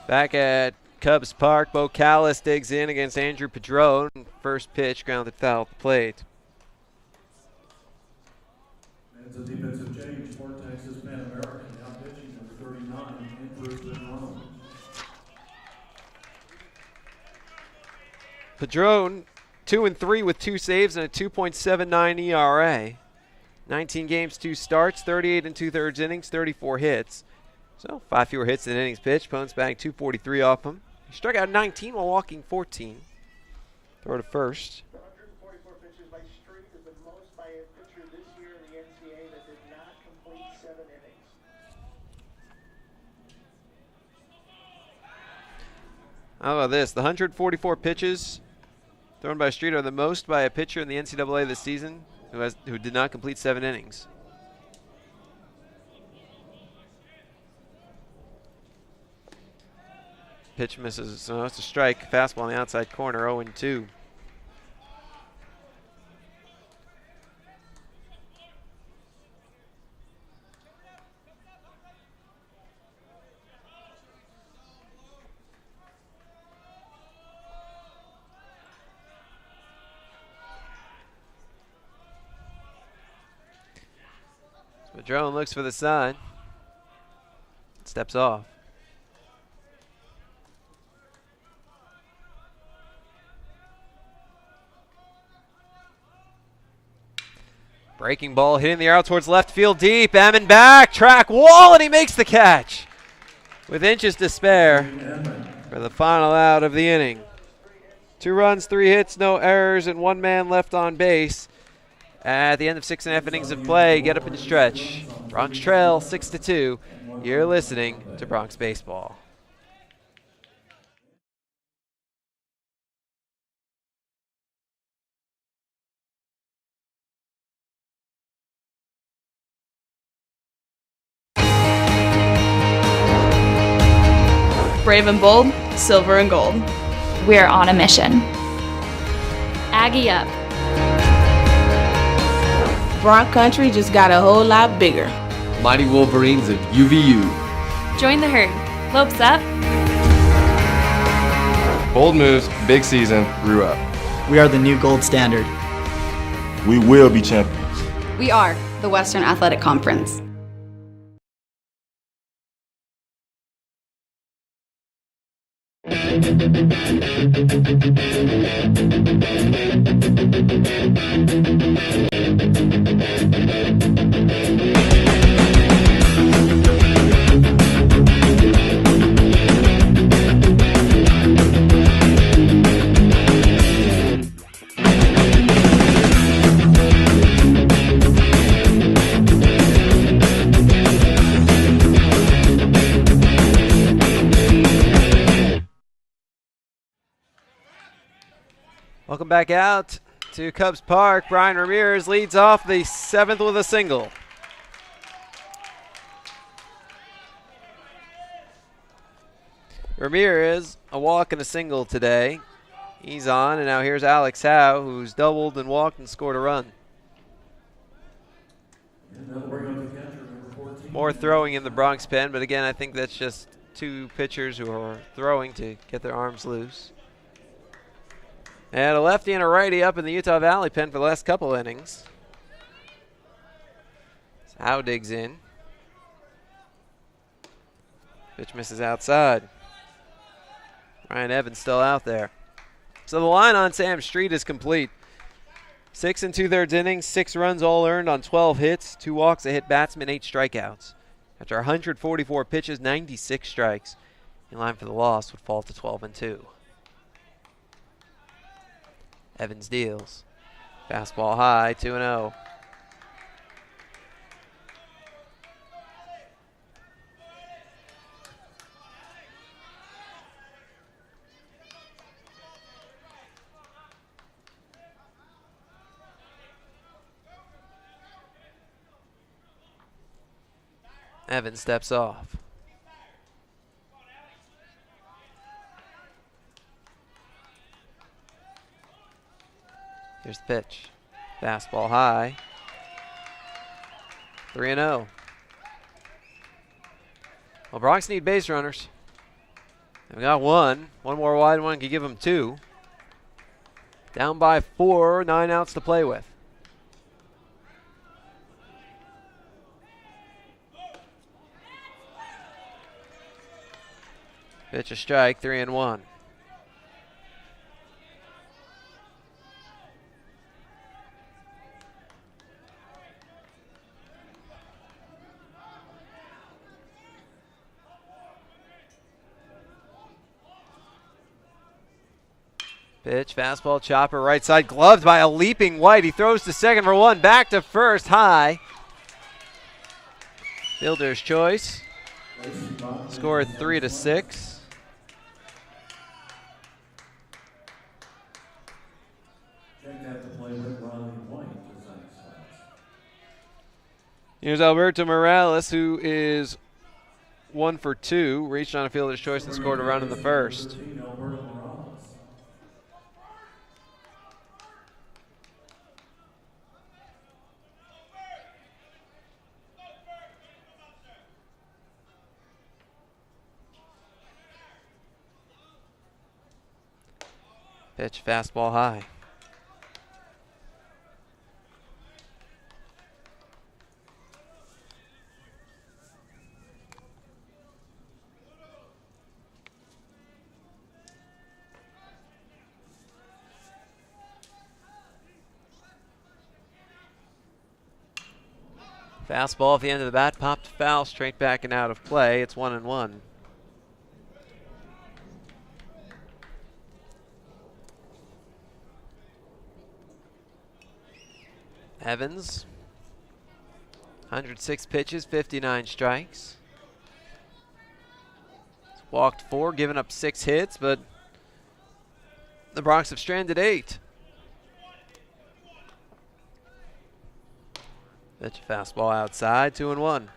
Speaker 1: Back at Cubs Park, Bo Callis digs in against Andrew Padron. First pitch, grounded foul at the plate.
Speaker 15: It's a defensive change for Texas Pan American. Now pitching number 39, Andrew Padron.
Speaker 1: Padron, 2-3 with 2 saves and a 2.79 ERA. 19 games, 2 starts, 38 2/3 innings, 34 hits. So 5 fewer hits than innings pitched. Opponents batting .243 off him. He struck out 19 while walking 14. Throw to first.
Speaker 17: 144 pitches by Street is the most by a pitcher this year in the NCAA that did not complete 7 innings.
Speaker 1: How about this? The 144 pitches thrown by Street are the most by a pitcher in the NCAA this season who did not complete 7 innings. Pitch misses, so it's a strike. Fastball on the outside corner, 0-2. Padron looks for the sign. Steps off. Breaking ball hitting the arrow towards left field deep. Ammon back, track wall, and he makes the catch with inches to spare for the final out of the inning. 2 runs, 3 hits, no errors, and 1 man left on base. At the end of 6.5 innings of play, get up and stretch. Bronx Trail 6-2. You're listening to Bronx Baseball.
Speaker 9: Brave and bold, silver and gold.
Speaker 10: We're on a mission.
Speaker 16: Aggie up.
Speaker 11: Bronx country just got a whole lot bigger.
Speaker 12: Mighty Wolverines of UVU.
Speaker 16: Join the herd. Lopes up.
Speaker 12: Bold moves, big season, grew up.
Speaker 13: We are the new gold standard.
Speaker 2: We will be champions.
Speaker 14: We are the Western Athletic Conference.
Speaker 1: Welcome back out to Cubs Park. Brian Ramirez leads off the 7th with a single. Ramirez, a walk and a single today. He's on, and now here's Alex Howe, who's doubled and walked and scored a run. More throwing in the Bronx pen, but again, I think that's just two pitchers who are throwing to get their arms loose. And a lefty and a righty up in the Utah Valley pen for the last couple innings. Howe digs in. Pitch misses outside. Ryan Evans still out there. So the line on Sam Street is complete. 6 2/3 innings, 6 runs all earned on 12 hits, 2 walks, a hit batsman, 8 strikeouts. After 144 pitches, 96 strikes. In line for the loss would fall to 12-2. Evans deals. Fastball high, 2-0. Evans steps off. Here's the pitch. Fastball high. 3-0. Well, Bronx need base runners. They've got one. One more wide one could give them 2. Down by 4, 9 outs to play with. Pitch a strike, 3-1. Pitch, fastball, chopper, right side, gloved by a leaping White. He throws to second for 1, back to first, high. Fielder's choice. Scored 3-6. Here's Alberto Morales, who is 1 for 2, reached on a fielder's choice and scored a run in the first. Pitch, fastball high. Fastball at the end of the bat, popped foul, straight back and out of play. It's 1-1. Evans, 106 pitches, 59 strikes. He's walked 4, given up 6 hits, but the Bronx have stranded 8. Pitch a fastball outside, 2-1.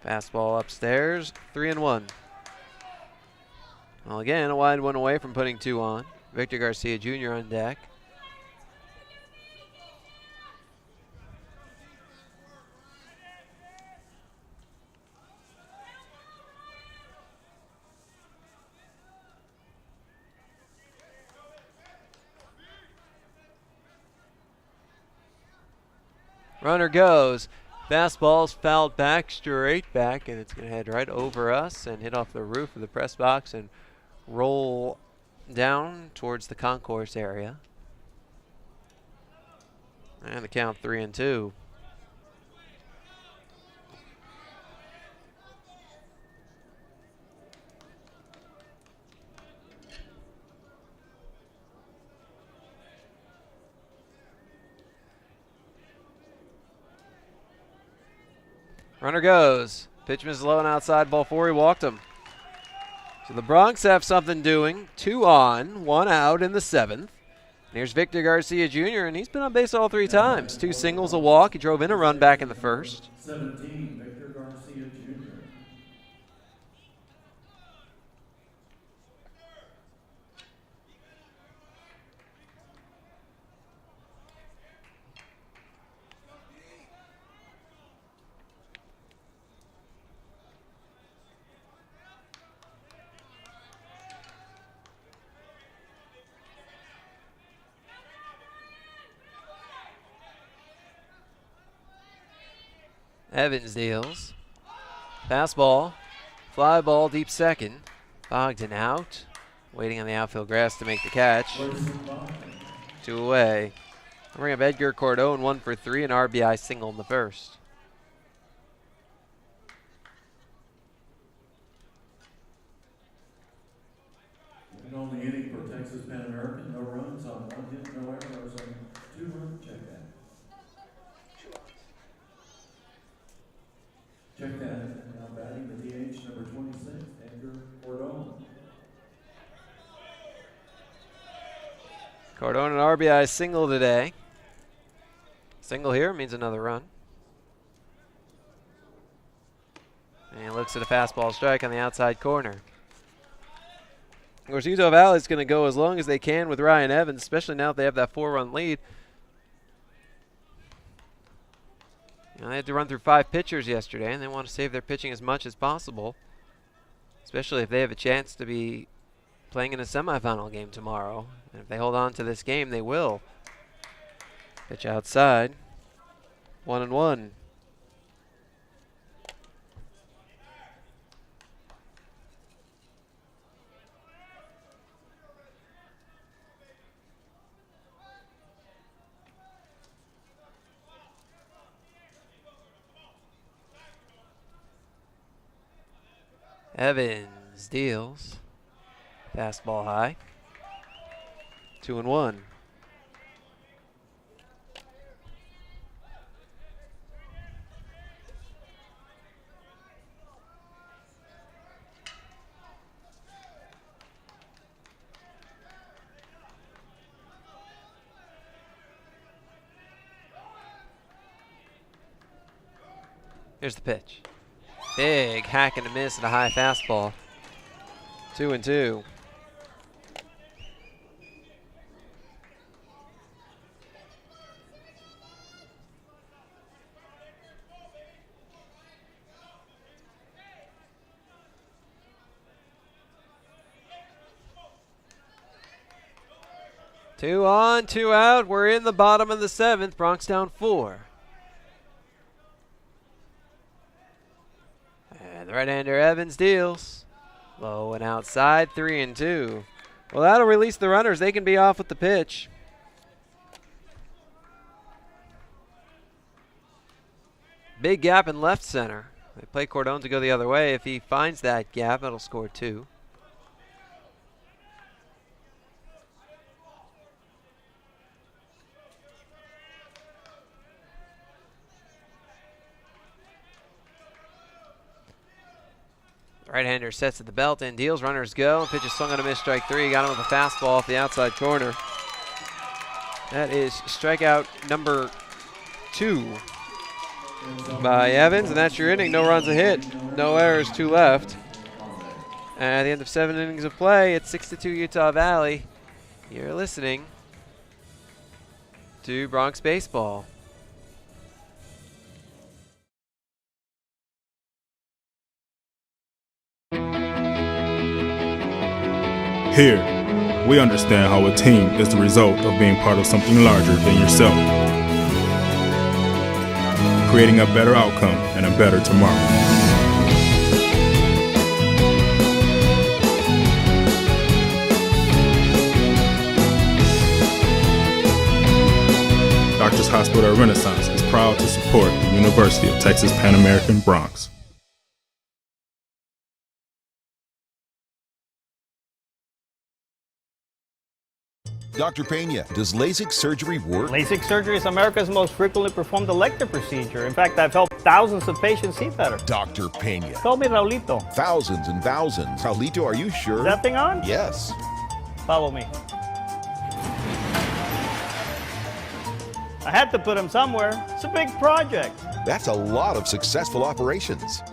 Speaker 1: Fastball upstairs, 3-1. Well, again, a wide one away from putting 2 on. Victor Garcia Jr. on deck. Runner goes. Fastball's fouled back, straight back, and it's going to head right over us and hit off the roof of the press box and roll down towards the concourse area. And the count 3-2. Runner goes. Pitch misses low and outside, ball 4. He walked him. So the Bronx have something doing. 2 on, 1 out in the 7th. Here's Victor Garcia Jr., and he's been on base all 3 times. 2 singles, a walk. He drove in a run back in the first.
Speaker 15: 17, Victor Garcia Jr.
Speaker 1: Evans deals. Fastball. Fly ball deep second. Bogdan out. Waiting on the outfield grass to make the catch. 2 away. I'll bring up Edgar Cordon, 1 for 3, an RBI single in the first.
Speaker 15: And on the inning for Texas Pan American, no runs on 1 hit, no errors on 2 run check that. Check that. Now batting the DH number 26, Edgar Cordon.
Speaker 1: Cordon, an RBI single today. Single here means another run. And he looks at a fastball strike on the outside corner. Of course, Utah Valley's going to go as long as they can with Ryan Evans, especially now that they have that 4-run lead. You know, they had to run through 5 pitchers yesterday, and they want to save their pitching as much as possible, especially if they have a chance to be playing in a semifinal game tomorrow. And if they hold on to this game, they will. Pitch outside. 1-1. Evans deals. Fastball high. 2-1. Here's the pitch. Big hack and a miss and a high fastball. 2-2. Two on, 2 out. We're in the bottom of the 7th. Bronx down 4. And the right-hander Evans deals. Low and outside, 3-2. Well, that'll release the runners. They can be off with the pitch. Big gap in left center. They play Cordon to go the other way. If he finds that gap, that'll score 2. Right-hander sets at the belt and deals. Runners go. Pitch is swung on a miss, strike 3. Got him with a fastball off the outside corner. That is strikeout number 2 by Evans, and that's your inning. No runs, a hit. No errors, 2 left. At the end of 7 innings of play, it's 6-2 Utah Valley. You're listening to Bronx Baseball.
Speaker 2: Here, we understand how a team is the result of being part of something larger than yourself. creating a better outcome and a better tomorrow. Doctors Hospital Renaissance is proud to support the University of Texas Pan American Bronx.
Speaker 3: Dr. Pena, does LASIK surgery work?
Speaker 4: LASIK surgery is America's most frequently performed elective procedure. In fact, I've helped thousands of patients see better.
Speaker 3: Dr. Pena.
Speaker 4: Call me Raulito.
Speaker 3: Thousands and thousands. Raulito, are you sure?
Speaker 4: Is that thing on?
Speaker 3: Yes.
Speaker 4: Follow me. I had to put him somewhere. It's a big project.
Speaker 3: That's a lot of successful operations.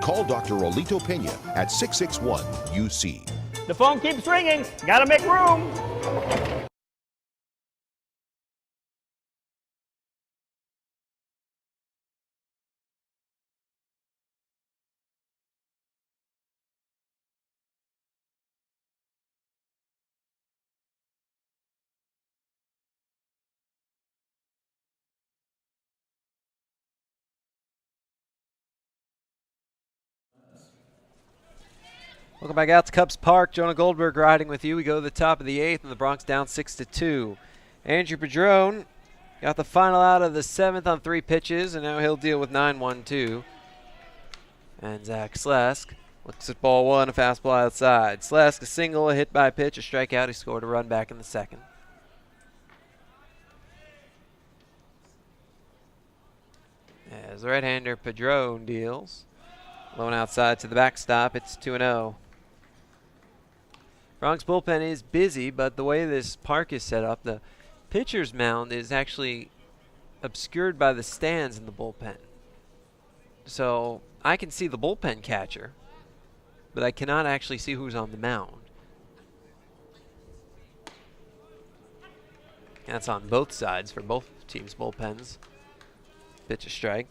Speaker 3: Call Dr. Raulito Pena at 661-UC.
Speaker 4: The phone keeps ringing. Gotta make room.
Speaker 1: Welcome back out to Cubs Park. Jonah Goldberg riding with you. We go to the top of the 8th, and the Bronx down 6-2. Andrew Padron got the final out of the 7th on 3 pitches, and now he'll deal with 9-1-2. And Zach Slesk looks at ball 1, a fastball outside. Slesk, a single, a hit by pitch, a strikeout. He scored a run back in the 2nd. As the right-hander Padron deals. Lone outside to the backstop. It's 2-0. Bronx bullpen is busy, but the way this park is set up, the pitcher's mound is actually obscured by the stands in the bullpen. So I can see the bullpen catcher, but I cannot actually see who's on the mound. That's on both sides for both teams' bullpens. Pitch a strike.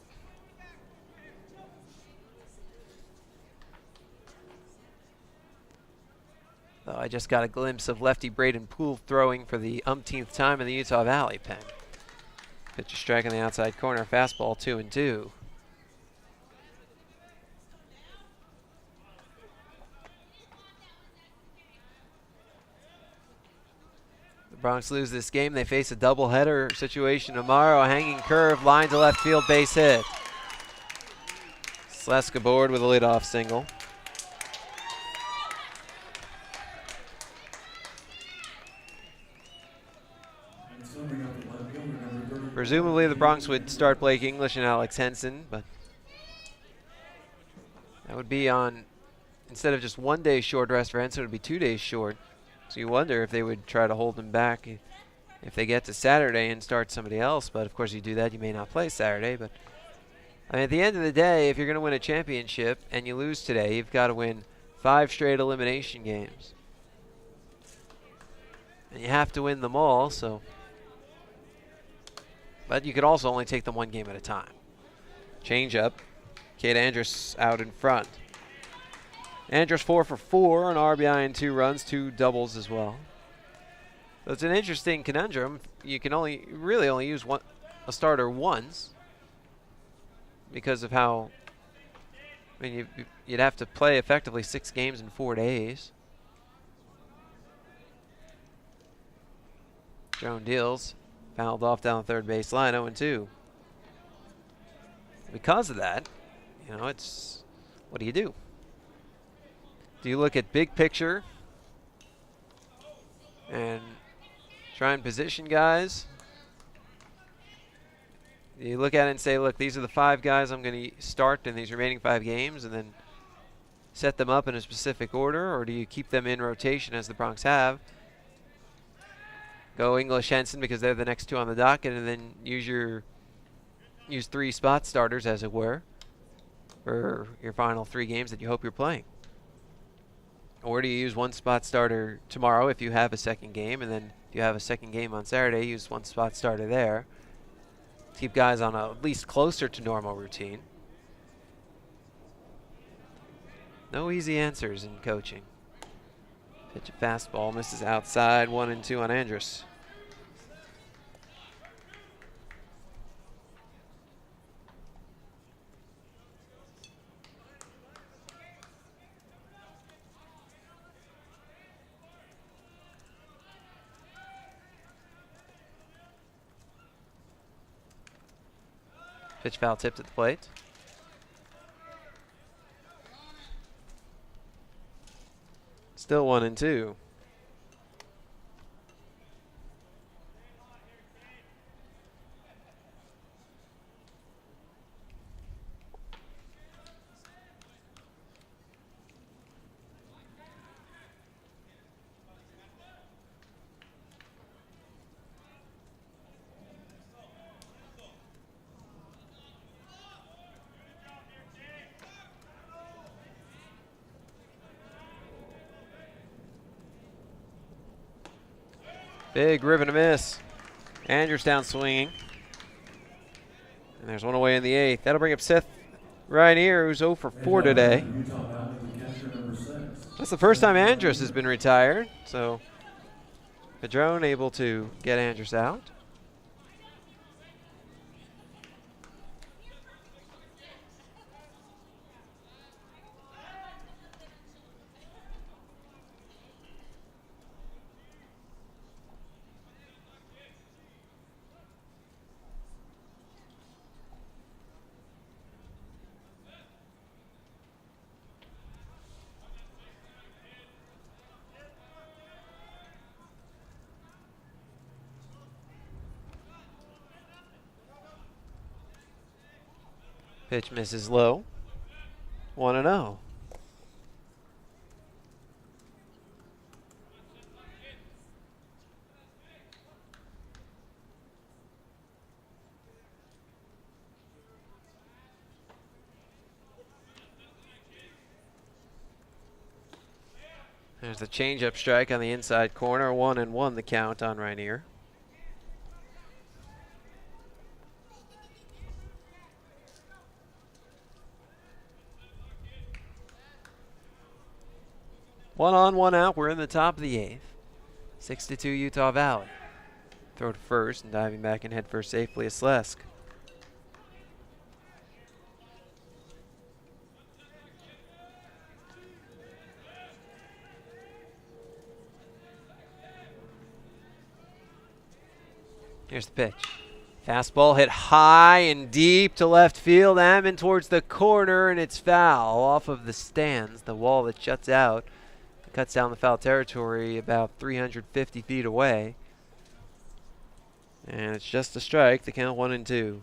Speaker 1: Though I just got a glimpse of lefty Braden Poole throwing for the umpteenth time in the Utah Valley pen. Pitch a strike on the outside corner, fastball 2-2. The Bronx lose this game. They face a doubleheader situation tomorrow. A hanging curve, line to left field, base hit. Slesk aboard with a leadoff single. Presumably the Bronx would start Blake English and Alex Henson, but that would be on, instead of just 1 day short rest for Henson, it would be 2 days short. So you wonder if they would try to hold him back if they get to Saturday and start somebody else. But of course you do that, you may not play Saturday. But I mean, at the end of the day, if you're going to win a championship and you lose today, you've got to win 5 straight elimination games. And you have to win them all, so. But you could also only take them 1 game at a time. Change up. Cade Andrus out in front. Andrus 4 for 4, an RBI and 2 runs, 2 doubles as well. So it's an interesting conundrum. You can really only use a starter once because of how, I mean, you'd have to play effectively 6 games in 4 days. Joan deals. Fouled off down the third base line, 0-2. Because of that, you know, it's, what do you do? Do you look at big picture and try and position guys? Do you look at it and say, look, these are the 5 guys I'm going to start in these remaining 5 games, and then set them up in a specific order? Or do you keep them in rotation as the Bronx have? Go English, Henson, because they're the next 2 on the docket, and then use 3 spot starters, as it were, for your final 3 games that you hope you're playing. Or do you use 1 spot starter tomorrow if you have a second game, and then if you have a second game on Saturday, use 1 spot starter there. Keep guys on at least closer to normal routine. No easy answers in coaching. Pitch a fastball, misses outside, 1-2 on Andrus. Pitch foul tipped at the plate. Still 1-2. Big ribbon to miss. Andrews down swinging. And there's one away in the 8th. That'll bring up Seth Rainier, who's 0 for 4 today. That's the first time Andrews has been retired. So Padron able to get Andrews out. Pitch misses low. 1-0. There's the changeup strike on the inside corner. 1-1 the count on Rainier. One on, one out. We're in the top of the 8th. 6-2 Utah Valley. Throw to first and diving back in head first safely is Slesk. Here's the pitch. Fastball hit high and deep to left field. Ammon towards the corner, and it's foul off of the stands, the wall that shuts out. Cuts down the foul territory about 350 feet away. And it's just a strike. The count 1-2.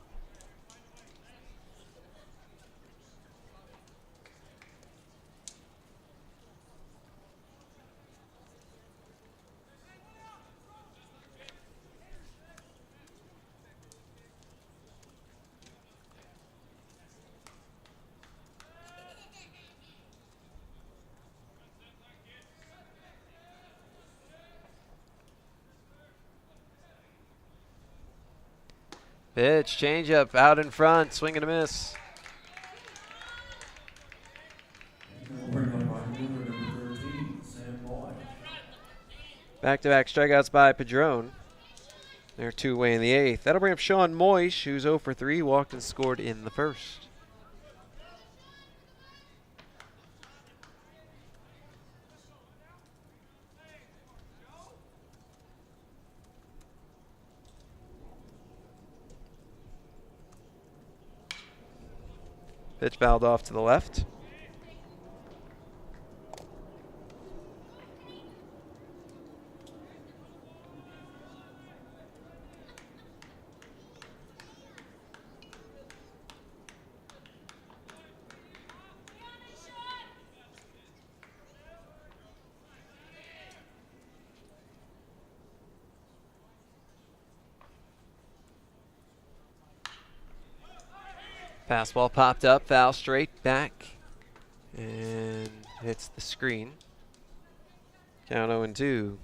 Speaker 1: Pitch, changeup, out in front, swing and a miss. Back-to-back strikeouts by Padron. They're 2 away in the 8th. That'll bring up Sean Moish, who's 0 for 3, walked and scored in the first. Pitch fouled off to the left. Fastball popped up, foul straight back, and hits the screen. Count 0-2.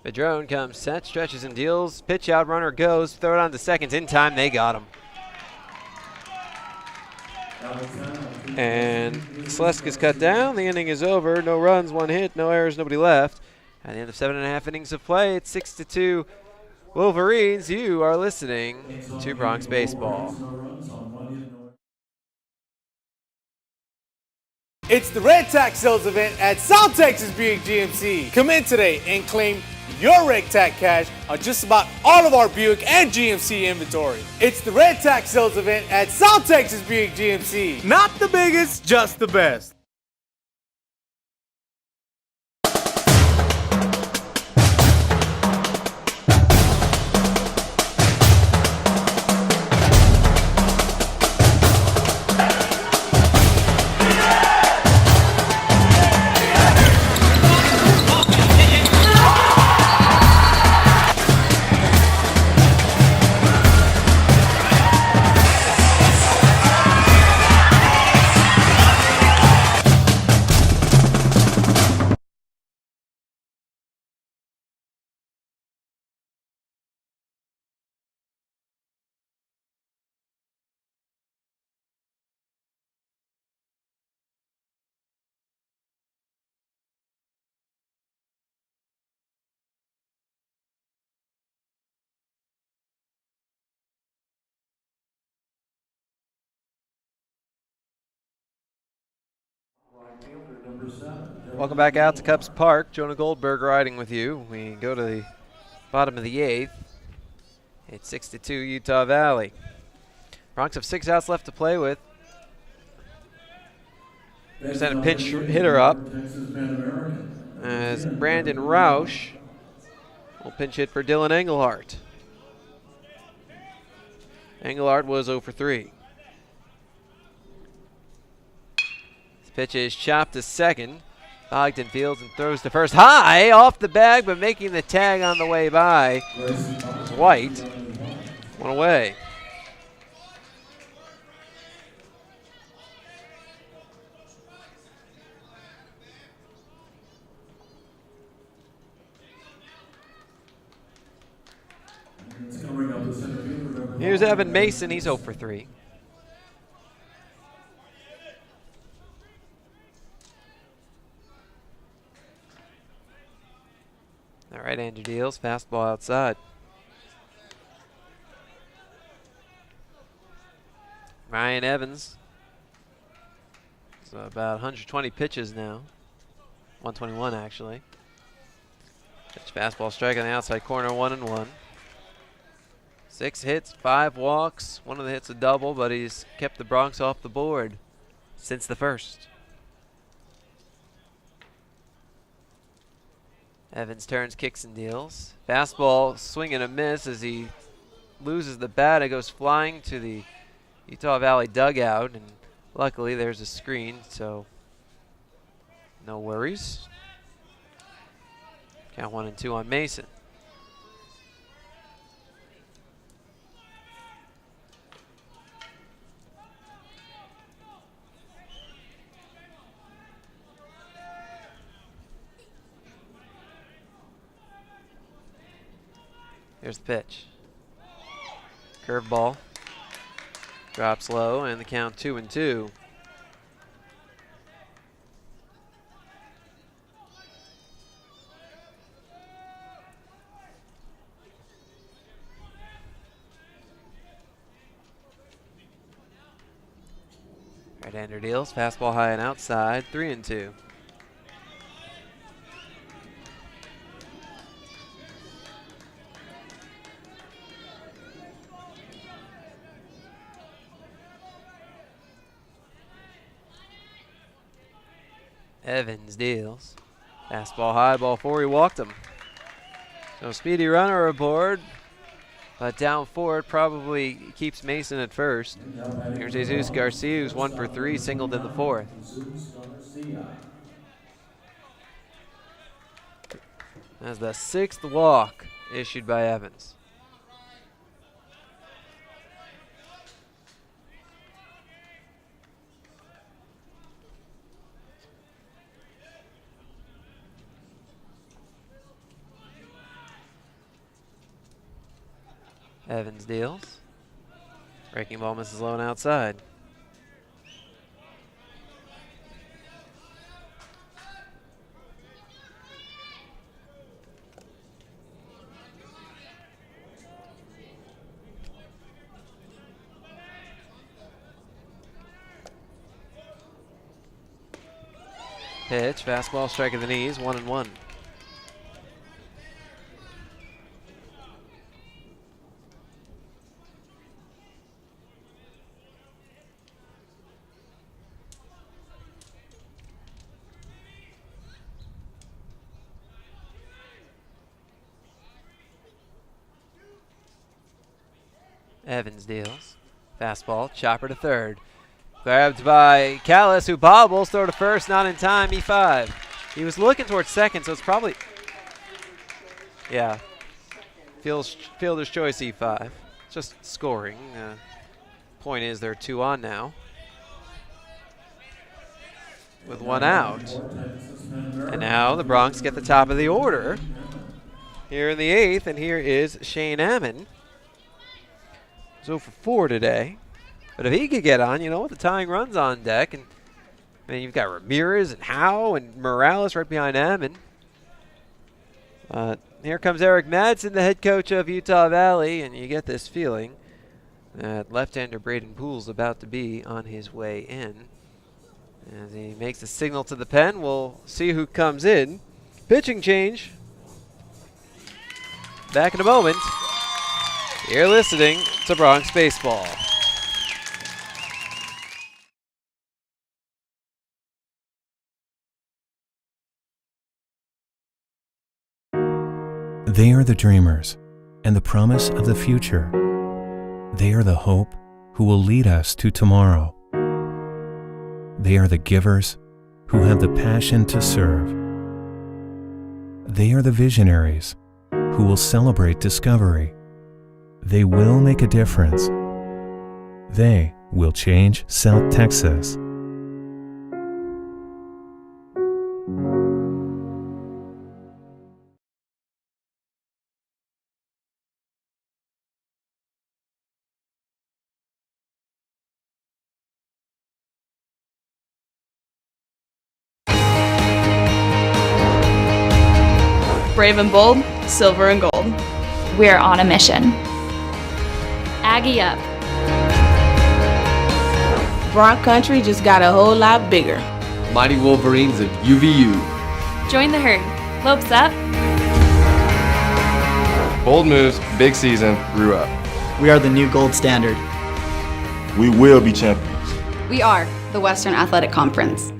Speaker 1: Padron comes set, stretches and deals. Pitch out, runner goes. Throw it on to second. In time, they got him. And Sleska's cut down. The inning is over. No runs, 1 hit, no errors, nobody left. At the end of 7.5 innings of play, it's 6-2 Wolverines. You are listening to Bronx Baseball.
Speaker 5: It's the Red Tack Sales event at South Texas Buick GMC. Come in today and claim your Red Tack cash on just about all of our Buick and GMC inventory. It's the Red Tack Sales event at South Texas Buick GMC. Not the biggest, just the best.
Speaker 1: Welcome back out to Cubs Park. Jonah Goldberg riding with you. We go to the bottom of the 8th. It's 6-2 Utah Valley. Bronx have 6 outs left to play with. Just had a pinch hitter up as Brandon Roush will pinch hit for Dylan Engelhardt. Engelhardt was 0 for 3. This pitch is chopped to second. Ogden fields and throws to first. High off the bag, but making the tag on the way by was White. 1 away. Here's Evan Mason. He's 0 for 3. All right, Andrew deals. Fastball outside. Ryan Evans. So about 120 pitches now. 121 actually. Pitch fastball strike on the outside corner, 1-1. 6 hits, 5 walks. One of the hits a double, but he's kept the Bronx off the board since the first. Evans turns, kicks, and deals. Fastball, swing and a miss as he loses the bat. It goes flying to the Utah Valley dugout, and luckily there's a screen, so no worries. Count 1-2 on Mason. Here's the pitch. Curveball. Drops low, and the count 2-2. Right-hander deals. Fastball high and outside. 3-2. Evans deals. Fastball high, ball 4. He walked him. So speedy runner aboard, but down 4 it probably keeps Mason at first. Here's Jesus Garcia, who's 1 for 3, singled in the 4th. That's the 6th walk issued by Evans. Evans deals. Breaking ball misses low and outside. Pitch, fastball, strike of the knees, 1-1. Evans deals. Fastball, chopper to third. Grabbed by Callis, who bobbles, throw to first, not in time, E5. He was looking towards second, so it's probably, yeah, fielder's choice E5. Just scoring. Point is they're 2 on now, with 1 out. And now the Bronx get the top of the order here in the 8th, and here is Shane Ammon. 0 for 4 today. But if he could get on, you know what, the tying run's on deck. And I mean, you've got Ramirez and Howe and Morales right behind Ammon. Here comes Eric Madsen, the head coach of Utah Valley, and you get this feeling that left-hander Braden Poole's about to be on his way in. As he makes a signal to the pen, we'll see who comes in. Pitching change. Back in a moment. You're listening to Bronx Baseball.
Speaker 8: They are the dreamers and the promise of the future. They are the hope who will lead us to tomorrow. They are the givers who have the passion to serve. They are the visionaries who will celebrate discovery. They will make a difference. They will change South Texas.
Speaker 9: Brave and bold, silver and gold.
Speaker 10: We're on a mission.
Speaker 16: Aggie up.
Speaker 11: Bronx country just got a whole lot bigger.
Speaker 12: Mighty Wolverines of UVU.
Speaker 16: Join the herd. Lopes up.
Speaker 12: Bold moves, big season, grew up.
Speaker 13: We are the new gold standard.
Speaker 2: We will be champions.
Speaker 14: We are the Western Athletic Conference.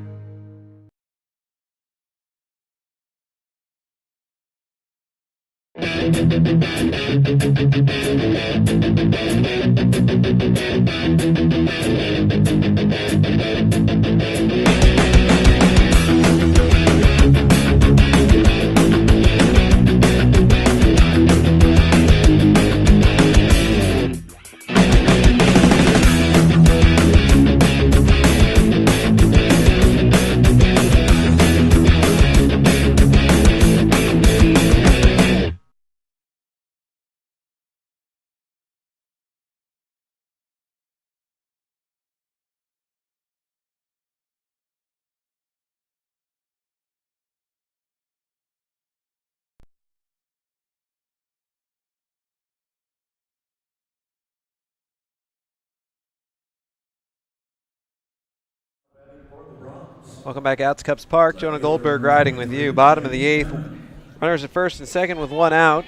Speaker 1: Welcome back out to Cubs Park. Jonah Goldberg riding with you. Bottom of the 8th. Runners at first and second with 1 out.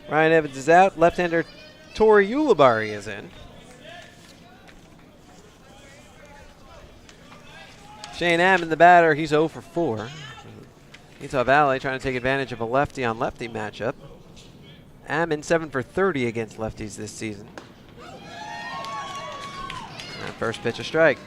Speaker 1: Ryan Evans is out. Left-hander Tori Ulibarri is in. Shane Ammon, the batter, he's 0 for 4. Utah Valley trying to take advantage of a lefty-on-lefty matchup. Ammon 7 for 30 against lefties this season. And first pitch, a strike.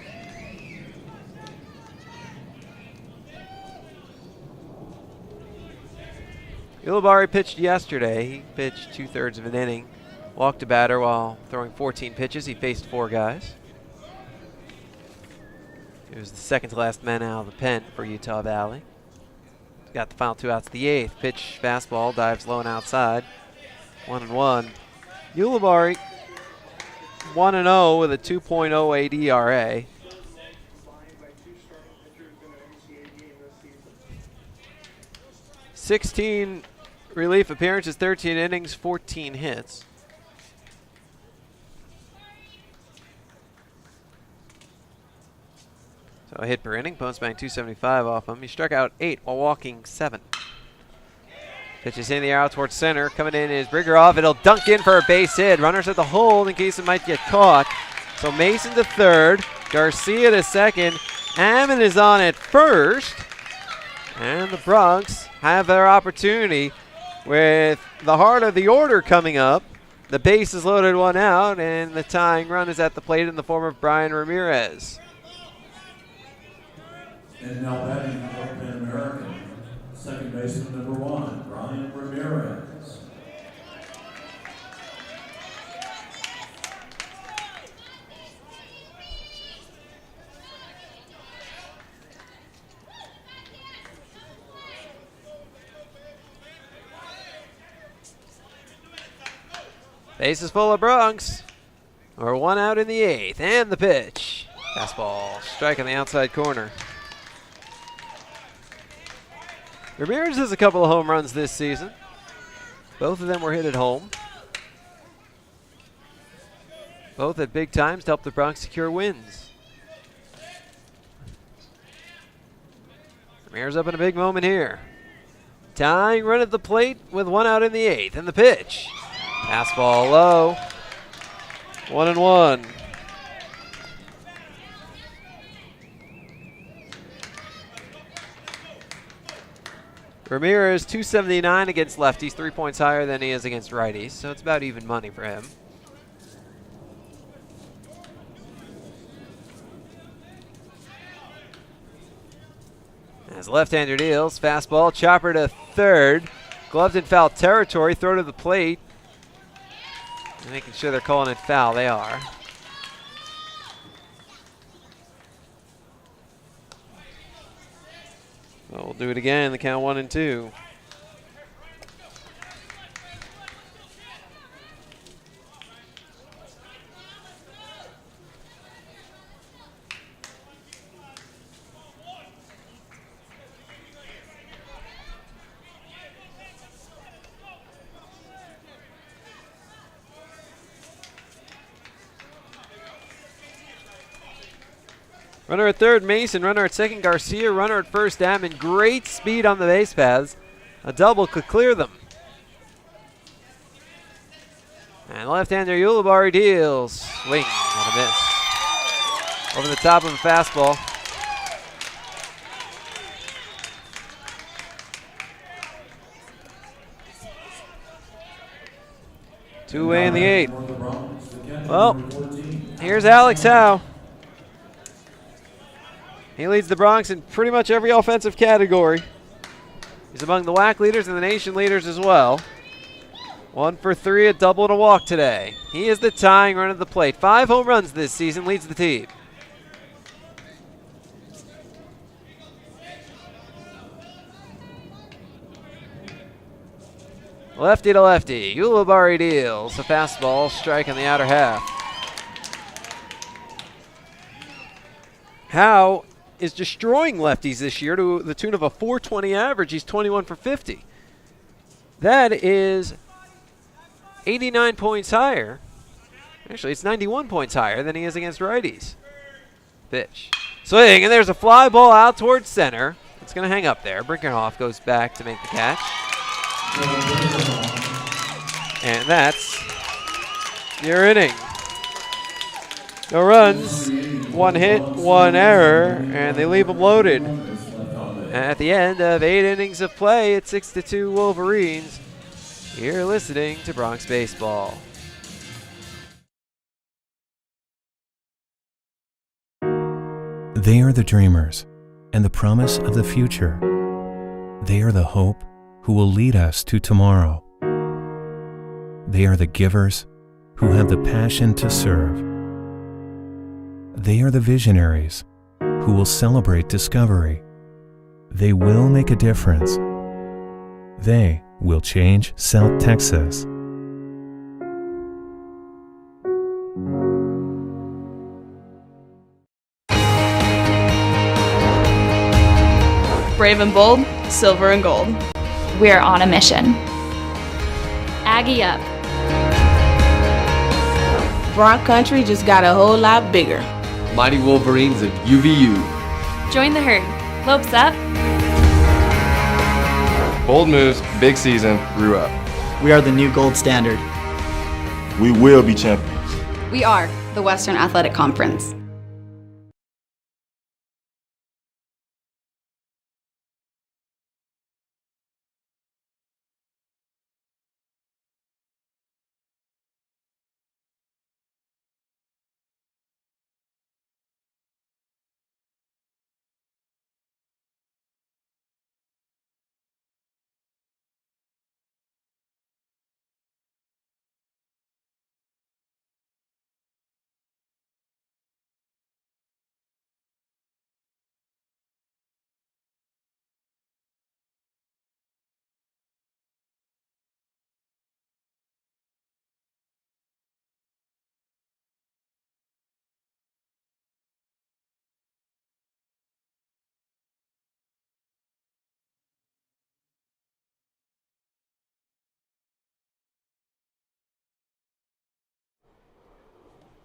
Speaker 1: Ulibarri pitched yesterday. He pitched 2/3 of an inning. Walked a batter while throwing 14 pitches. He faced 4 guys. He was the second to last man out of the pen for Utah Valley. Got the final 2 outs of the 8th. Pitch, fastball, dives low and outside. 1-1. Ulibarri 1-0 with a 2.08 ERA. 16 relief appearances, 13 innings, 14 hits. So So a hit per inning. Opponents batting .275 off him. He struck out 8 while walking 7. Pitch is in the air out towards center. Coming in is Briggeroff. It'll dunk in for a base hit. Runners at the hold in case it might get caught. So Mason to third. Garcia to second. Ammon is on at first. And the Bronx have their opportunity with the heart of the order coming up. The base is loaded, one out, and the tying run is at the plate in the form of Brian Ramirez.
Speaker 15: And now batting for Pan American, second baseman number 1, Brian Ramirez.
Speaker 1: Base is full of Bronx. Or 1 out in the 8th. And the pitch. Fastball. Strike on the outside corner. Ramirez has a couple of home runs this season. Both of them were hit at home. Both at big times to help the Bronx secure wins. Ramirez up in a big moment here. Tying run at the plate with 1 out in the 8th. And the pitch. Fastball low. 1-1. Ramirez .279 against lefties, 3 points higher than he is against righties, so it's about even money for him. As left-hander deals, fastball, chopper to third, gloved in foul territory, throw to the plate. Making sure they're calling it foul. They are. Well, we'll do it again. The count 1-2. Runner at third, Mason. Runner at second, Garcia. Runner at first, Ammon. Great speed on the base paths. A double could clear them. And left-hander Ulibarri deals. Swing and a miss. Over the top of a fastball. Two-way in the 8th. Well, here's Alex Howe. He leads the Bronx in pretty much every offensive category. He's among the WAC leaders and the nation leaders as well. 1 for 3, a double and a walk today. He is the tying run at the plate. 5 home runs this season, leads the team. Lefty to lefty. Ulibarri deals. A fastball, strike on the outer half. Howe is destroying lefties this year to the tune of a .420 average. He's 21 for 50. That is 89 points higher. Actually, it's 91 points higher than he is against righties. Pitch. Swing, and there's a fly ball out towards center. It's going to hang up there. Brinkerhoff goes back to make the catch. And that's your inning. No runs, 1 hit, 1 error, and they leave them loaded. At the end of 8 innings of play, it's 6-2 Wolverines. You're listening to Bronx Baseball.
Speaker 8: They are the dreamers and the promise of the future. They are the hope who will lead us to tomorrow. They are the givers who have the passion to serve. They are the visionaries who will celebrate discovery. They will make a difference. They will change South Texas.
Speaker 9: Brave and bold, silver and gold.
Speaker 10: We're on a mission.
Speaker 16: Aggie up.
Speaker 11: Bronx country just got a whole lot bigger.
Speaker 12: Mighty Wolverines of UVU.
Speaker 16: Join the herd. Lopes up.
Speaker 12: Bold moves, big season, grew up.
Speaker 13: We are the new gold standard.
Speaker 2: We will be champions.
Speaker 14: We are the Western Athletic Conference.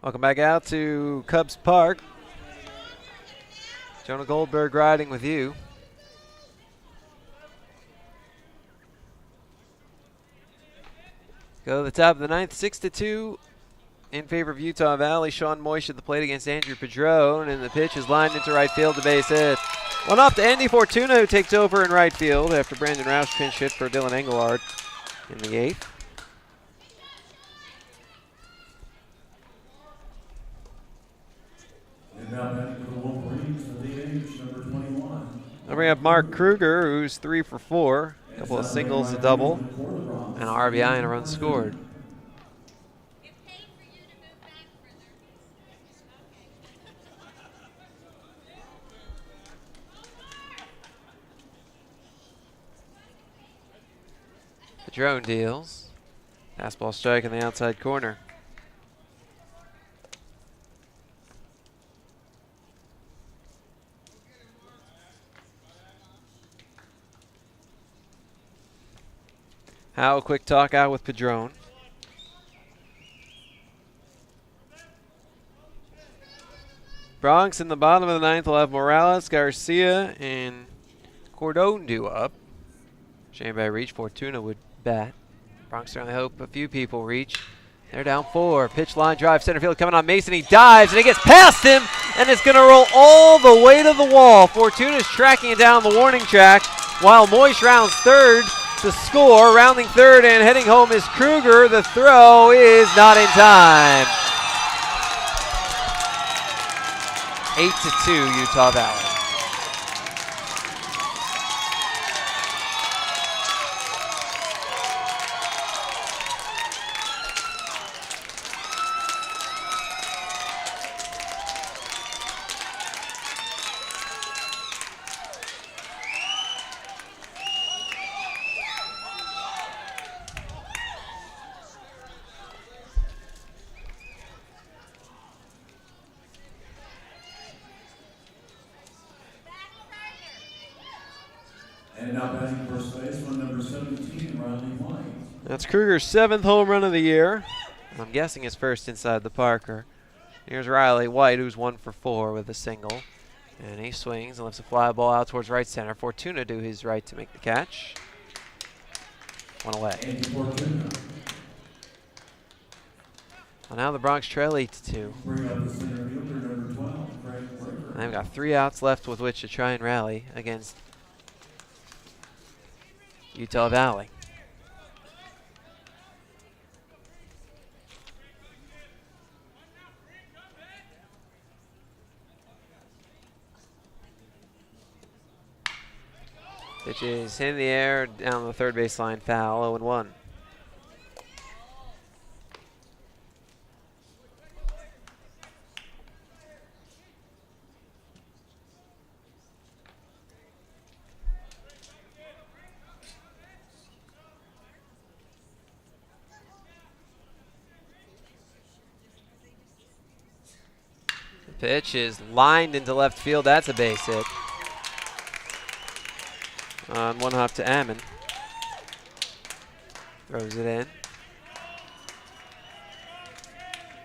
Speaker 1: Welcome back out to Cubs Park. Jonah Goldberg riding with you. Go to the top of the ninth, 6-2 in favor of Utah Valley. Sean Moish at the plate against Andrew Padron, and the pitch is lined into right field to base hit. One off to Andy Fortuna, who takes over in right field after Brandon Roush pinch hit for Dylan Engelhardt in the eighth.
Speaker 15: And now batting for the Wolverines for the age, number 21.
Speaker 1: Then we have Mark Kruger, who's 3 for 4. A couple of singles, a double, and an RBI and a run scored. Padron deals. Fastball strike in the outside corner. How a quick talk out with Padron. Bronx in the bottom of the ninth will have Morales, Garcia, and Cordone due up. Shame by reach. Fortuna would bat. Bronx certainly hope a few people reach. They're down 4. Pitch line drive center field coming on Mason. He dives and it gets past him and it's going to roll all the way to the wall. Fortuna's tracking it down the warning track while Moish rounds third to score. Rounding third and heading home is Kruger. The throw is not in time. 8-2 Utah Valley.
Speaker 15: And now batting first baseman, number 17, Riley White.
Speaker 1: That's Kruger's 7th home run of the year. I'm guessing his first inside the Parker. Here's Riley White, who's 1 for 4 with a single. And he swings and lifts a fly ball out towards right center. Fortuna do his right to make the catch. One away. Well, now the Bronx trail 8-2.
Speaker 15: Bring up the center fielder, number 12, Craig Brewer.
Speaker 1: And they've got 3 outs left with which to try and rally against Utah Valley. Pitch is in the air down the third baseline foul, 0-1. The pitch is lined into left field. That's a base hit. On one hop to Ammon. Throws it in.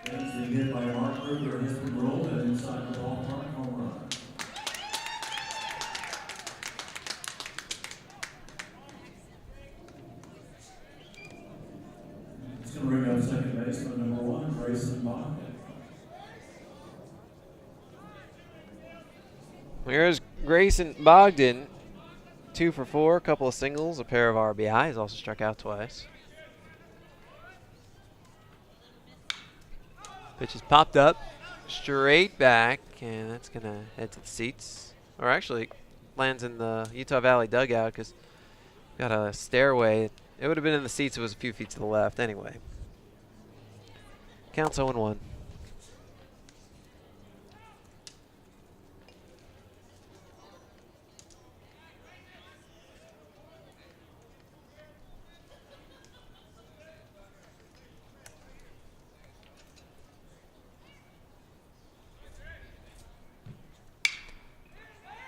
Speaker 15: That's the hit by Mark Kruger, has been rolled and inside the ballpark home run. Grayson Bogdan.
Speaker 1: Here's Grayson Bogdan, 2 for 4, a couple of singles, a pair of RBIs, also struck out twice. Pitch is popped up, straight back, and that's going to head to the seats. Or actually, lands in the Utah Valley dugout because got a stairway. It would have been in the seats if it was a few feet to the left anyway. Counts 0-1.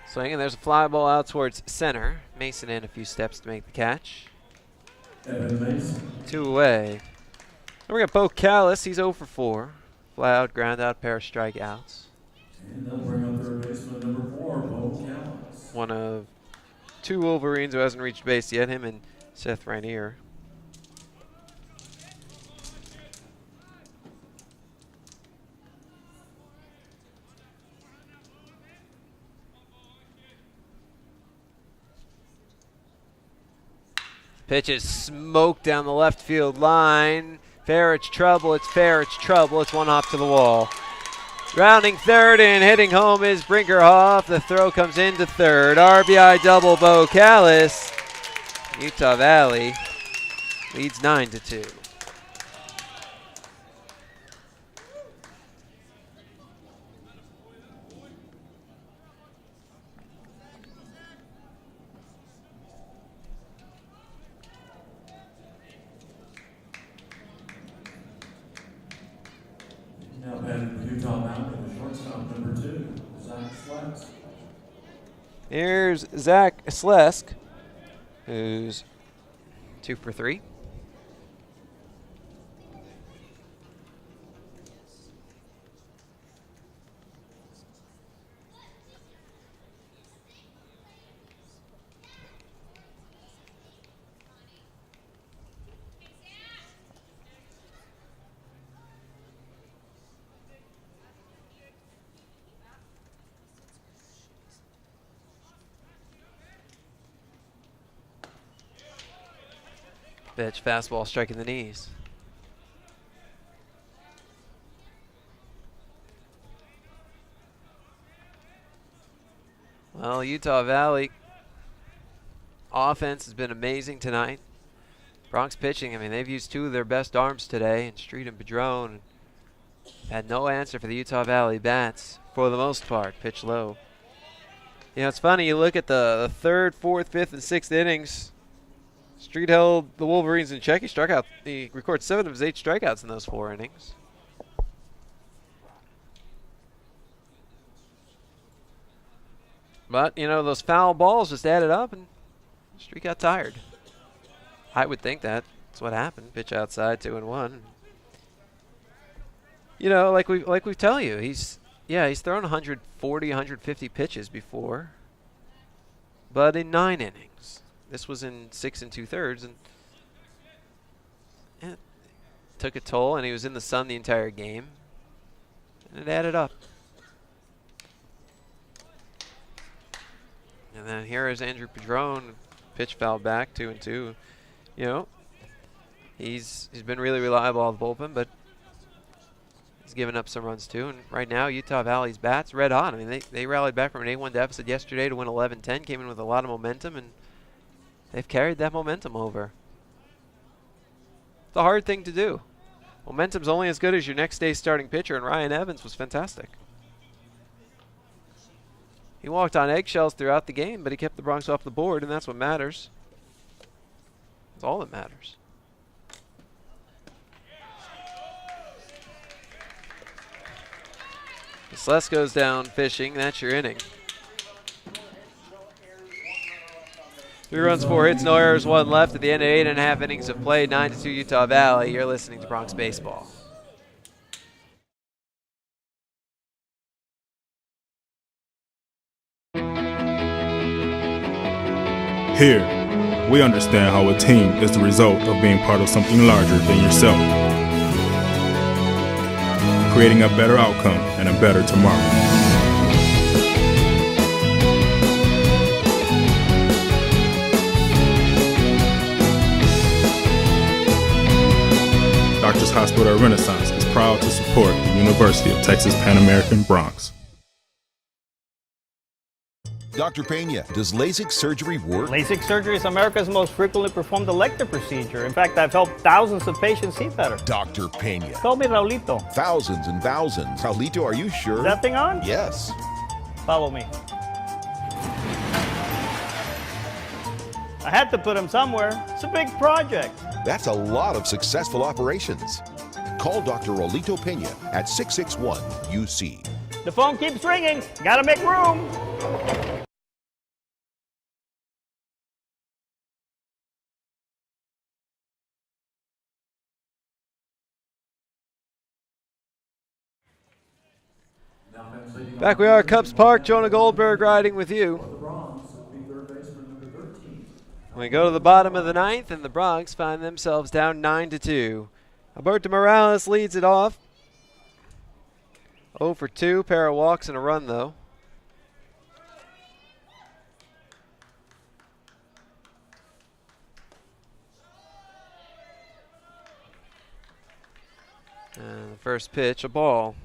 Speaker 1: Swing, and there's a fly ball out towards center. Mason in a few steps to make the catch.
Speaker 15: Evan Mason.
Speaker 1: 2 away. And we got Bo Callis. He's 0 for 4. Fly out, ground out, pair of strikeouts.
Speaker 15: And they'll bring up third baseman number 4, Bo Callis.
Speaker 1: One of 2 Wolverines who hasn't reached base yet, him and Seth Rainier. Pitch is smoked down the left field line. Fair, it's trouble, it's fair, it's trouble. It's one hop to the wall. Rounding third and hitting home is Brinkerhoff. The throw comes into third. RBI double Bo Callis. Utah Valley leads 9-2.
Speaker 15: Now batting for Utah Mountain, the shortstop number 2, Zach Slesk.
Speaker 1: Here's Zach Slesk, who's 2 for 3. Pitch, fastball striking the knees. Well, Utah Valley offense has been amazing tonight. Bronx pitching, I mean, they've used 2 of their best arms today, in Street and Padron. Had no answer for the Utah Valley bats for the most part. Pitch low. You know, it's funny, you look at the 3rd, 4th, 5th, and 6th innings. Street held the Wolverines in check. He struck out. He recorded 7 of his 8 strikeouts in those 4 innings. But, you know, those foul balls just added up, and Street got tired. I would think that's what happened. Pitch outside, 2-1. You know, like we tell you, he's thrown 140, 150 pitches before, but in 9 innings. This was in 6 2/3, and it took a toll, and he was in the sun the entire game, and it added up. And then here is Andrew Padron, pitch foul back, 2-2. You know, he's been really reliable out of the bullpen, but he's given up some runs too. And right now, Utah Valley's bats red hot. I mean, they rallied back from an 8-1 deficit yesterday to win 11-10, came in with a lot of momentum, and they've carried that momentum over. It's a hard thing to do. Momentum's only as good as your next day's starting pitcher, and Ryan Evans was fantastic. He walked on eggshells throughout the game, but he kept the Bronx off the board, and that's what matters. That's all that matters. Slesk goes down fishing. That's your inning. 3 runs, 4 hits, no errors, 1 left at the end of 8.5 innings of play. 9-2 Utah Valley. You're listening to Bronx Baseball.
Speaker 2: Here, we understand how a team is the result of being part of something larger than yourself. creating a better outcome and a better tomorrow. Doctors Hospital Renaissance is proud to support the University of Texas Pan American Bronx.
Speaker 3: Dr. Pena, does LASIK surgery work?
Speaker 4: LASIK surgery is America's most frequently performed elective procedure. In fact, I've helped thousands of patients see better.
Speaker 3: Dr. Pena.
Speaker 4: Call me Raulito.
Speaker 3: Thousands and thousands. Raulito, are you sure?
Speaker 4: Is that thing on?
Speaker 3: Yes.
Speaker 4: Follow me. I had to put him somewhere. It's a big project.
Speaker 3: That's a lot of successful operations. Call Dr. Raulito Pena at 661-UC.
Speaker 4: The phone keeps ringing. Gotta make room.
Speaker 1: Back we are at Cubs Park. Jonah Goldberg riding with you. We go to the bottom of the ninth, and the Bronx find themselves down 9-2. Alberto Morales leads it off. 0 for 2, pair of walks and a run, though. And the first pitch, a ball.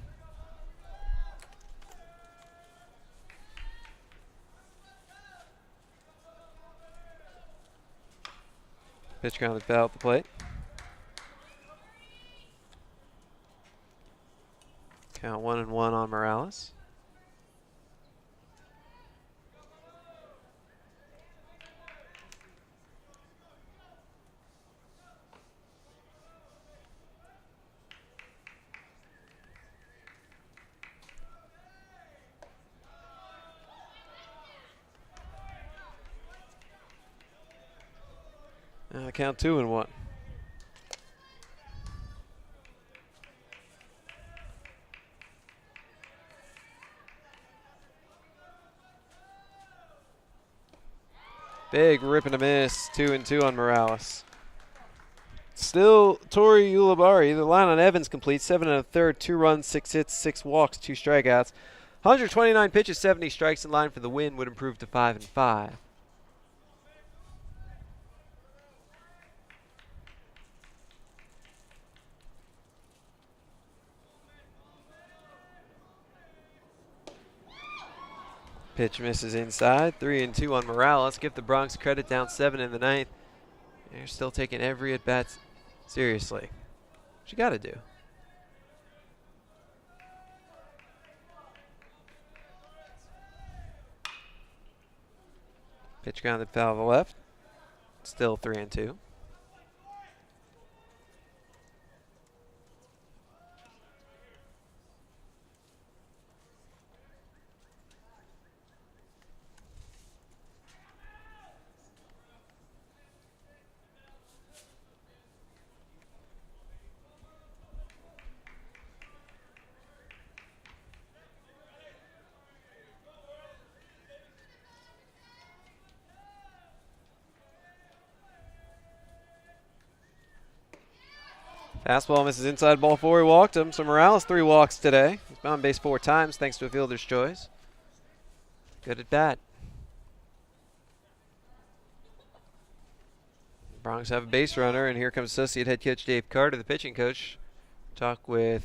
Speaker 1: Pitch grounded foul at the plate. Count 1-1 on Morales. Count 2-1. Big rip and a miss, 2-2 on Morales. Still Tori Ulibarri, the line on Evans complete, 7 1/3, 2 runs, 6 hits, 6 walks, 2 strikeouts. 129 pitches, 70 strikes in line for the win, would improve to 5-5. Pitch misses inside. 3-2 on Morales. Give the Bronx credit, down 7 in the ninth. They're still taking every at-bat seriously. What you got to do? Pitch grounded foul to the left. Still 3-2. Fastball misses inside, ball 4. He walked him. So Morales 3 walks today. He's been on base 4 times thanks to a fielder's choice. Good at bat. The Bronx have a base runner, and here comes associate head coach Dave Carter, the pitching coach. Talk with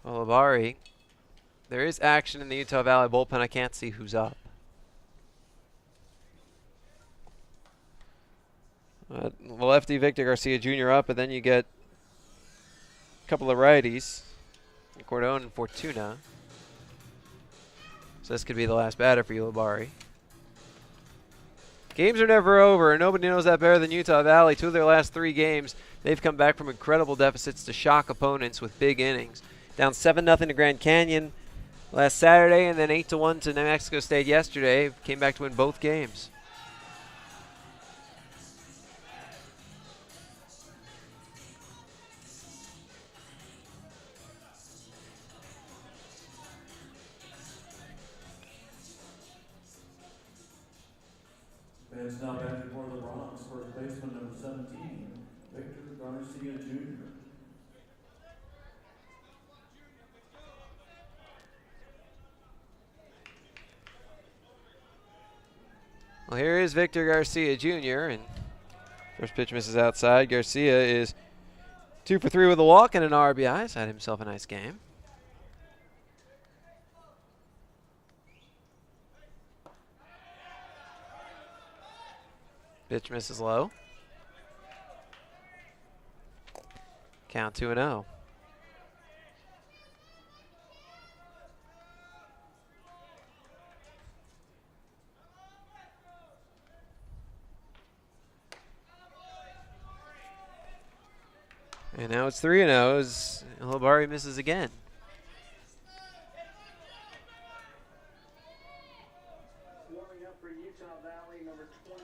Speaker 1: Olabari. There is action in the Utah Valley bullpen. I can't see who's up. Lefty Victor Garcia Jr. up, but then you get a couple of righties, Cordon and Fortuna. So this could be the last batter for Ulibarri. Games are never over, and nobody knows that better than Utah Valley. 2 of their last 3 games, they've come back from incredible deficits to shock opponents with big innings. Down 7-0 to Grand Canyon last Saturday, and then 8-1 to New Mexico State yesterday. Came back to win both games.
Speaker 15: Fans now back before the Bronx, first baseman number 17, Victor Garcia Jr.
Speaker 1: Well, here is Victor Garcia Jr. and first pitch misses outside. Garcia is 2 for 3 with a walk and an RBI. He's had himself a nice game. Pitch misses low. Count 2-0. And now it's 3-0 as Lobari misses again.
Speaker 17: Warming up for Utah Valley, number 28,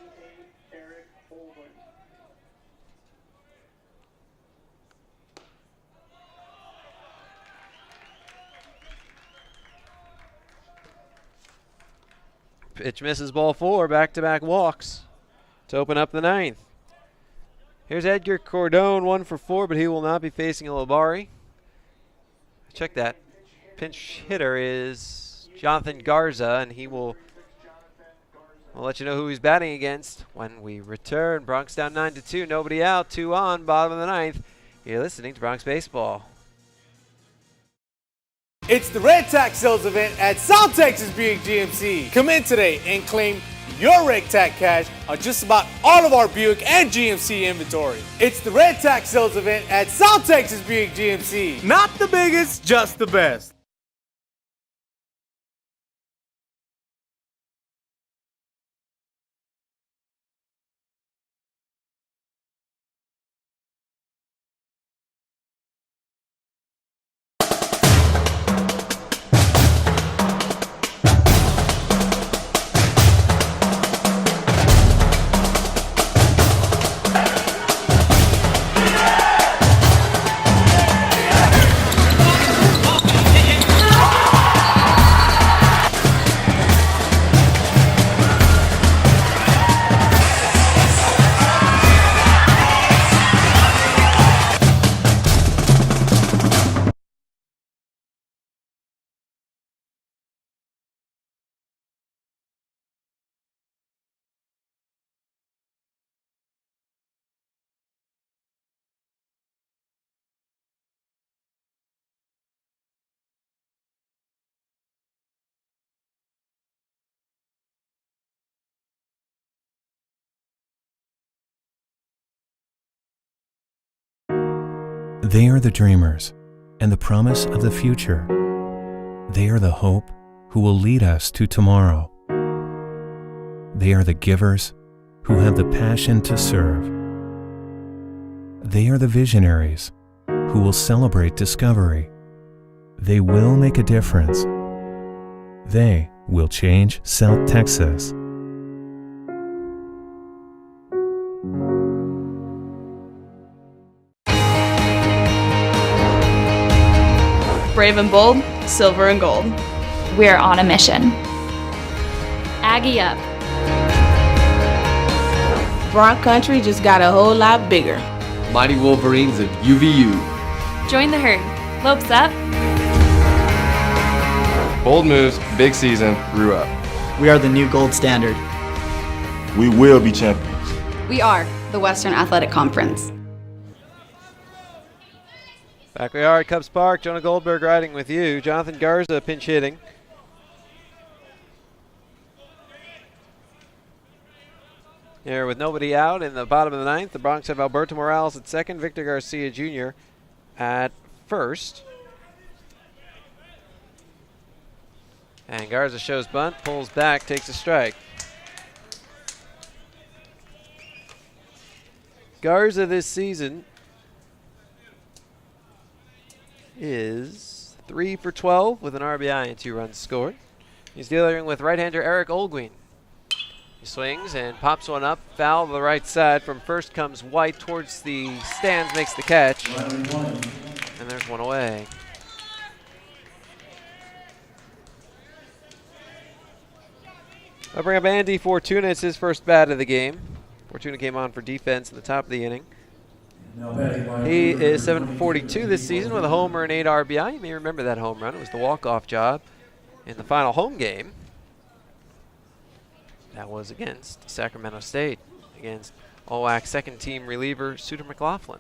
Speaker 17: Eric Holden.
Speaker 1: Pitch misses, ball 4, back-to-back walks to open up the 9th. Here's Edgar Cordone, 1 for 4, but he will not be facing Lobari. Check that. Pinch hitter is Jonathan Garza, and he will we'll let you know who he's batting against when we return. Bronx down 9-2, nobody out, 2 on, bottom of the 9th. You're listening to Bronx Baseball.
Speaker 5: It's the Red Tax Sales event at South Texas Buick GMC. Come in today and claim your Red Tax cash on just about all of our Buick and GMC inventory. It's the Red Tax Sales event at South Texas Buick GMC. Not the biggest, just the best.
Speaker 8: They are the dreamers and the promise of the future. They are the hope who will lead us to tomorrow. They are the givers who have the passion to serve. They are the visionaries who will celebrate discovery. They will make a difference. They will change South Texas.
Speaker 9: Brave and bold, silver and gold.
Speaker 10: We're on a mission.
Speaker 16: Aggie up.
Speaker 11: Bronx country just got a whole lot bigger.
Speaker 12: Mighty Wolverines of UVU.
Speaker 16: Join the herd. Lopes up.
Speaker 12: Bold moves, big season, grew up.
Speaker 13: We are the new gold standard.
Speaker 2: We will be champions.
Speaker 14: We are the Western Athletic Conference.
Speaker 1: Back we are at Cubs Park. Jonah Goldberg riding with you. Jonathan Garza pinch hitting. Here with nobody out in the bottom of the 9th, the Bronx have Alberto Morales at second, Victor Garcia Jr. at first. And Garza shows bunt, pulls back, takes a strike. Garza this season is 3 for 12 with an RBI and 2 runs scored. He's dealing with right-hander Eric Olguin. He swings and pops one up, foul to the right side. From first comes White towards the stands, makes the catch. And there's one away. I'll bring up Andy Fortuna. It's his first bat of the game. Fortuna came on for defense in the top of the inning. He is 7 for 42 this season with a homer and 8 RBI. You may remember that home run. It was the walk-off job in the final home game. That was against Sacramento State, against WAC second team reliever Suter McLaughlin.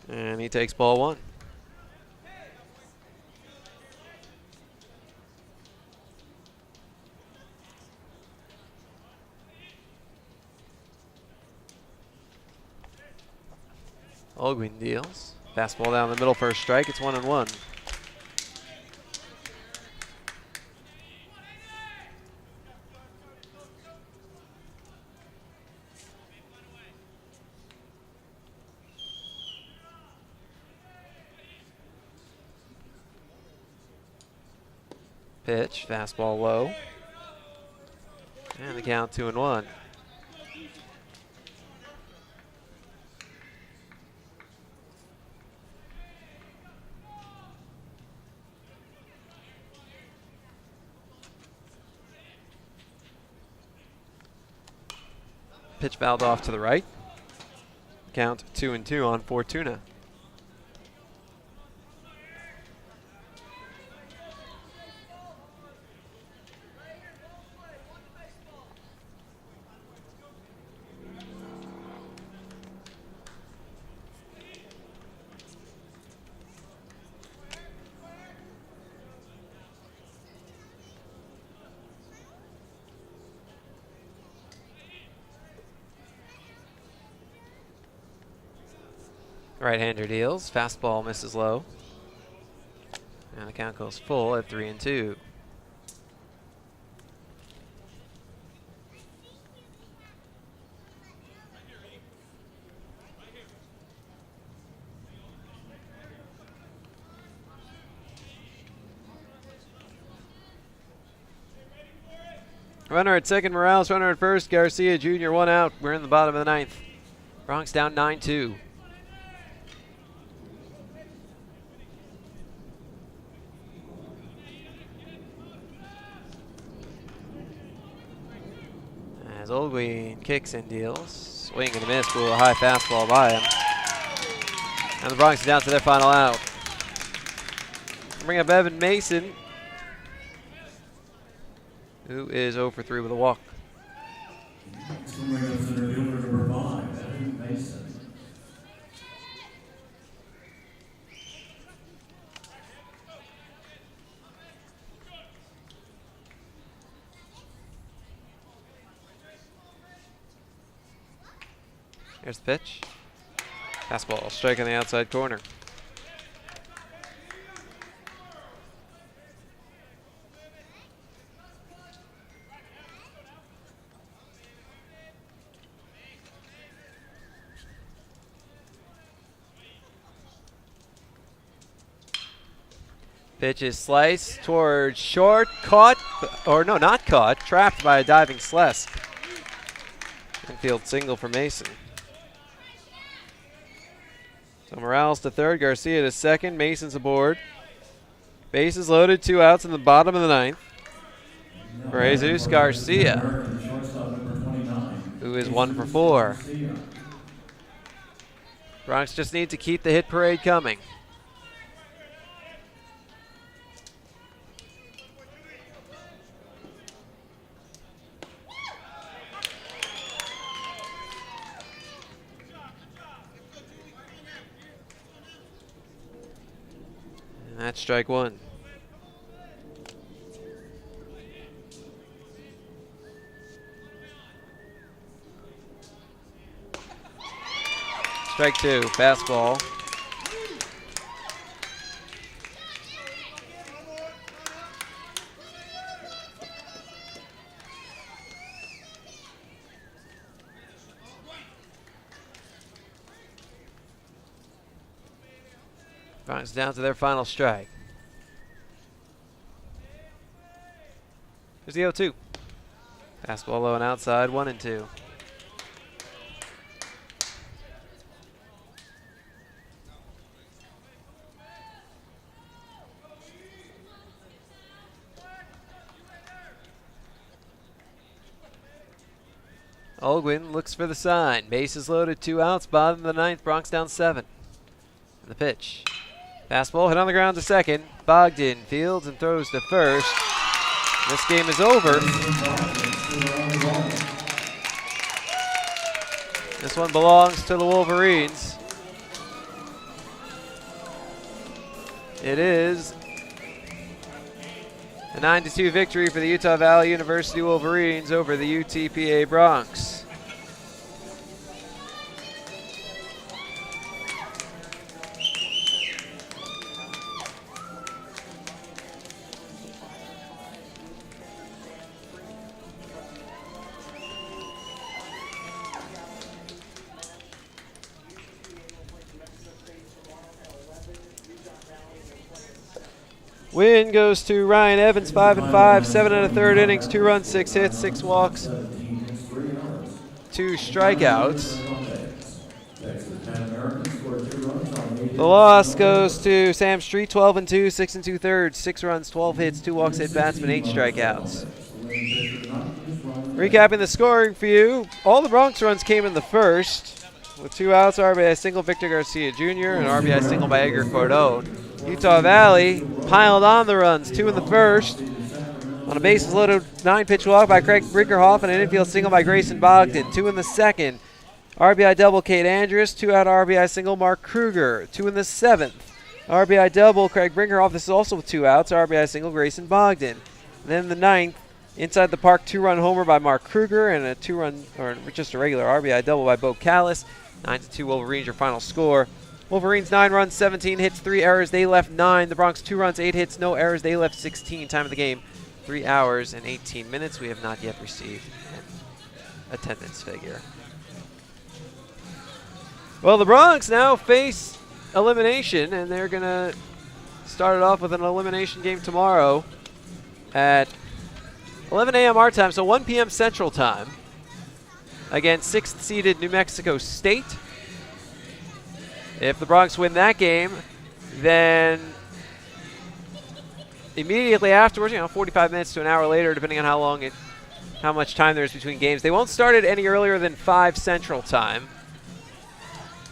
Speaker 1: And he takes ball one. Olguin deals. Fastball down the middle for a strike. It's 1-1. Pitch, fastball low. And the count 2-1. Pitch fouled off to the right. Count 2-2 on Fortuna. Right-hander deals. Fastball misses low. And the count goes full at 3-2. Runner at second, Morales. Runner at first, Garcia Jr. 1 out. We're in the bottom of the ninth. Bronx down 9-2. As Olguin kicks and deals. Swing and a miss, blew a high fastball by him. And the Bronx is down to their final out. Bring up Evan Mason, who is 0 for 3 with a walk.
Speaker 15: Bring up center fielder number 5, Evan Mason.
Speaker 1: Here's the pitch. Fastball, strike on the outside corner. Pitch is sliced towards short, caught, or no, not caught, trapped by a diving Slesk. Infield single for Mason. So Morales to third, Garcia to second, Mason's aboard. Bases loaded, 2 outs in the bottom of the ninth for Jesus Garcia, who is 1 for 4. Bronx just need to keep the hit parade coming. That's strike one. Strike two, fastball. Bronx down to their final strike. Here's the 0-2. Fastball low and outside, 1-2. Olguin looks for the sign. Bases loaded, 2 outs. Bottom of the 9th. Bronx down 7. The pitch. Fastball hit on the ground to second. Bogdan fields and throws to first. This game is over. This one belongs to the Wolverines. It is a 9-2 victory for the Utah Valley University Wolverines over the UTPA Bronx. Win goes to Ryan Evans, 5 and 5, 7 1/3 innings, 2 runs, 6 hits, 6 walks, 2 strikeouts. The loss goes to Sam Street, 12 and 2, 6 2/3, 6 runs, 12 hits, 2 walks, 8 batsmen, 8 strikeouts. Recapping the scoring for you, all the Bronx runs came in the first, with 2 outs, RBI single Victor Garcia Jr. and RBI single by Edgar Cordone. Utah Valley piled on the runs, 2 in the first. On a bases loaded 9-pitch walk by Craig Brinkerhoff and an infield single by Grayson Bogdan. 2 in the second. RBI double Kate Andrus, 2-out RBI single Mark Kruger. 2 in the 7th. RBI double Craig Brinkerhoff. This is also with 2 outs. RBI single Grayson Bogdan. And then in the 9th, inside the park 2-run homer by Mark Kruger and a 2-run, or just a regular RBI double by Bo Callis. 9-2 Wolverines, your final score. Wolverines 9 runs, 17 hits, 3 errors. They left 9. The Bronx 2 runs, 8 hits, no errors. They left 16. Time of the game, 3 hours and 18 minutes. We have not yet received an attendance figure. Well, the Bronx now face elimination, and they're going to start it off with an elimination game tomorrow at 11 a.m. our time, so 1 p.m. Central Time, against 6th-seeded New Mexico State. If the Bronx win that game, then immediately afterwards, 45 minutes to an hour later, depending on how much time there is between games, they won't start it any earlier than 5 Central Time.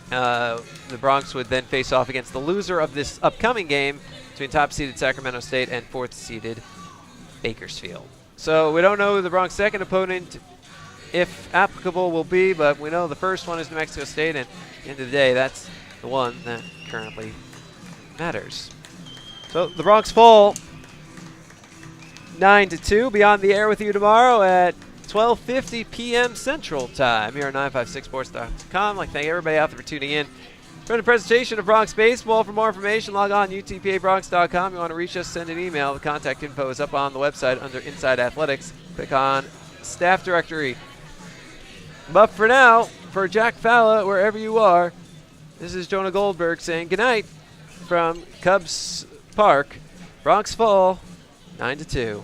Speaker 1: The Bronx would then face off against the loser of this upcoming game between top-seeded Sacramento State and 4th-seeded Bakersfield. So we don't know who the Bronx second opponent, if applicable, will be, but we know the first one is New Mexico State, and at the end of the day, that's the one that currently matters. So the Bronx fall 9-2. Be on the air with you tomorrow at 12:50 p.m. Central Time here on 956sports.com. I'd like to thank everybody out there for tuning in for the presentation of Bronx Baseball. For more information, log on UTPABronx.com. You want to reach us, send an email. The contact info is up on the website under Inside Athletics. Click on Staff Directory. But for now, for Jack Falla, wherever you are, this is Jonah Goldberg saying goodnight from Cubs Park. Bronx fall 9-2.